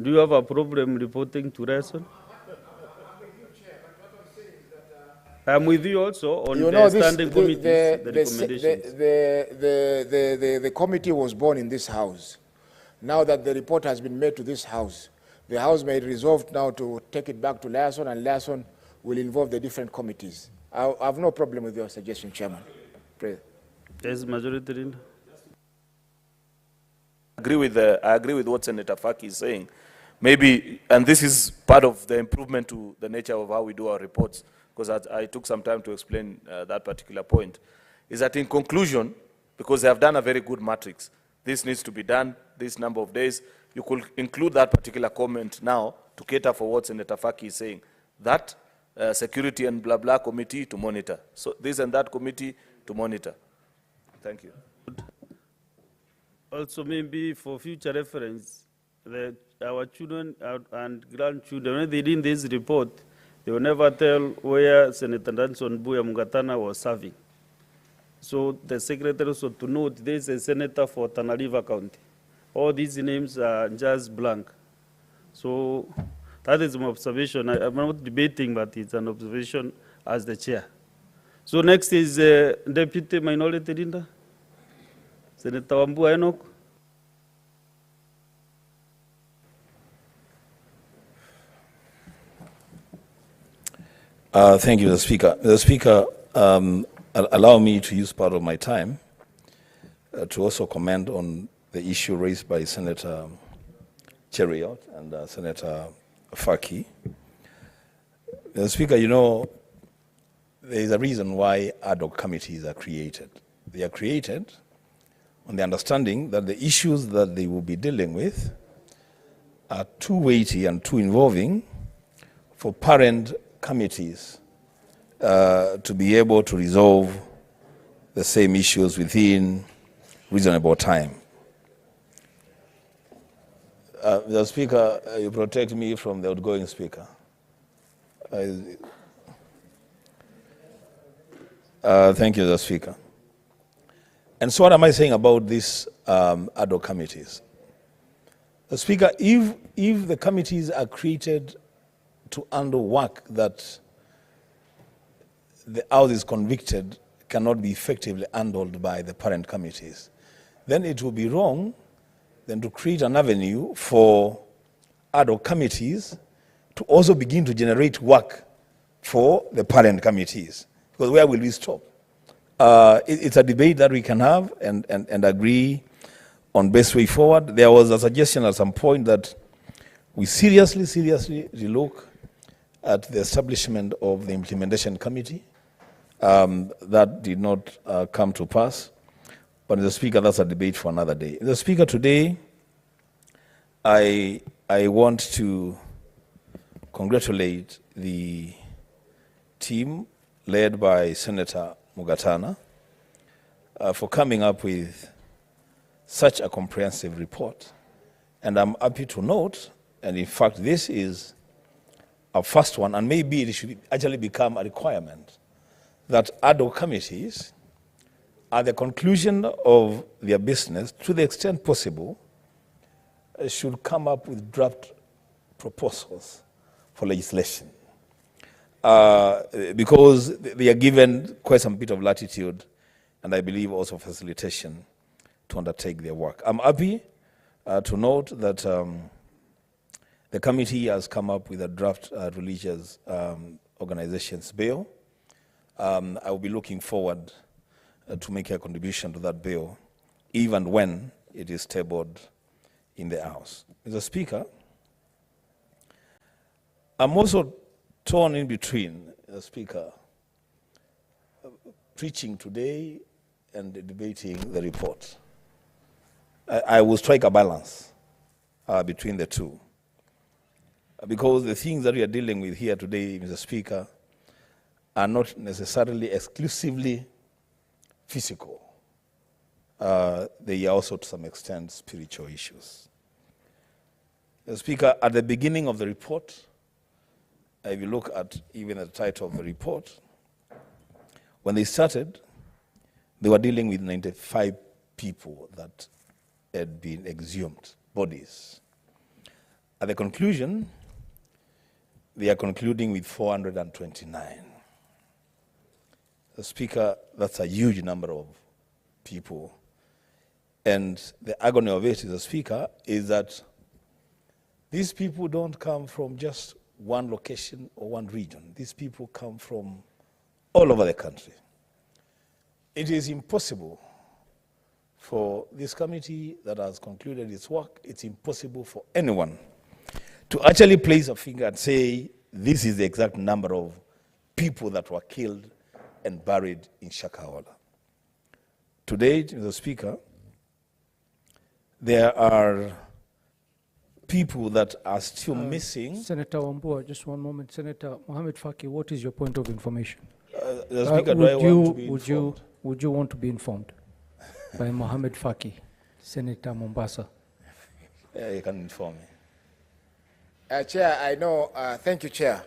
Do you have a problem reporting to liaison? I'm with you also on the standing committees, the recommendations. The committee was born in this House. Now that the report has been made to this House, the House may resolve now to take it back to liaison, and liaison will involve the different committees. I have no problem with your suggestion, Chairman. Yes, Majority Leader. I agree with what Senator Faki is saying. Maybe, and this is part of the improvement to the nature of how we do our reports, because I took some time to explain that particular point, is that in conclusion, because they have done a very good matrix, this needs to be done this number of days. You could include that particular comment now to cater for what Senator Faki is saying. That security and blah blah committee to monitor. So this and that committee to monitor. Thank you. Also, maybe for future reference, our children and grandchildren, when they read this report, they will never tell where Senator Danson Buya Mungatana was serving. So the secretary also to note there is a senator for Tana River County. All these names are just blank. So that is my observation. I'm not debating, but it's an observation as the chair. So next is Deputy Minority Leader, Senator Wambua Enoch. Thank you, Mr. Speaker. Mr. Speaker, allow me to use part of my time to also comment on the issue raised by Senator Cheriot and Senator Faki. Mr. Speaker, you know, there is a reason why ad hoc committees are created. They are created on the understanding that the issues that they will be dealing with are too weighty and too involving for parent committees to be able to resolve the same issues within reasonable time. The Speaker, you protect me from the outgoing Speaker. Thank you, the Speaker. And so what am I saying about these ad hoc committees? The Speaker, if the committees are created to handle work that the House is convicted cannot be effectively handled by the parent committees, then it will be wrong then to create an avenue for ad hoc committees to also begin to generate work for the parent committees. Because where will we stop? It's a debate that we can have and agree on best way forward. There was a suggestion at some point that we seriously relook at the establishment of the implementation committee. That did not come to pass. But Mr. Speaker, that's a debate for another day. Mr. Speaker, today I want to congratulate the team led by Senator Mugatana for coming up with such a comprehensive report. And I'm happy to note, and in fact this is our first one, and maybe it should actually become a requirement, that ad hoc committees, at the conclusion of their business, to the extent possible, should come up with draft proposals for legislation. Because they are given quite some bit of latitude, and I believe also facilitation to undertake their work. I'm happy to note that the committee has come up with a draft religious organizations bill. I will be looking forward to make a contribution to that bill, even when it is tabled in the House. Mr. Speaker, I'm also torn in between, Speaker, preaching today and debating the report. I will strike a balance between the two. Because the things that we are dealing with here today, Mr. Speaker, are not necessarily exclusively physical. They are also, to some extent, spiritual issues. Mr. Speaker, at the beginning of the report, if you look at even the title of the report, when they started, they were dealing with 95 people that had been exhumed, bodies. At the conclusion, they are concluding with 429. The Speaker, that's a huge number of people. And the agony of it, the Speaker, is that these people don't come from just one location or one region. These people come from all over the country. It is impossible for this committee that has concluded its work, it's impossible for anyone to actually place a finger and say, this is the exact number of people that were killed and buried in Shakahola. Today, Mr. Speaker, there are people that are still missing. Senator Wambua, just one moment. Senator Mohamed Faki, what is your point of information? The Speaker, do I want to be informed? Would you want to be informed by Mohamed Faki, Senator Mombasa? Yeah, you can inform me. Chair, I know, thank you, Chair.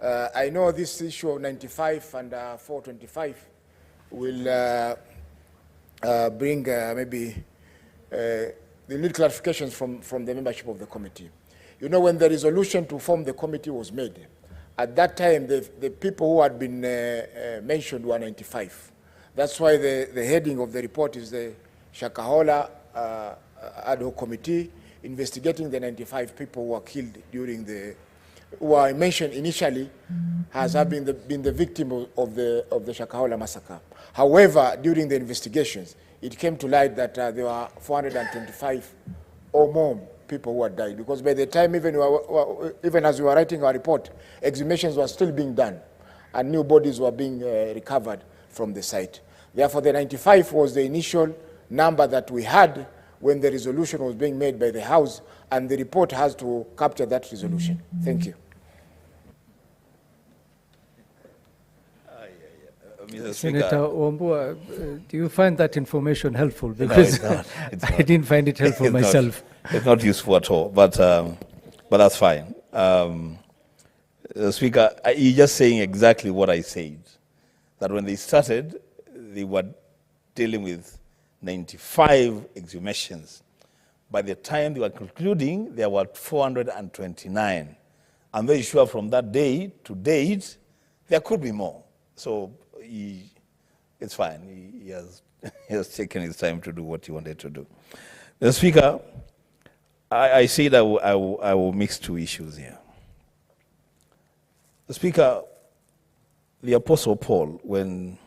I know this issue of 95 and 425 will bring maybe the need clarifications from the membership of the committee. You know, when the resolution to form the committee was made, at that time, the people who had been mentioned were 95. That's why the heading of the report is the Shakahola ad hoc committee investigating the 95 people who were killed during who were mentioned initially as having been the victim of the Shakahola massacre. However, during the investigations, it came to light that there were 425 or more people who had died, because by the time even as we were writing our report, exhumations were still being done and new bodies were being recovered from the site. Therefore, the 95 was the initial number that we had when the resolution was being made by the House, and the report has to capture that resolution. Thank you. Senator Wambua, do you find that information helpful? Because No, it's not. It's I not. didn't find it helpful myself. It's not useful at all, but that's fine. Speaker, you're just saying exactly what I said, that when they started, they were dealing with 95 exhumations. By the time they were concluding, there were 429. I'm very sure from that day to date, there could be more. So it's fine. He has taken his time to do what he wanted to do. The Speaker, I said I will mix two issues here. The Speaker, the Apostle Paul, when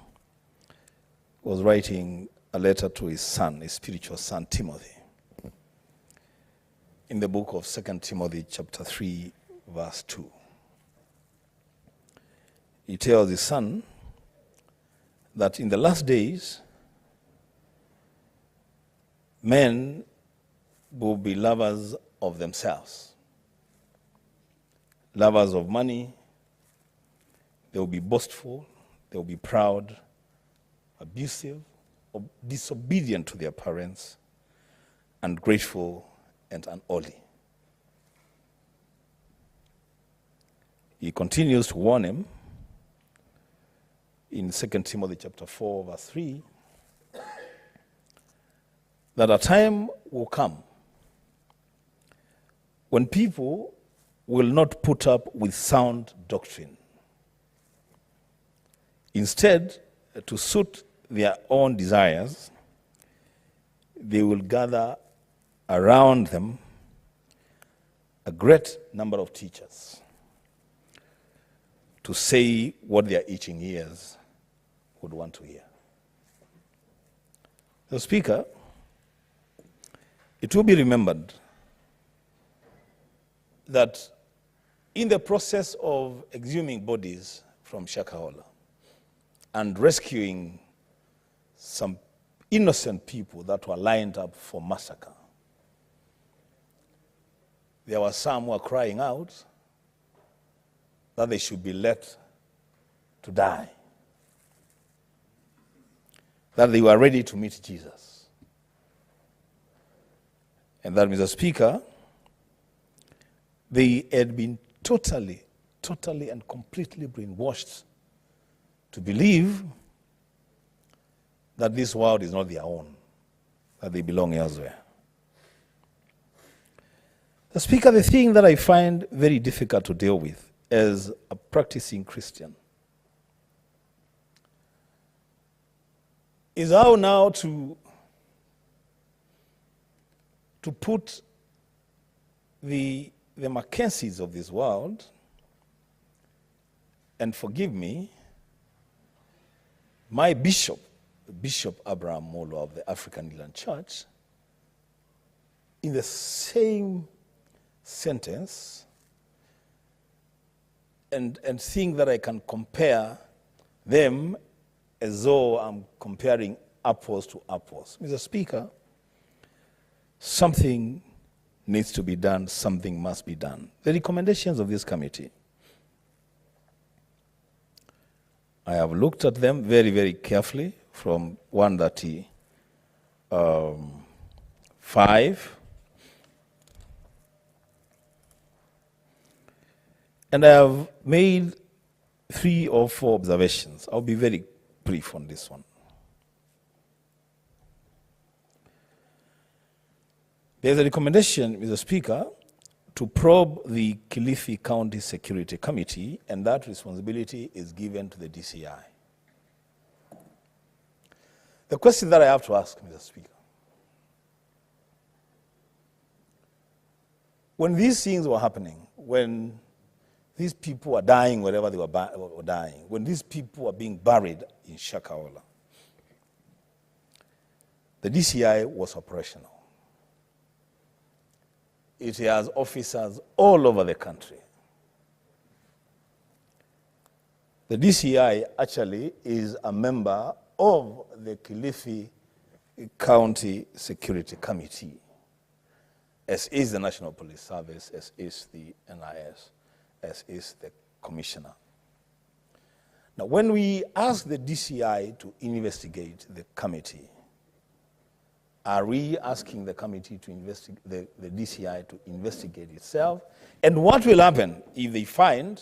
he was writing a letter to his son, his spiritual son, Timothy, in the book of 2 Timothy chapter 3, verse 2, he tells his son that in the last days, men will be lovers of themselves, lovers of money, they will be boastful, they will be proud, abusive, disobedient to their parents, ungrateful and unholy. He continues to warn him in 2 Timothy chapter 4, verse 3, that a time will come when people will not put up with sound doctrine. Instead, to suit their own desires, they will gather around them a great number of teachers to say what their itching ears would want to hear. The Speaker, it will be remembered that in the process of exhuming bodies from Shakahola and rescuing some innocent people that were lined up for massacre, there were some who were crying out that they should be let to die, that they were ready to meet Jesus. And that, Mr. Speaker, they had been totally and completely brainwashed to believe that this world is not their own, that they belong elsewhere. The Speaker, the thing that I find very difficult to deal with as a practicing Christian is how now to put the Mackenzies of this world, and forgive me, my bishop, Bishop Abraham Molo of the African Inland Church, in the same sentence, and think that I can compare them as though I'm comparing apples to apples. Mr. Speaker, something needs to be done, something must be done. The recommendations of this committee, I have looked at them very, very carefully from 135, and I have made 3 or 4 observations. I'll be very brief on this one. There's a recommendation, Mr. Speaker, to probe the Kilifi County Security Committee, and that responsibility is given to the DCI. The question that I have to ask, Mr. Speaker, when these things were happening, when these people were dying wherever they were dying, when these people were being buried in Shakahola, the DCI was operational. It has officers all over the country. The DCI actually is a member of the Kilifi County Security Committee, as is the National Police Service, as is the NIS, as is the Commissioner. Now, when we ask the DCI to investigate the committee, are we asking the committee to investigate, the DCI to investigate itself? And what will happen if they find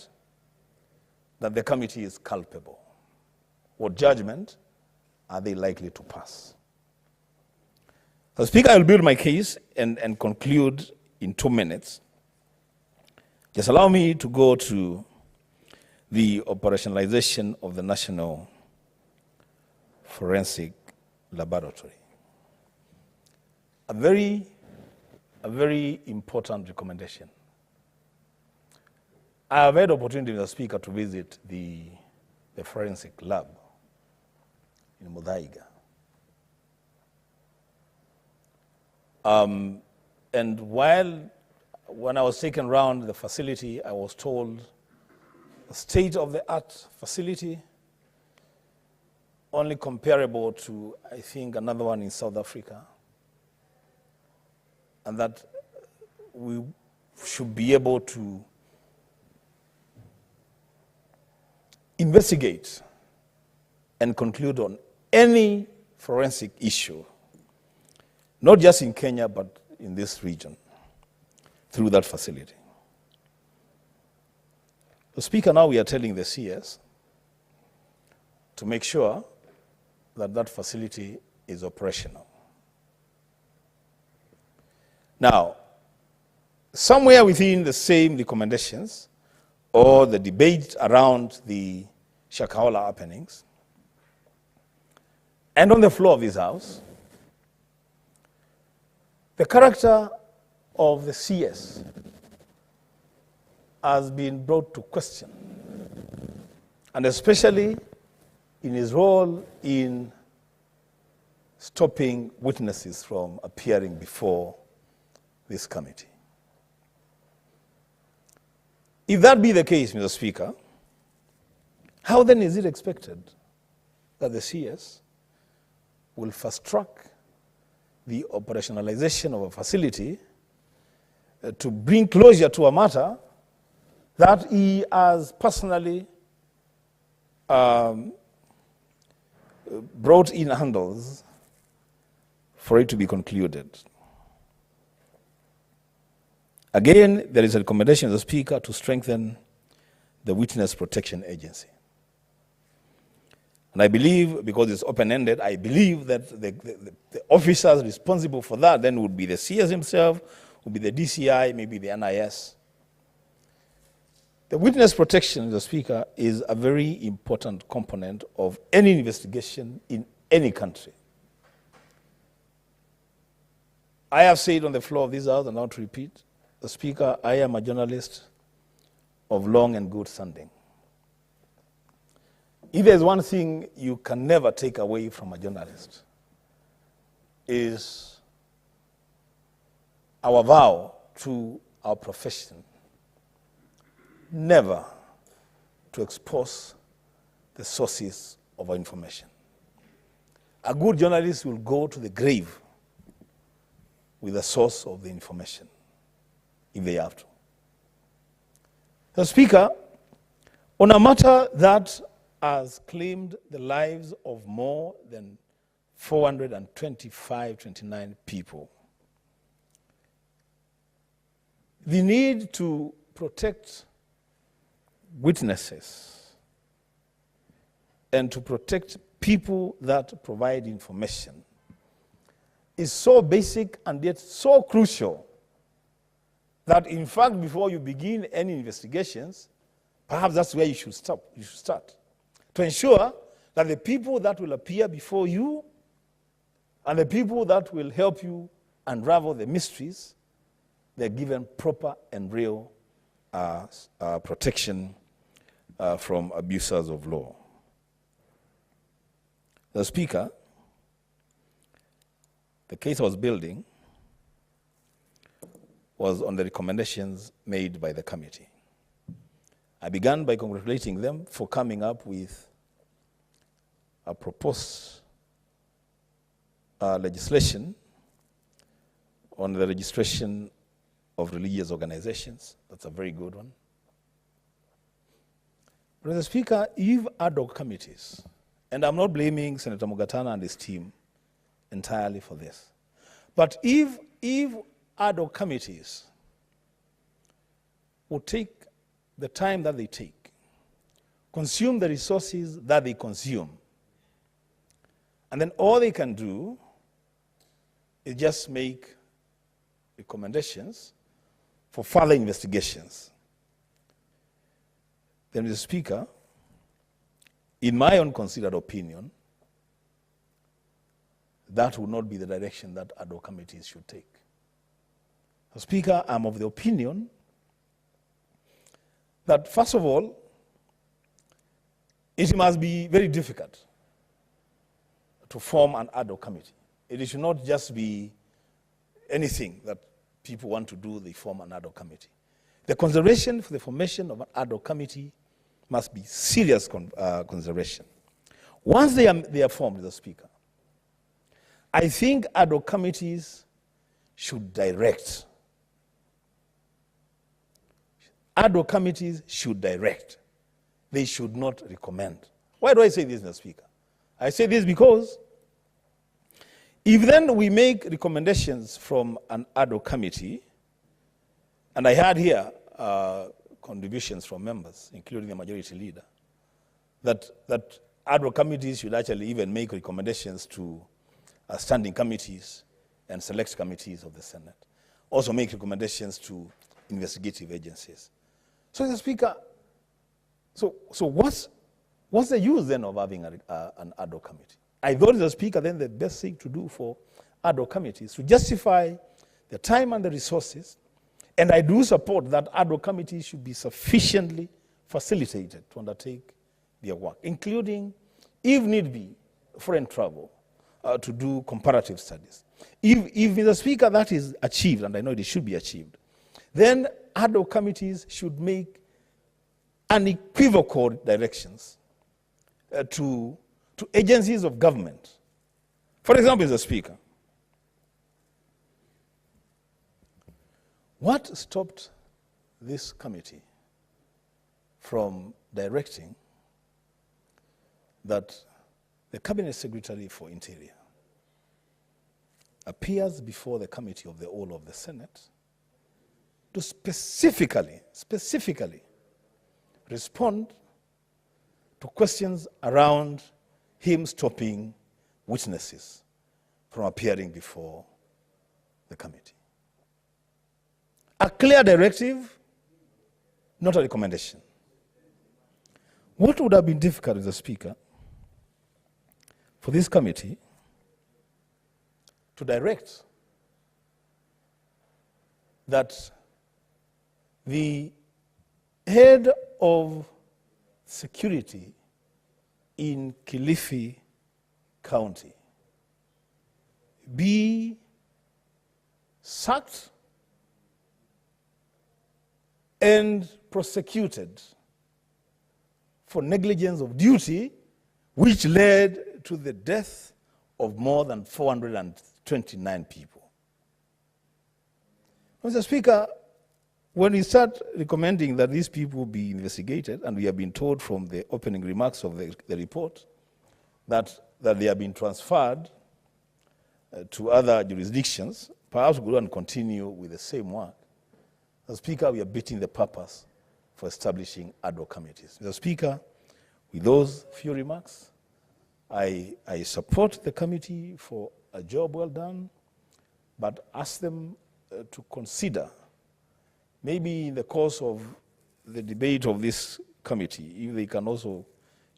that the committee is culpable? What judgment are they likely to pass? So, Speaker, I will build my case and conclude in 2 minutes. Just allow me to go to the operationalization of the National Forensic Laboratory. A very important recommendation. I have had the opportunity, Mr. Speaker, to visit the forensic lab in Muthaiga. And when I was taken around the facility, I was told a state-of-the-art facility, only comparable to, I think, another one in South Africa, and that we should be able to investigate and conclude on any forensic issue, not just in Kenya, but in this region, through that facility. The Speaker, now we are telling the CS to make sure that that facility is operational. Now, somewhere within the same recommendations or the debate around the Shakahola happenings, and on the floor of this House, the character of the CS has been brought to question, and especially in his role in stopping witnesses from appearing before this committee. If that be the case, Mr. Speaker, how then is it expected that the CS will fast-track the operationalization of a facility to bring closure to a matter that he has personally brought in handles for it to be concluded? Again, there is a recommendation of the Speaker to strengthen the Witness Protection Agency. And I believe, because it's open-ended, I believe that the officers responsible for that then would be the CS himself, would be the DCI, maybe the NIS. The witness protection, Mr. Speaker, is a very important component of any investigation in any country. I have said on the floor of this House, and I want to repeat, the Speaker, I am a journalist of long and good standing. If there's one thing you can never take away from a journalist, is our vow to our profession never to expose the sources of our information. A good journalist will go to the grave with the source of the information, if they have to. The Speaker, on a matter that has claimed the lives of more than 29 people, the need to protect witnesses and to protect people that provide information is so basic and yet so crucial that, in fact, before you begin any investigations, perhaps that's where you should stop. You should start to ensure that the people that will appear before you and the people that will help you unravel the mysteries, they're given proper and real protection from abusers of law. The Speaker, the case I was building was on the recommendations made by the committee. I began by congratulating them for coming up with a proposed legislation on the registration of religious organizations. That's a very good one. But Mr. Speaker, if ad hoc committees, and I'm not blaming Senator Mugatana and his team entirely for this, but if ad hoc committees would take the time that they take, consume the resources that they consume, and then all they can do is just make recommendations for further investigations, then, Mr. Speaker, in my own considered opinion, that would not be the direction that ad hoc committees should take. Mr. Speaker, I'm of the opinion that, first of all, it must be very difficult to form an ad hoc committee. It should not just be anything that people want to do, they form an ad hoc committee. The consideration for the formation of an ad hoc committee must be serious consideration. Once they are formed, Mr. Speaker, I think ad hoc committees should direct. Ad hoc committees should direct. They should not recommend. Why do I say this, Mr. Speaker? I say this because if then we make recommendations from an ad hoc committee, and I had here contributions from members, including the majority leader, that ad hoc committees should actually even make recommendations to standing committees and select committees of the Senate. Also make recommendations to investigative agencies. So, Mr. Speaker, so what's the use then of having an ad hoc committee? I thought, Mr. Speaker, then the best thing to do for ad hoc committees to justify the time and the resources, and I do support that ad hoc committees should be sufficiently facilitated to undertake their work, including, if need be, foreign travel, to do comparative studies. If Mr. Speaker, that is achieved, and I know it should be achieved, then ad hoc committees should make unequivocal directions to agencies of government. For example, Mr. Speaker, what stopped this committee from directing that the Cabinet Secretary for Interior appears before the Committee of the Whole of the Senate to specifically respond to questions around him stopping witnesses from appearing before the committee? A clear directive, not a recommendation. What would have been difficult, Mr. Speaker, for this committee to direct that the head of security in Kilifi County be sacked and prosecuted for negligence of duty, which led to the death of more than 429 people. Mr. Speaker, when we start recommending that these people be investigated, and we have been told from the opening remarks of the report that they have been transferred to other jurisdictions, perhaps we'll go and continue with the same work. Mr. Speaker, we are beating the purpose for establishing ad hoc committees. Mr. Speaker, with those few remarks, I support the committee for a job well done, but ask them to consider, maybe in the course of the debate of this committee, if they can also,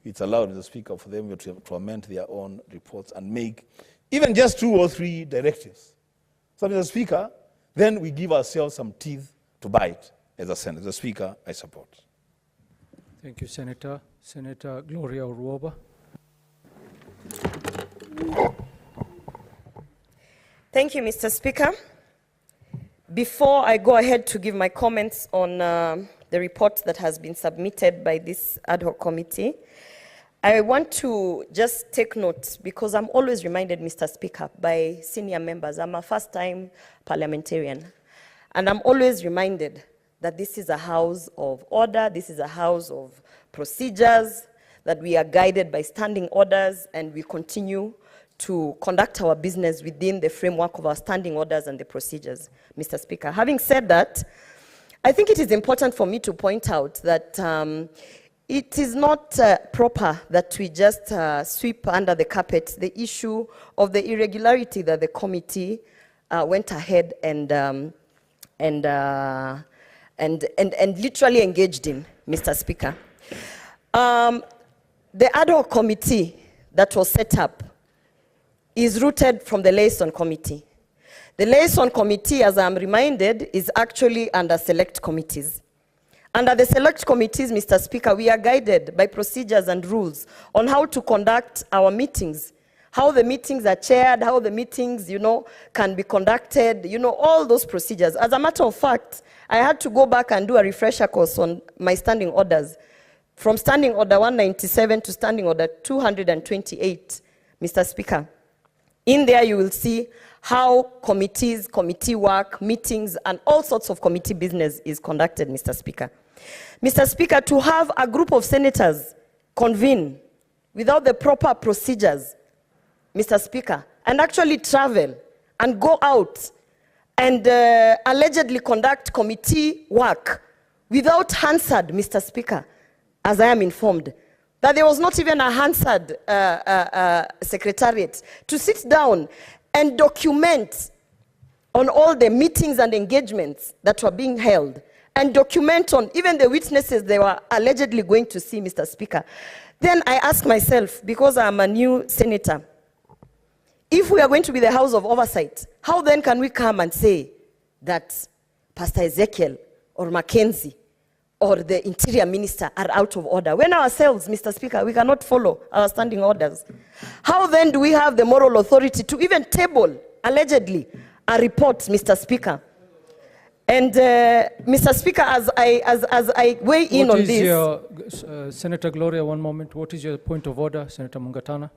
it's allowed, Mr. Speaker, for them to amend their own reports and make even just 2 or 3 directives. So, Mr. Speaker, then we give ourselves some teeth to bite as a Senate. Mr. Speaker, I support. Thank you, Senator. Senator Gloria Uruoba. Thank you, Mr. Speaker. Before I go ahead to give my comments on the report that has been submitted by this ad hoc committee, I want to just take note, because I'm always reminded, Mr. Speaker, by senior members. I'm a first-time parliamentarian, and I'm always reminded that this is a house of order, this is a house of procedures, that we are guided by standing orders, and we continue to conduct our business within the framework of our standing orders and the procedures, Mr. Speaker. Having said that, I think it is important for me to point out that it is not proper that we just sweep under the carpet the issue of the irregularity that the committee went ahead and literally engaged in, Mr. Speaker. The ad hoc committee that was set up is rooted from the liaison committee. The liaison committee, as I'm reminded, is actually under select committees. Under the select committees, Mr. Speaker, we are guided by procedures and rules on how to conduct our meetings, how the meetings are chaired, how the meetings, can be conducted, all those procedures. As a matter of fact, I had to go back and do a refresher course on my standing orders, from Standing Order 197 to Standing Order 228, Mr. Speaker. In there, you will see how committees, committee work, meetings, and all sorts of committee business is conducted, Mr. Speaker. Mr. Speaker, to have a group of senators convene without the proper procedures, Mr. Speaker, and actually travel and go out and allegedly conduct committee work without Hansard, Mr. Speaker, as I am informed, that there was not even a Hansard secretariat to sit down and document on all the meetings and engagements that were being held, and document on even the witnesses they were allegedly going to see, Mr. Speaker. Then I ask myself, because I'm a new senator, if we are going to be the House of Oversight, how then can we come and say that Pastor Ezekiel or Mackenzie or the Interior Minister are out of order, when ourselves, Mr. Speaker, we cannot follow our standing orders? How then do we have the moral authority to even table, allegedly, a report, Mr. Speaker? And Mr. Speaker, as I weigh in on this... Senator Gloria, one moment. What is your point of order, Senator Mungatana?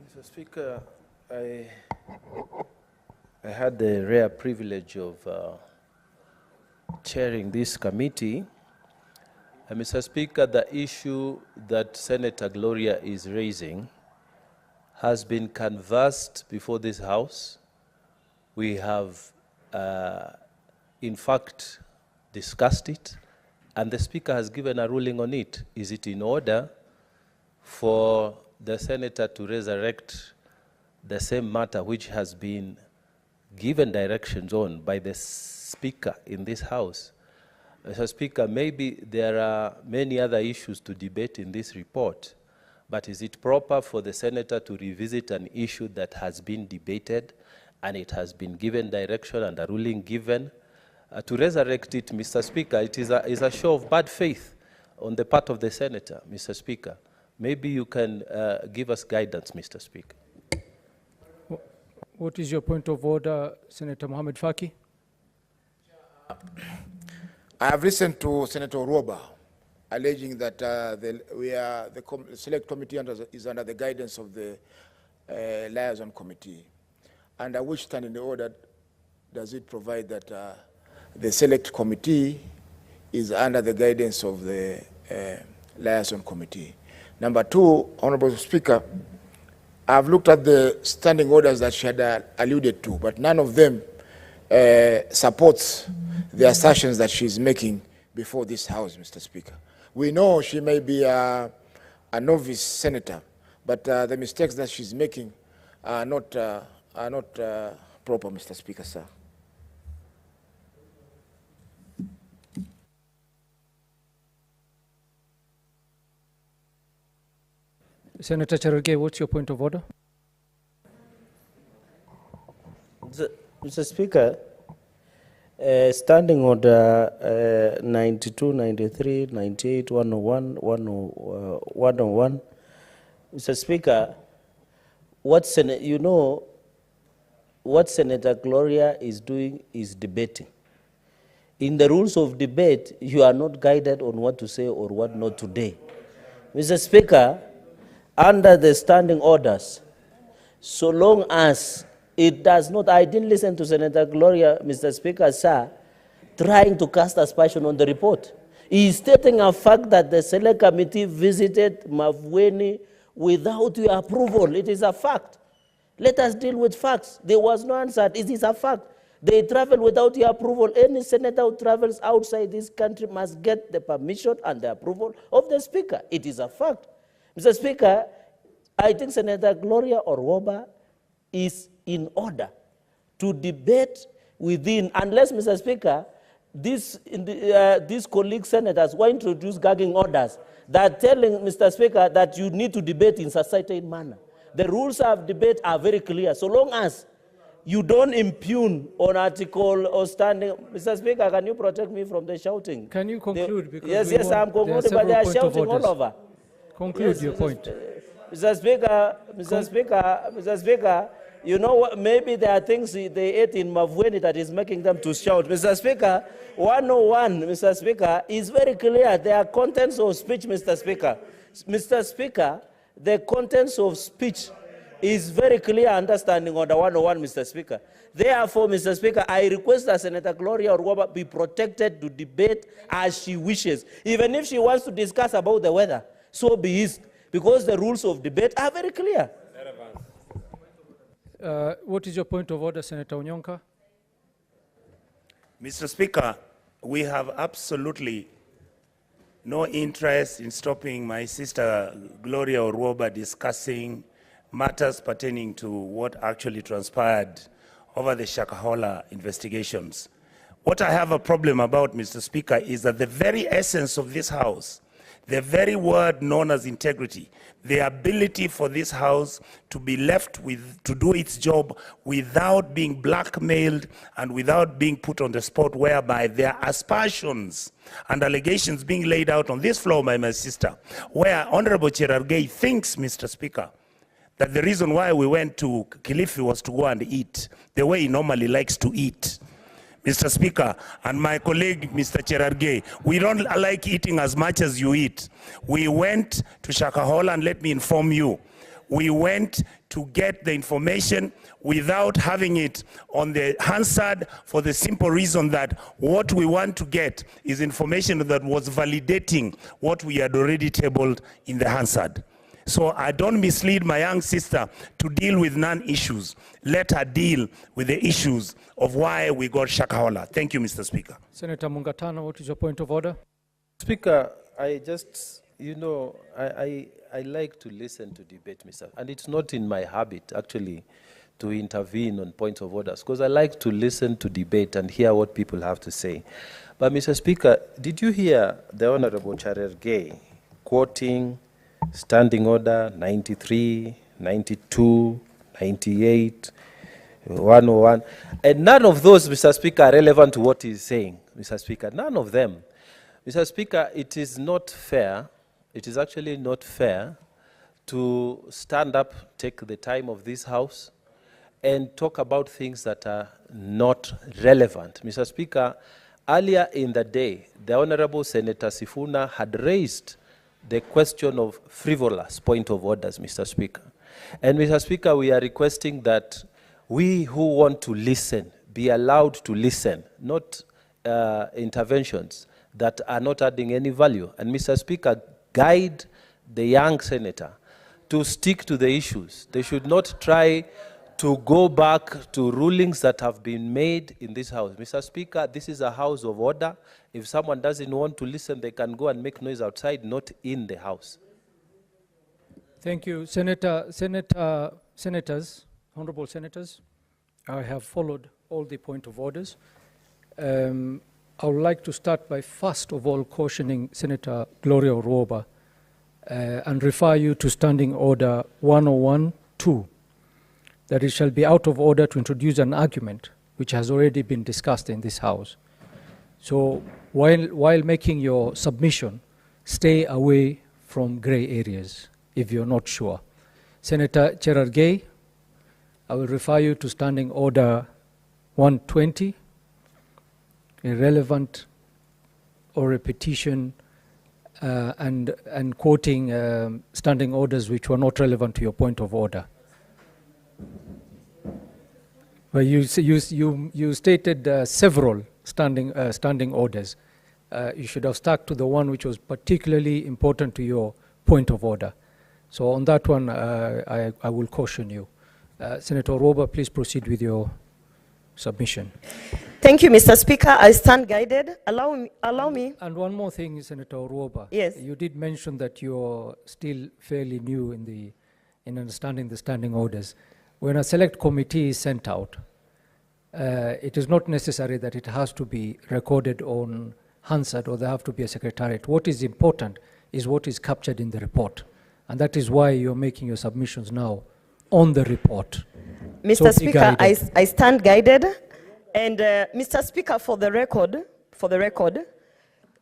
Mr. Speaker, I had the rare privilege of chairing this committee. Mr. Speaker, the issue that Senator Gloria is raising has been canvassed before this House. We have, in fact, discussed it, and the Speaker has given a ruling on it. Is it in order for the Senator to resurrect the same matter which has been given directions on by the Speaker in this House? Mr. Speaker, maybe there are many other issues to debate in this report, but is it proper for the Senator to revisit an issue that has been debated and it has been given direction and a ruling given? To resurrect it, Mr. Speaker, it is a show of bad faith on the part of the Senator, Mr. Speaker. Maybe you can give us guidance, Mr. Speaker. What is your point of order, Senator Mohamed Faki? I have listened to Senator Uruoba alleging that the select committee is under the guidance of the liaison committee, and I wish stand in the order does it provide that the select committee is under the guidance of the liaison committee? Number two, Honorable Speaker, I've looked at the standing orders that she had alluded to, but none of them supports the assertions that she's making before this House, Mr. Speaker. We know she may be a novice senator, but the mistakes that she's making are not proper, Mr. Speaker, sir. Senator Cherargei, what's your point of order? Mr. Speaker, Standing Order 92, 93, 98, 101, 101. Mr. Speaker, what Senator Gloria is doing is debating. In the rules of debate, you are not guided on what to say or what not today. Mr. Speaker, under the standing orders, so long as it does not, I didn't listen to Senator Gloria, Mr. Speaker, sir, trying to cast aspersion on the report. He is stating a fact that the Select Committee visited Mavueni without your approval. It is a fact. Let us deal with facts. There was no answer. It is a fact. They travel without your approval. Any senator who travels outside this country must get the permission and the approval of the Speaker. It is a fact. Mr. Speaker, I think Senator Gloria Orwoba is in order to debate within, unless, Mr. Speaker, these colleague senators will introduce gagging orders that are telling, Mr. Speaker, that you need to debate in a certain manner. The rules of debate are very clear. So long as you don't impugn on article or standing, Mr. Speaker, can you protect me from the shouting? Can you conclude? Because yes, I'm concluding, but they are shouting all over. Conclude your point. Mr. Speaker, you know what, maybe there are things they ate in Mavueni that is making them to shout. Mr. Speaker, 101, Mr. Speaker, is very clear. There are contents of speech, Mr. Speaker. Mr. Speaker, the contents of speech is very clear understanding on the 101, Mr. Speaker. Therefore, Mr. Speaker, I request that Senator Gloria Orwoba be protected to debate as she wishes. Even if she wants to discuss about the weather, so be it, because the rules of debate are very clear. What is your point of order, Senator Onyonka? Mr. Speaker, we have absolutely no interest in stopping my sister Gloria Orwoba discussing matters pertaining to what actually transpired over the Shakahola investigations. What I have a problem about, Mr. Speaker, is that the very essence of this House, the very word known as integrity, the ability for this House to be left to do its job without being blackmailed and without being put on the spot, whereby there are aspersions and allegations being laid out on this floor by my sister, where Honorable Cherargei thinks, Mr. Speaker, that the reason why we went to Kilifi was to go and eat, the way he normally likes to eat. Mr. Speaker, and my colleague, Mr. Cherargei, we don't like eating as much as you eat. We went to Shakahola, and let me inform you, we went to get the information without having it on the Hansard for the simple reason that what we want to get is information that was validating what we had already tabled in the Hansard. So I don't mislead my young sister to deal with non-issues. Let her deal with the issues of why we got Shakahola. Thank you, Mr. Speaker. Senator Mungatana, what is your point of order? Speaker, I just, I like to listen to debate, Mr. And it's not in my habit, actually, to intervene on points of orders, because I like to listen to debate and hear what people have to say. But, Mr. Speaker, did you hear the Honorable Cherargei quoting Standing Order 93, 92, 98, 101? And none of those, Mr. Speaker, are relevant to what he's saying, Mr. Speaker. None of them. Mr. Speaker, it is not fair, it is actually not fair to stand up, take the time of this House, and talk about things that are not relevant. Mr. Speaker, earlier in the day, the Honorable Senator Sifuna had raised the question of frivolous point of orders, Mr. Speaker. And Mr. Speaker, we are requesting that we who want to listen be allowed to listen, not interventions that are not adding any value. And Mr. Speaker, guide the young senator to stick to the issues. They should not try to go back to rulings that have been made in this house. Mr. Speaker, this is a house of order. If someone doesn't want to listen, they can go and make noise outside, not in the house. Thank you, senators, honorable senators. I have followed all the point of orders. I would like to start by first of all cautioning Senator Gloria Oroba and refer you to Standing Order 101-2, that it shall be out of order to introduce an argument which has already been discussed in this House. So while making your submission, stay away from gray areas if you're not sure. Senator Cherargei, I will refer you to Standing Order 120, irrelevant or repetition and quoting standing orders which were not relevant to your point of order. Well, you stated several standing orders. You should have stuck to the one which was particularly important to your point of order. So on that one, I will caution you. Senator Oroba, please proceed with your submission. Thank you, Mr. Speaker. I stand guided. Allow me. And one more thing, Senator Oroba. Yes. You did mention that you're still fairly new in understanding the standing orders. When a select committee is sent out, it is not necessary that it has to be recorded on Hansard or there have to be a secretariat. What is important is what is captured in the report. And that is why you're making your submissions now on the report. Mr. Speaker, I stand guided. And Mr. Speaker, for the record,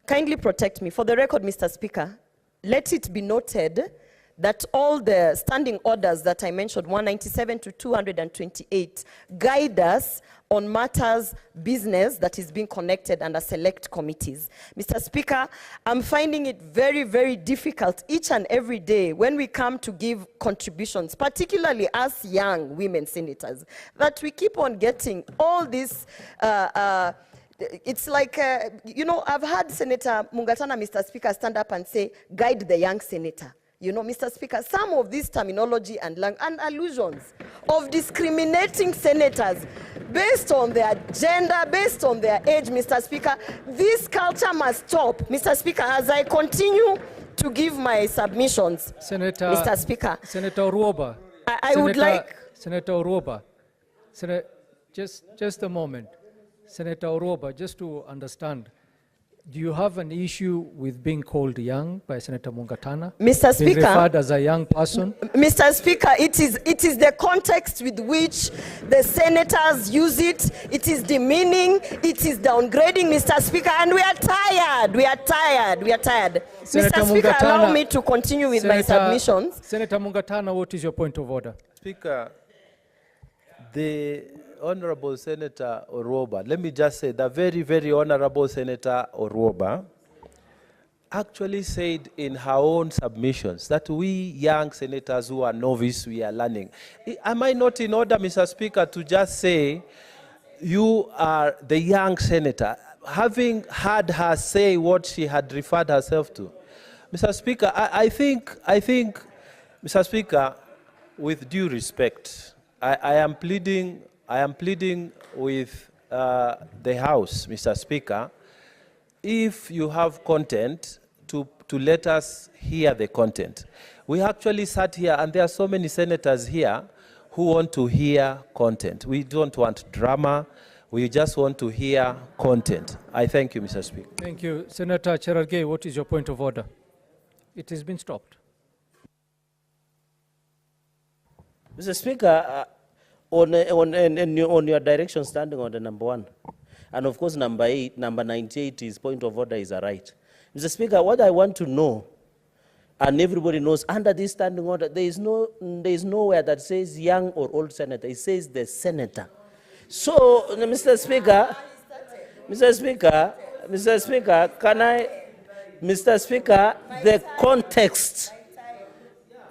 kindly protect me. For the record, Mr. Speaker, let it be noted that all the standing orders that I mentioned, 197 to 228, guide us on matters business that is being connected under select committees. Mr. Speaker, I'm finding it very, very difficult each and every day when we come to give contributions, particularly us young women senators, that we keep on getting all this it's like, I've heard Senator Mungatana, Mr. Speaker, stand up and say, guide the young senator. You know, Mr. Speaker, some of this terminology and allusions of discriminating senators based on their gender, based on their age, Mr. Speaker, this culture must stop. Mr. Speaker, as I continue to give my submissions, Mr. Speaker. Senator Oroba. I would like... Senator Oroba, just a moment. Senator Oroba, just to understand, do you have an issue with being called young by Senator Mungatana? Mr. Speaker, being referred as a young person? Mr. Speaker, it is the context with which the senators use it. It is demeaning. It is downgrading, Mr. Speaker, and we are tired. Senator Mr. Speaker, Mungatana, allow me to continue with my submissions. Senator Mungatana, what is your point of order? Speaker, the Honorable Senator Oroba, let me just say, the very, very Honorable Senator Oroba actually said in her own submissions that we young senators who are novice, we are learning. Am I not in order, Mr. Speaker, to just say you are the young senator, having had her say what she had referred herself to? Mr. Speaker, I think, Mr. Speaker, with due respect, I am pleading with the House, Mr. Speaker, if you have content, to let us hear the content. We actually sat here, and there are so many senators here who want to hear content. We don't want drama. We just want to hear content. I thank you, Mr. Speaker. Thank you. Senator Cherargei, what is your point of order? It has been stopped. Mr. Speaker, on your direction, standing order number 1, and of course number 98 is point of order is a right. Mr. Speaker, what I want to know, and everybody knows, under this standing order, there is nowhere that says young or old senator. It says the senator. So, Mr. Speaker, the context.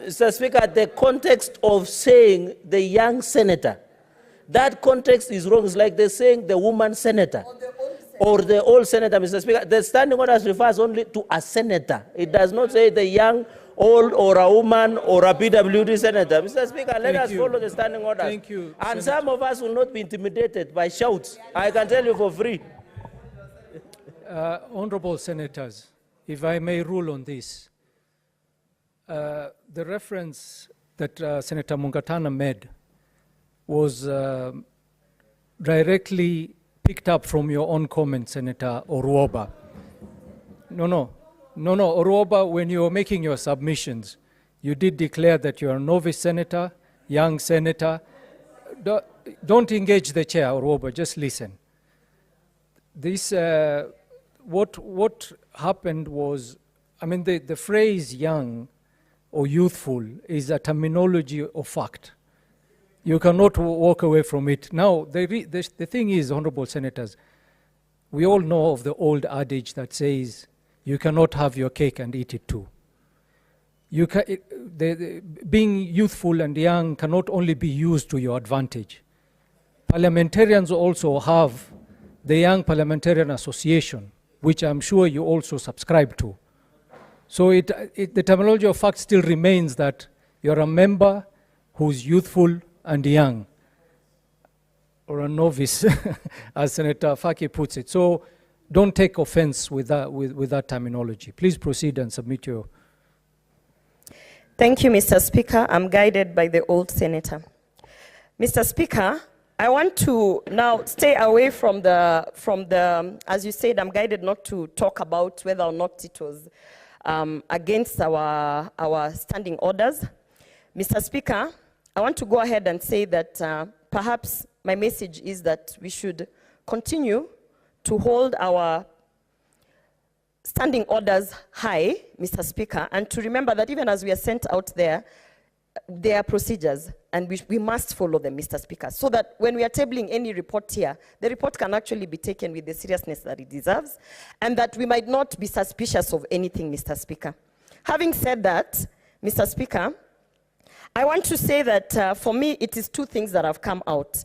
Mr. Speaker, the context of saying the young senator That context is wrong. It's like they're saying the woman senator or the old senator, Mr. Speaker. The standing orders refers only to a senator. It does not say the young, old, or a woman, or a PWD senator. Mr. Speaker, let us follow the standing orders. Thank you, and Senator. some of us will not be intimidated by shouts. I can tell you for free. Honorable Senators, if I may rule on this, the reference that Senator Mungatana made was directly picked up from your own comment, Senator Oruoba. No, Oruoba, when you were making your submissions, you did declare that you are a novice senator, young senator. Don't engage the chair, Oruoba, just listen. This, what happened was, I mean, the phrase young or youthful is a terminology of fact. You cannot walk away from it. Now, the thing is, honorable senators, we all know of the old adage that says, you cannot have your cake and eat it too. Being youthful and young cannot only be used to your advantage. Parliamentarians also have the Young Parliamentarian Association, which I'm sure you also subscribe to. So the terminology of fact still remains that you're a member who's youthful and young, or a novice, as Senator Faki puts it. So don't take offense with that terminology. Please proceed and submit your... Thank you, Mr. Speaker. I'm guided by the old senator. Mr. Speaker, I want to now stay away from the, as you said, I'm guided not to talk about whether or not it was against our standing orders. Mr. Speaker, I want to go ahead and say that perhaps my message is that we should continue to hold our standing orders high, Mr. Speaker, and to remember that even as we are sent out there are procedures, and we must follow them, Mr. Speaker, so that when we are tabling any report here, the report can actually be taken with the seriousness that it deserves, and that we might not be suspicious of anything, Mr. Speaker. Having said that, Mr. Speaker, I want to say that for me, it is two things that have come out.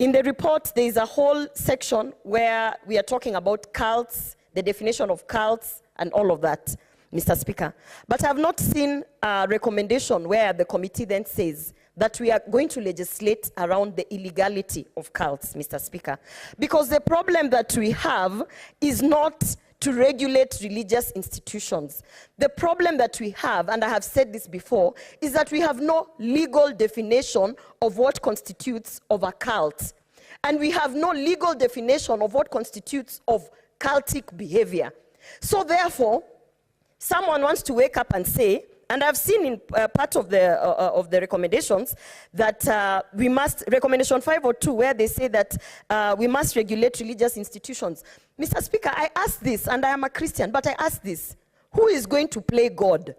In the report, there is a whole section where we are talking about cults, the definition of cults, and all of that, Mr. Speaker. But I have not seen a recommendation where the committee then says that we are going to legislate around the illegality of cults, Mr. Speaker. Because the problem that we have is not to regulate religious institutions. The problem that we have, and I have said this before, is that we have no legal definition of what constitutes of a cult. And we have no legal definition of what constitutes of cultic behavior. So therefore, someone wants to wake up and say, and I've seen in part of the recommendations that we must, recommendation 502, where they say that we must regulate religious institutions. Mr. Speaker, I ask this, and I am a Christian, but I ask this, who is going to play God?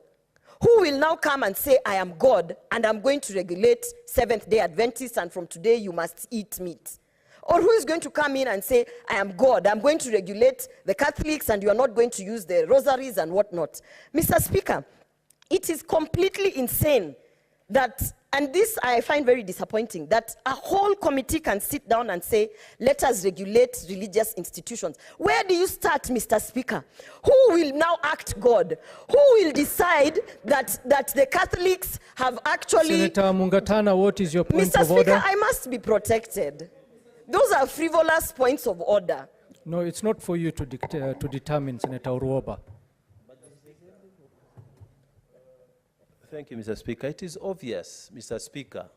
Who will now come and say, I am God, and I'm going to regulate Seventh-day Adventists, and from today you must eat meat? Or who is going to come in and say, I am God, I'm going to regulate the Catholics, and you are not going to use the rosaries and whatnot? Mr. Speaker, it is completely insane that, and this I find very disappointing, that a whole committee can sit down and say, let us regulate religious institutions. Where do you start, Mr. Speaker? Who will now act God? Who will decide that the Catholics have actually... Senator Mungatana, what is your point of order? Mr. Speaker, I must be protected. Those are frivolous points of order. No, it's not for you to determine, Senator Oruoba. Thank you, Mr. Speaker. It is obvious, Mr. Speaker,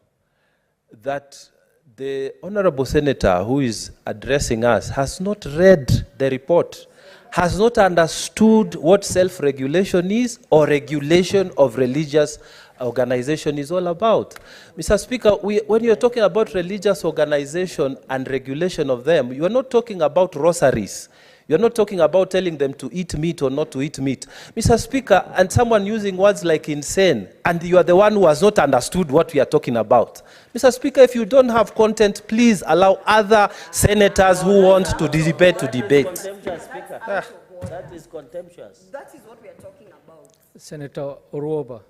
that the honorable senator who is addressing us has not read the report, has not understood what self-regulation is or regulation of religious organization is all about. Mr. Speaker, when you're talking about religious organization and regulation of them, you are not talking about rosaries. You're not talking about telling them to eat meat or not to eat meat. Mr. Speaker, and someone using words like insane, and you are the one who has not understood what we are talking about. Mr. Speaker, if you don't have content, please allow other senators who want to debate to debate. That is contemptuous. That is what we are talking about. Senator Oruoba.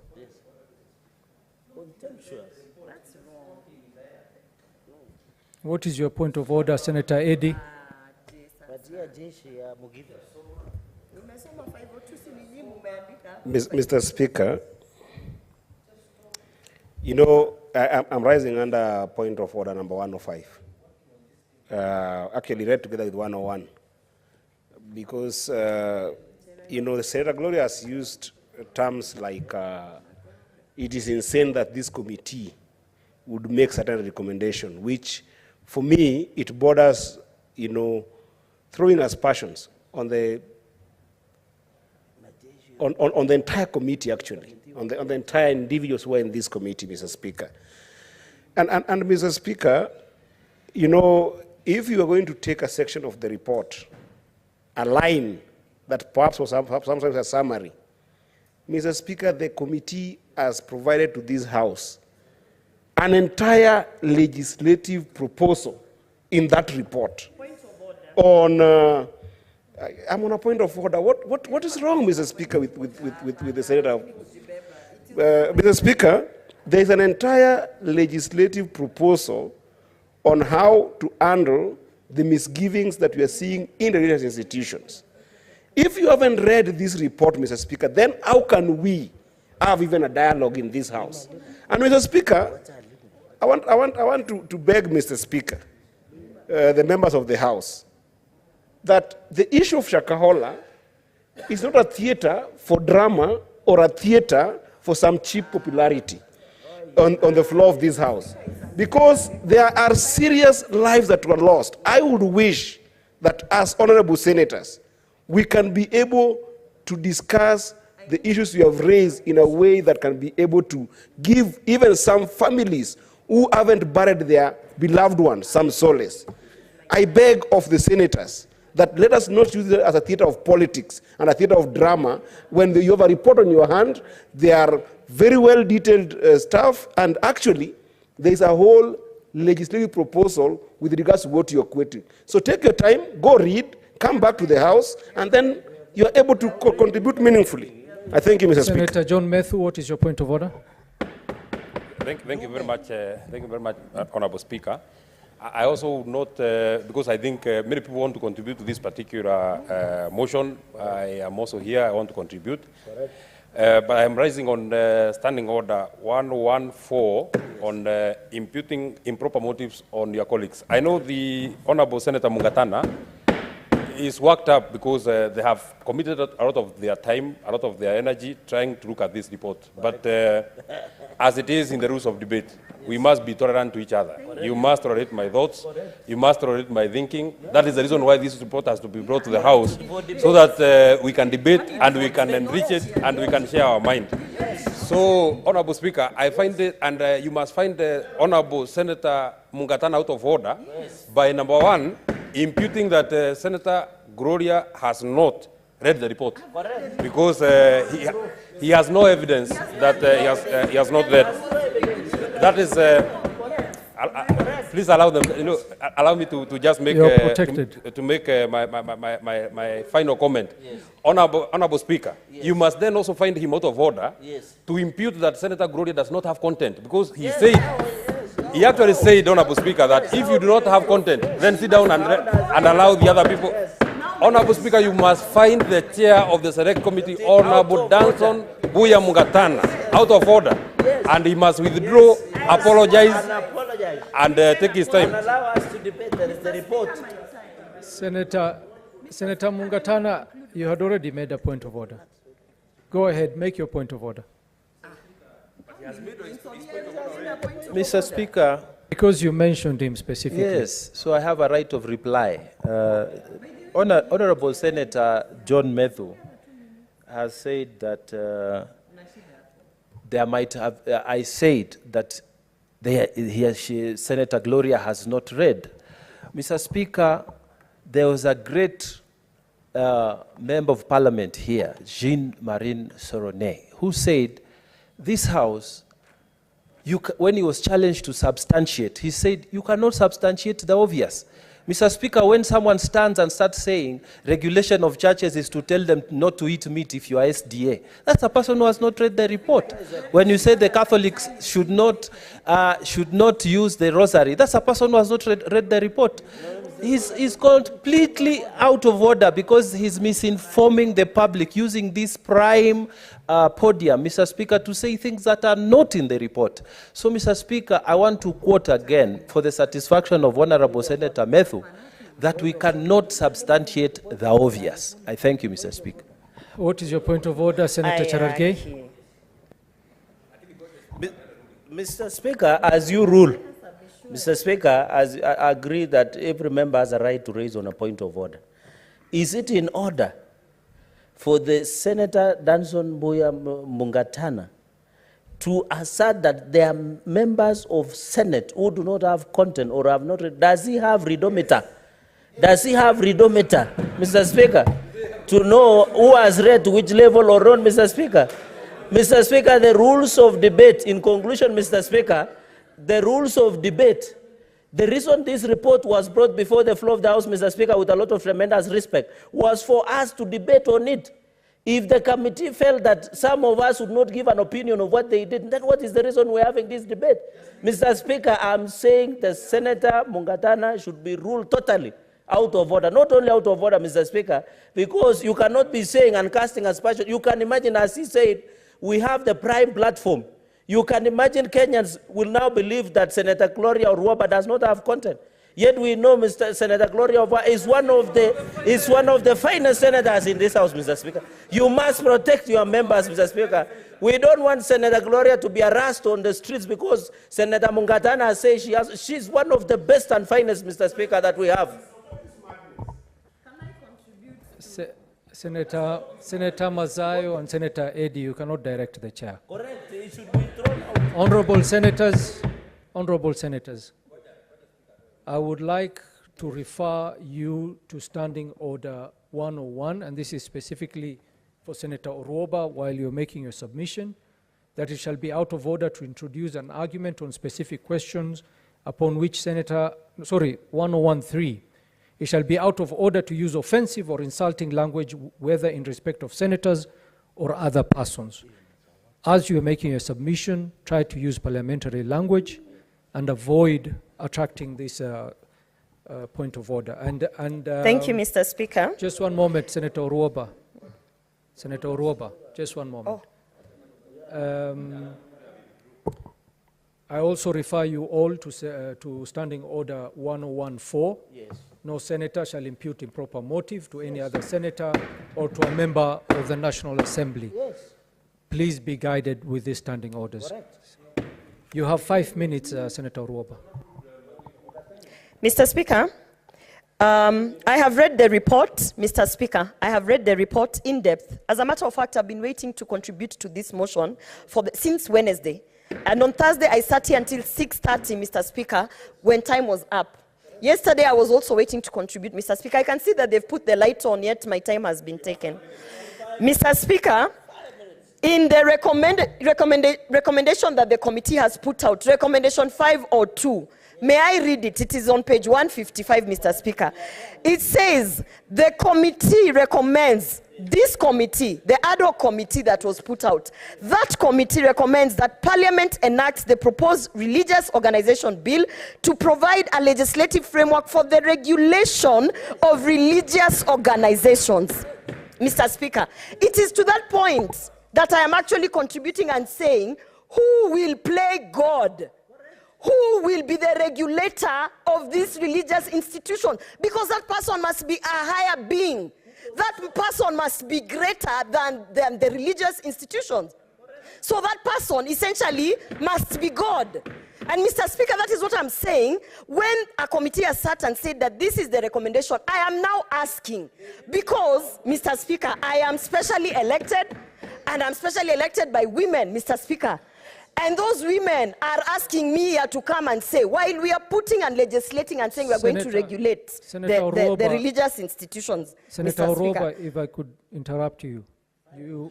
Contemptuous. That's wrong. What is your point of order, Senator Eddy? Mr. Speaker, you know, I'm rising under point of order number 105. Actually read together with 101. Because, you know, Senator Gloria has used terms like, it is insane that this committee would make certain recommendation, which for me, it borders, you know, throwing aspersions on the on the entire committee, actually, on the entire individuals who are in this committee, Mr. Speaker. And Mr. Speaker, you know, if you are going to take a section of the report, a line that perhaps was sometimes a summary, Mr. Speaker, the committee has provided to this House an entire legislative proposal in that report on I'm on a point of order. What is wrong, Mr. Speaker, with the Senator? Mr. Speaker, there is an entire legislative proposal on how to handle the misgivings that we are seeing in the religious institutions. If you haven't read this report, Mr. Speaker, then how can we have even a dialogue in this House? And Mr. Speaker, I want to beg Mr. Speaker, the members of the House, that the issue of Shakahola is not a theater for drama or a theater for some cheap popularity on the floor of this House. Because there are serious lives that were lost. I would wish that as honorable senators, we can be able to discuss the issues we have raised in a way that can be able to give even some families who haven't buried their beloved ones some solace. I beg of the senators that let us not use it as a theater of politics and a theater of drama. When you have a report on your hand, they are very well detailed stuff, and actually there is a whole legislative proposal with regards to what you're quoting. So take your time, go read, come back to the House, and then you are able to contribute meaningfully. I thank you, Mr. Speaker. Senator John Methu, what is your point of order? Thank you very much. Thank you very much, Honorable Speaker. I also note, because I think many people want to contribute to this particular motion. I am also here. I want to contribute. But I am rising on standing order 114 on imputing improper motives on your colleagues. I know the Honorable Senator Mungatana is worked up because they have committed a lot of their time, a lot of their energy trying to look at this report. But as it is in the rules of debate, we must be tolerant to each other. You must tolerate my thoughts. You must tolerate my thinking. That is the reason why this report has to be brought to the House, so that we can debate and we can enrich it and we can share our mind. So, Honorable Speaker, I find it, and you must find the Honorable Senator Mungatana out of order by number one, imputing that Senator Gloria has not read the report, because he has no evidence that he has not read. That is, please allow them. Allow me to just make my final comment. Yes. Honorable Speaker, yes. You must then also find him out of order to impute that Senator Gloria does not have content, because he said. He actually said, Honorable Speaker, that if you do not have content, then sit down and allow the other people. Honorable Speaker, you must find the chair of the Select Committee, Honorable Danson Buya Mungatana, out of order. And he must withdraw, apologize, and take his time. Allow us to debate. There is the report. Senator Mungatana, you had already made a point of order. Go ahead, make your point of order. Mr. Speaker. Because you mentioned him specifically. Yes, so I have a right of reply. Honorable Senator John Methu has said that there might have, I said that Senator Gloria has not read. Mr. Speaker, there was a great member of parliament here, Jean-Marie Soronet, who said, this House, when he was challenged to substantiate, he said, you cannot substantiate the obvious. Mr. Speaker, when someone stands and starts saying regulation of churches is to tell them not to eat meat if you are SDA, that's a person who has not read the report. When you say the Catholics should not use the rosary, that's a person who has not read the report. He's completely out of order because he's misinforming the public using this prime podium, Mr. Speaker, to say things that are not in the report. So, Mr. Speaker, I want to quote again for the satisfaction of Honorable Senator Methu that we cannot substantiate the obvious. I thank you, Mr. Speaker. What is your point of order, Senator Cherargei? Mr. Speaker, as you rule, Mr. Speaker, as I agree that every member has a right to raise on a point of order. Is it in order for the Senator Danson Boya Mungatana to assert that there are members of Senate who do not have content or have not read? Does he have readometer? Does he have readometer, Mr. Speaker, to know who has read to which level or not, Mr. Speaker? Mr. Speaker, the rules of debate, in conclusion, Mr. Speaker, the rules of debate, the reason this report was brought before the floor of the House, Mr. Speaker, with a lot of tremendous respect, was for us to debate on it. If the committee felt that some of us would not give an opinion of what they did, then what is the reason we're having this debate? Mr. Speaker, I'm saying the Senator Mungatana should be ruled totally out of order. Not only out of order, Mr. Speaker, because you cannot be saying and casting aspersions. You can imagine, as he said, we have the prime platform. You can imagine Kenyans will now believe that Senator Gloria Orwaba does not have content. Yet we know Senator Gloria Orwaba is one of the finest senators in this House, Mr. Speaker. You must protect your members, Mr. Speaker. We don't want Senator Gloria to be harassed on the streets because Senator Mungatana says she's one of the best and finest, Mr. Speaker, that we have. Senator Mazayo and Senator Eddy, you cannot direct the chair. Correct. It should be thrown out. Honorable senators, I would like to refer you to Standing Order 101, and this is specifically for Senator Orwaba while you're making your submission, that it shall be out of order to introduce an argument on specific questions upon which 1013. It shall be out of order to use offensive or insulting language, whether in respect of senators or other persons. As you are making a submission, try to use parliamentary language and avoid attracting this point of order. Thank you, Mr. Speaker. Just one moment, Senator Orwaba. Senator Orwaba, just one moment. I also refer you all to Standing Order 1014. Yes. No senator shall impute improper motive to any other senator or to a member of the National Assembly. Yes. Please be guided with these standing orders. Correct. You have 5 minutes, Senator Orwaba. Mr. Speaker, I have read the report, Mr. Speaker. I have read the report in depth. As a matter of fact, I've been waiting to contribute to this motion since Wednesday. And on Thursday, I sat here until 6:30, Mr. Speaker, when time was up. Yesterday, I was also waiting to contribute, Mr. Speaker. I can see that they've put the light on, yet my time has been taken. Mr. Speaker, in the recommendation that the committee has put out, recommendation 502, may I read it? It is on page 155, Mr. Speaker. It says, the committee recommends, this committee, the ad hoc committee that was put out, that committee recommends that Parliament enacts the proposed religious organization bill to provide a legislative framework for the regulation of religious organizations. Mr. Speaker, it is to that point that I am actually contributing and saying, who will play God? Who will be the regulator of this religious institution? Because that person must be a higher being. That person must be greater than the religious institutions. So that person essentially must be God. And Mr. Speaker, that is what I'm saying. When a committee has sat and said that this is the recommendation, I am now asking, because, Mr. Speaker, I am specially elected, and I'm specially elected by women, Mr. Speaker. And those women are asking me here to come and say, while we are putting and legislating and saying we are going to regulate the religious institutions. Senator Orwaba, if I could interrupt you. You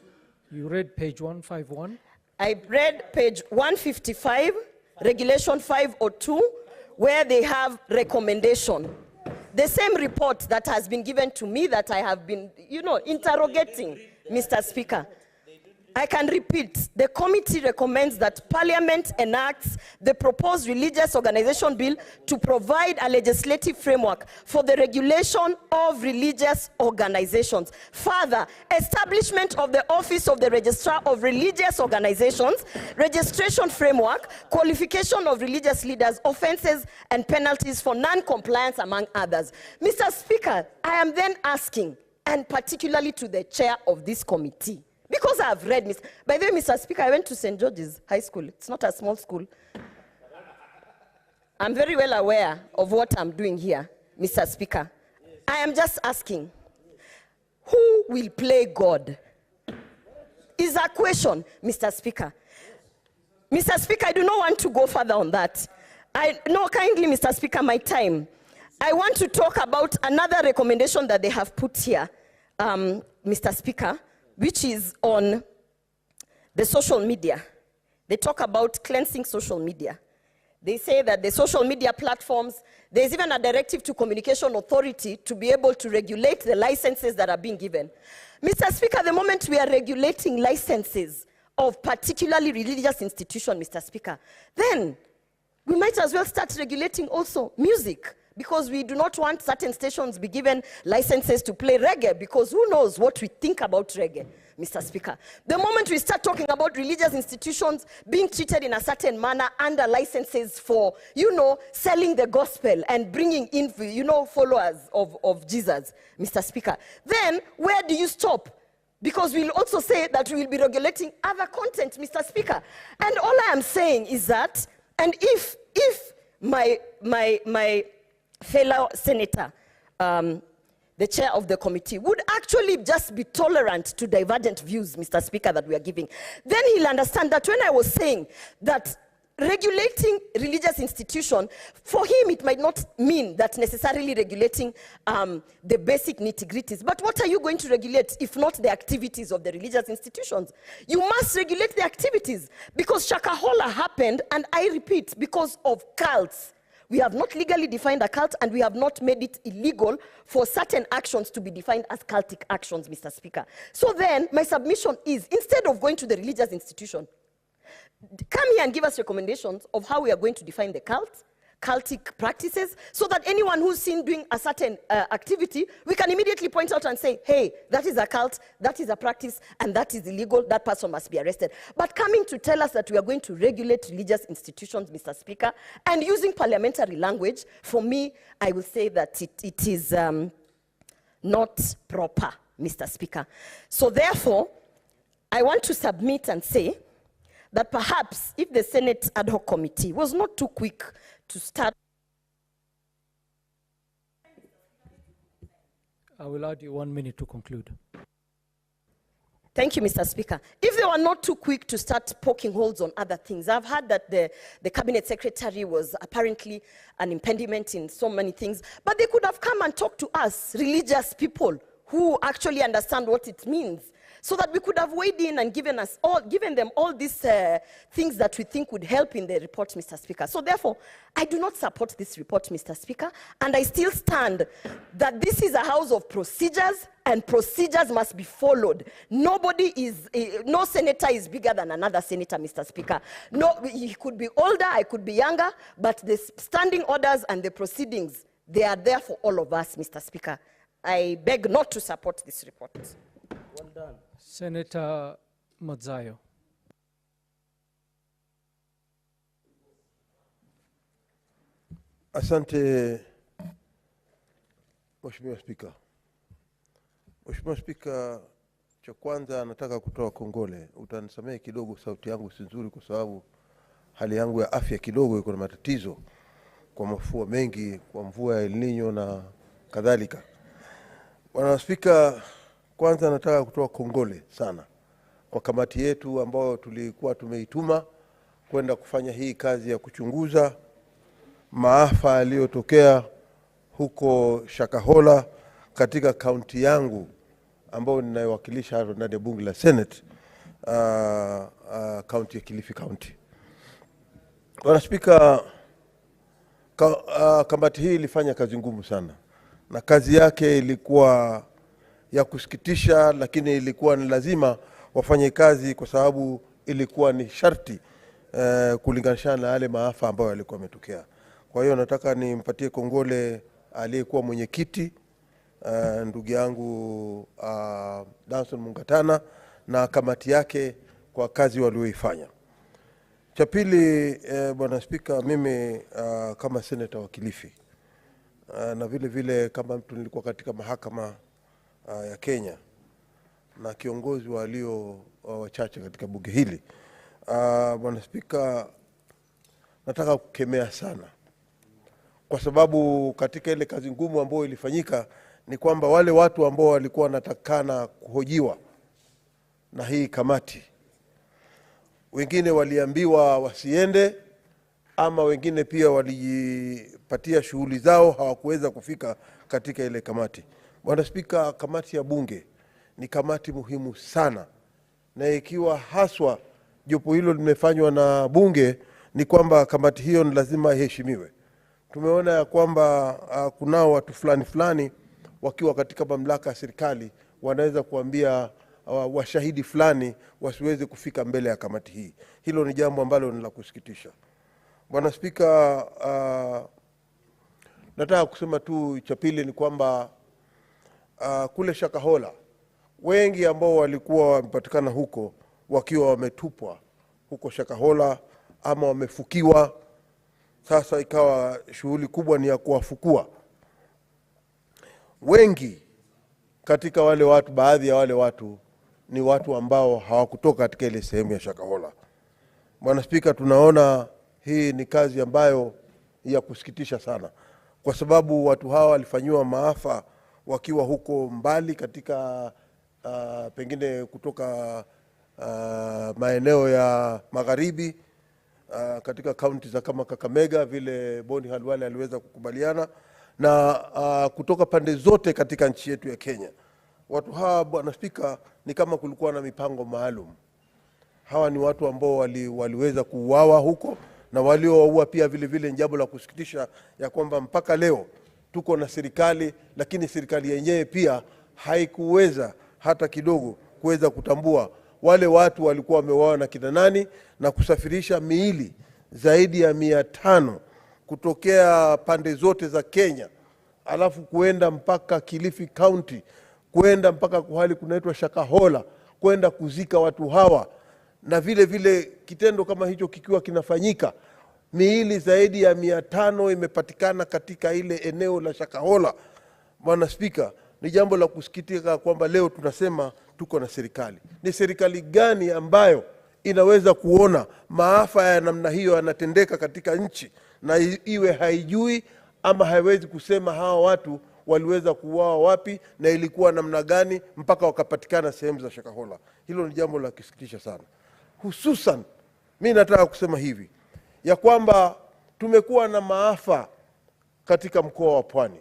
read page 151? I read page 155, regulation 502, where they have recommendation. the same report that has been given to me that I have been, interrogating, Mr. Speaker. I can repeat, the committee recommends that Parliament enacts the proposed religious organization bill to provide a legislative framework for the regulation of religious organizations. Further, establishment of the Office of the Registrar of Religious Organizations, registration framework, qualification of religious leaders, offenses and penalties for non-compliance, among others. Mr. Speaker, I am then asking, and particularly to the chair of this committee, because I have read, by the way, Mr. Speaker, I went to St. George's High School. It's not a small school. I'm very well aware of what I'm doing here, Mr. Speaker. I am just asking, who will play God? Is a question, Mr. Speaker. Mr. Speaker, I do not want to go further on that. No, kindly, Mr. Speaker, my time. I want to talk about another recommendation that they have put here, Mr. Speaker, which is on the social media. They talk about cleansing social media. They say that the social media platforms, there's even a directive to Communication Authority to be able to regulate the licenses that are being given. Mr. Speaker, the moment we are regulating licenses of particularly religious institutions, Mr. Speaker, then we might as well start regulating also music, because we do not want certain stations be given licenses to play reggae, because who knows what we think about reggae, Mr. Speaker. The moment we start talking about religious institutions being treated in a certain manner under licenses for, selling the gospel and bringing in, followers of Jesus, Mr. Speaker, then where do you stop? Because we'll also say that we will be regulating other content, Mr. Speaker. And all I am saying is that, and if my fellow senator, the chair of the committee, would actually just be tolerant to divergent views, Mr. Speaker, that we are giving, then he'll understand that when I was saying that regulating religious institution, for him it might not mean that necessarily regulating the basic nitty-gritties. But what are you going to regulate if not the activities of the religious institutions? You must regulate the activities, because Shakahola happened, and I repeat, because of cults. We have not legally defined a cult, and we have not made it illegal for certain actions to be defined as cultic actions, Mr. Speaker. So then, my submission is, instead of going to the religious institution, come here and give us recommendations of how we are going to define the cultic practices, so that anyone who's seen doing a certain activity, we can immediately point out and say, hey, that is a cult, that is a practice, and that is illegal, that person must be arrested. But coming to tell us that we are going to regulate religious institutions, Mr. Speaker, and using parliamentary language, for me, I will say that it is not proper, Mr. Speaker. So therefore, I want to submit and say that perhaps if the Senate ad hoc committee was not too quick to start. I will add you 1 minute to conclude. Thank you, Mr. Speaker. If they were not too quick to start poking holes on other things, I've heard that the cabinet secretary was apparently an impediment in so many things, but they could have come and talked to us, religious people, who actually understand what it means, so that we could have weighed in and given them all these things that we think would help in the report, Mr. Speaker. So therefore, I do not support this report, Mr. Speaker, and I still stand that this is a house of procedures, and procedures must be followed. No senator is bigger than another senator, Mr. Speaker. No, he could be older, I could be younger, but the standing orders and the proceedings, they are there for all of us, Mr. Speaker. I beg not to support this report. Well done. Senator Madzayo. Asante, Mheshimiwa Spika. Mheshimiwa Spika, cha kwanza nataka kutoa kongole. Utanisamehe kidogo, sauti yangu si nzuri kwa sababu hali yangu ya afya kidogo iko na matatizo, kwa mafua mengi, kwa mvua ya El Nino na kadhalika. Bwana Spika, kwanza nataka kutoa kongole sana kwa kamati yetu ambao tulikuwa tumeituma kwenda kufanya hii kazi ya kuchunguza maafa yaliyotokea huko Shakahola katika kaunti yangu ambao ninayowakilisha ndani ya bunge la Senate, kaunti ya Kilifi County. Bwana Spika, kamati hii ilifanya kazi ngumu sana. na kazi yake ilikuwa ya kusikitisha, lakini ilikuwa ni lazima wafanye kazi kwa sababu ilikuwa ni sharti kulinganisha na yale maafa ambayo yalikuwa yametokea. Kwa hiyo nataka nimpatie kongole aliyekuwa mwenyekiti ndugu yangu Danson Mungatana na kamati yake kwa kazi walioifanya. Cha pili, Bwana Spika, mimi kama senator wa Kilifi na vile vile kama mtu nilikuwa katika mahakama ya Kenya na kiongozi walio wachache katika bunge hili, Bwana Spika, nataka kukemea sana, kwa sababu katika ile kazi ngumu ambayo ilifanyika ni kwamba wale watu ambao walikuwa wanatakana kuhojiwa na hii kamati, wengine waliambiwa wasiende, ama wengine pia walijipatia shughuli zao, hawakuweza kufika katika ile kamati. Bwana Spika, kamati ya bunge ni kamati muhimu sana, na ikiwa haswa jopo hilo limefanywa na bunge, ni kwamba kamati hiyo ni lazima iheshimiwe. Tumeona ya kwamba kunao watu fulani wakiwa katika mamlaka ya serikali wanaweza kuambia washahidi fulani wasiweze kufika mbele ya kamati hii. Hilo ni jambo ambalo ni la kusikitisha. Bwana Spika, nataka kusema tu cha pili ni kwamba kule Shakahola wengi ambao walikuwa wamepatikana huko wakiwa wametupwa huko Shakahola ama wamefukiwa, sasa ikawa shughuli kubwa ni ya kuwafukua. Wengi katika wale watu, baadhi ya wale watu ni watu ambao hawakutoka katika ile sehemu ya Shakahola. Bwana Spika, tunaona hii ni kazi ambayo ya kusikitisha sana, kwa sababu watu hawa walifanywa maafa wakiwa huko mbali katika pengine kutoka maeneo ya magharibi, katika kaunti za kama Kakamega vile Boni Halwale aliweza kukubaliana, na kutoka pande zote katika nchi yetu ya Kenya. Watu hawa, Bwana Spika, ni kama kulikuwa na mipango maalum. Hawa ni watu ambao waliweza kuuawa huko, na waliowaua pia vile vile. Jambo la kusikitisha ya kwamba mpaka leo tuko na serikali, lakini serikali yenyewe pia haikuweza hata kidogo kuweza kutambua wale watu walikuwa wameuawa na kina nani, na kusafirisha miili zaidi ya 500 kutokea pande zote za Kenya, alafu kuenda mpaka Kilifi County, kuenda mpaka kuhali kunaitwa Shakahola, kwenda kuzika watu hawa. Na vile vile kitendo kama hicho kikiwa kinafanyika, miili zaidi ya 500 imepatikana katika ile eneo la Shakahola. Bwana Spika, ni jambo la kusikitika kwamba leo tunasema tuko na serikali. Ni serikali gani ambayo inaweza kuona maafa ya namna hiyo yanatendeka katika nchi na iwe haijui ama haiwezi kusema hawa watu waliweza kuuawa wapi na ilikuwa namna gani mpaka wakapatikana sehemu za Shakahola? Hilo ni jambo la kusikitisha sana. Hususan mimi nataka kusema hivi ya kwamba tumekuwa na maafa katika mkoa wa Pwani,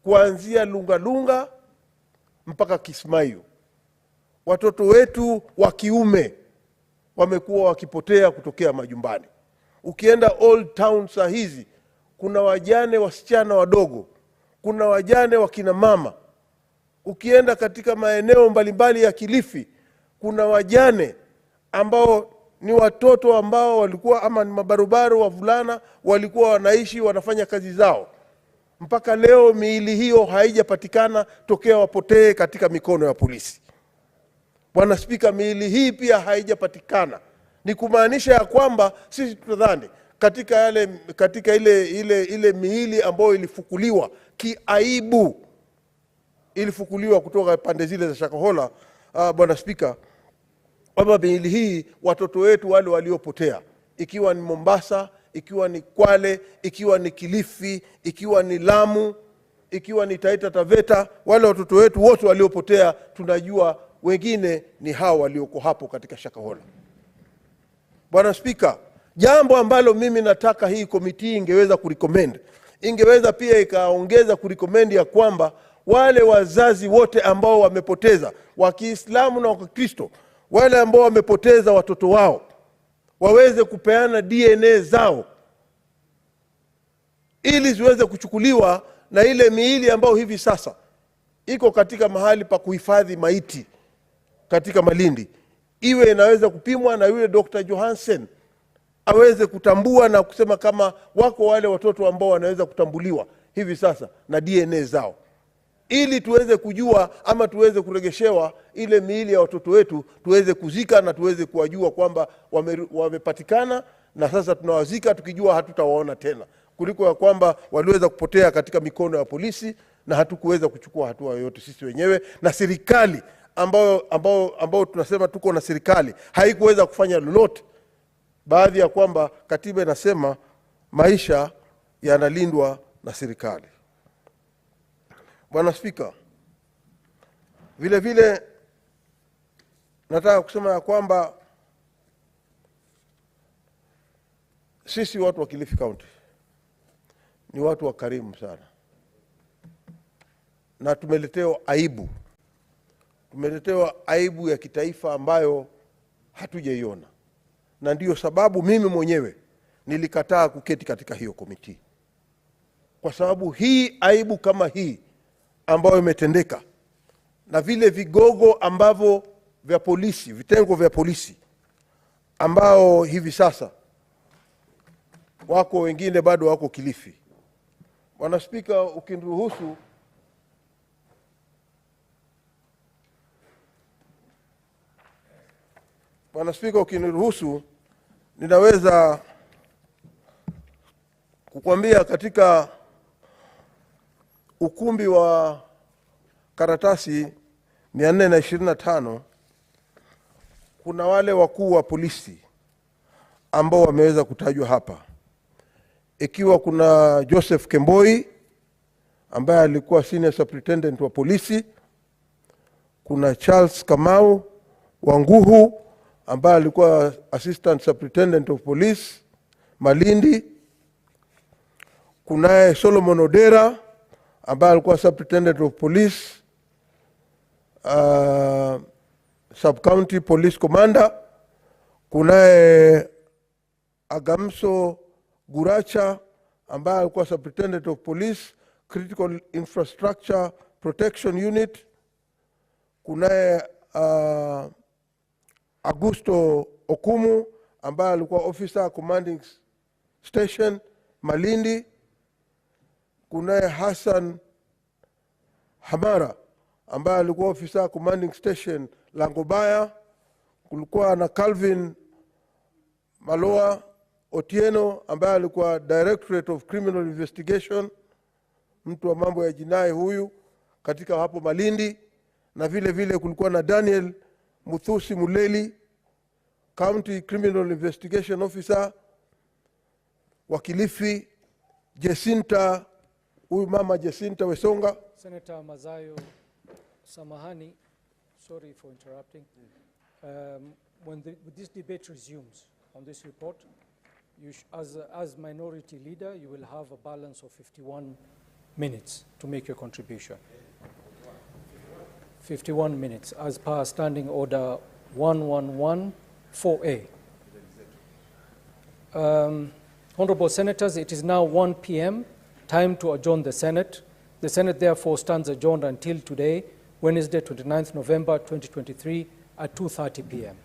kuanzia Lungalunga mpaka Kismayu. Watoto wetu wa kiume wamekuwa wakipotea kutokea majumbani. Ukienda Old Town saa hizi kuna wajane wasichana wadogo, kuna wajane wakina mama. Ukienda katika maeneo mbalimbali ya Kilifi kuna wajane ambao ni watoto ambao walikuwa ama ni mabarobaro wavulana, walikuwa wanaishi wanafanya kazi zao. Mpaka leo miili hiyo haijapatikana tokea wapotee katika mikono ya polisi. Bwana Spika, miili hii pia haijapatikana. Ni kumaanisha ya kwamba sisi tutadhani katika ile miili ambayo ilifukuliwa kiaibu, ilifukuliwa kutoka pande zile za Shakahola, Bwana Spika, kwamba miili hii watoto wetu wale waliopotea, ikiwa ni Mombasa, ikiwa ni Kwale, ikiwa ni Kilifi, ikiwa ni Lamu, ikiwa ni Taita Taveta, wale watoto wetu wote waliopotea, tunajua wengine ni hao walioko hapo katika Shakahola. Bwana Spika, jambo ambalo mimi nataka hii komiti ingeweza kurecommend, ingeweza pia ikaongeza kurecommend ya kwamba wale wazazi wote ambao wamepoteza, wa Kiislamu na wa Kikristo, wale ambao wamepoteza watoto wao, waweze kupeana DNA zao ili ziweze kuchukuliwa na ile miili ambayo hivi sasa iko katika mahali pa kuhifadhi maiti katika Malindi iwe inaweza kupimwa na yule Dr. Johansen aweze kutambua na kusema kama wako wale watoto ambao wanaweza kutambuliwa hivi sasa na DNA zao, ili tuweze kujua ama tuweze kuregeshewa ile miili ya watoto wetu, tuweze kuzika na tuweze kuwajua kwamba wamepatikana, na sasa tunawazika tukijua hatutawaona tena, kuliko ya kwamba waliweza kupotea katika mikono ya polisi na hatukuweza kuchukua hatua yoyote sisi wenyewe, na serikali ambao tunasema tuko na serikali haikuweza kufanya lolote, baadhi ya kwamba katiba inasema maisha yanalindwa na serikali. Bwana Spika, vile vile nataka kusema ya kwamba sisi watu wa Kilifi County ni watu wa karimu sana, na tumeletewa aibu ya kitaifa ambayo hatujaiona, na ndiyo sababu mimi mwenyewe nilikataa kuketi katika hiyo komiti, kwa sababu hii aibu kama hii ambayo imetendeka na vile vigogo ambavyo vya polisi, vitengo vya polisi ambao hivi sasa wako, wengine bado wako Kilifi. Bwana Spika, ukiniruhusu ninaweza kukwambia katika ukumbi wa karatasi 425 kuna wale wakuu wa polisi ambao wameweza kutajwa hapa, ikiwa kuna Joseph Kemboi ambaye alikuwa senior superintendent wa polisi, kuna Charles Kamau Wanguhu ambaye alikuwa assistant superintendent of police Malindi, kunaye Solomon Odera ambaye alikuwa superintendent of police sub county police commander, kunaye Agamso Guracha ambaye alikuwa superintendent of police critical infrastructure protection unit, kunaye Augusto Okumu ambaye alikuwa officer commanding station Malindi, kunaye Hassan Hamara ambaye alikuwa officer commanding station Langobaya, kulikuwa na Calvin Maloa Otieno ambaye alikuwa Directorate of Criminal Investigation, mtu wa mambo ya jinai huyu katika hapo Malindi, na vile vile kulikuwa na Daniel Muthusi Muleli, County Criminal Investigation Officer wa Kilifi, Jacinta, huyu mama Jacinta Wesonga. Senator Mazayo, samahani, sorry for interrupting. When this debate resumes on this report, you as minority leader, you will have a balance of 51 minutes to make your contribution. 51 minutes as per Standing Order 1114A. Honorable Senators, it is now 1 p.m., time to adjourn the Senate. The Senate therefore stands adjourned until today, Wednesday, 29th November 2023 at 2:30 p.m.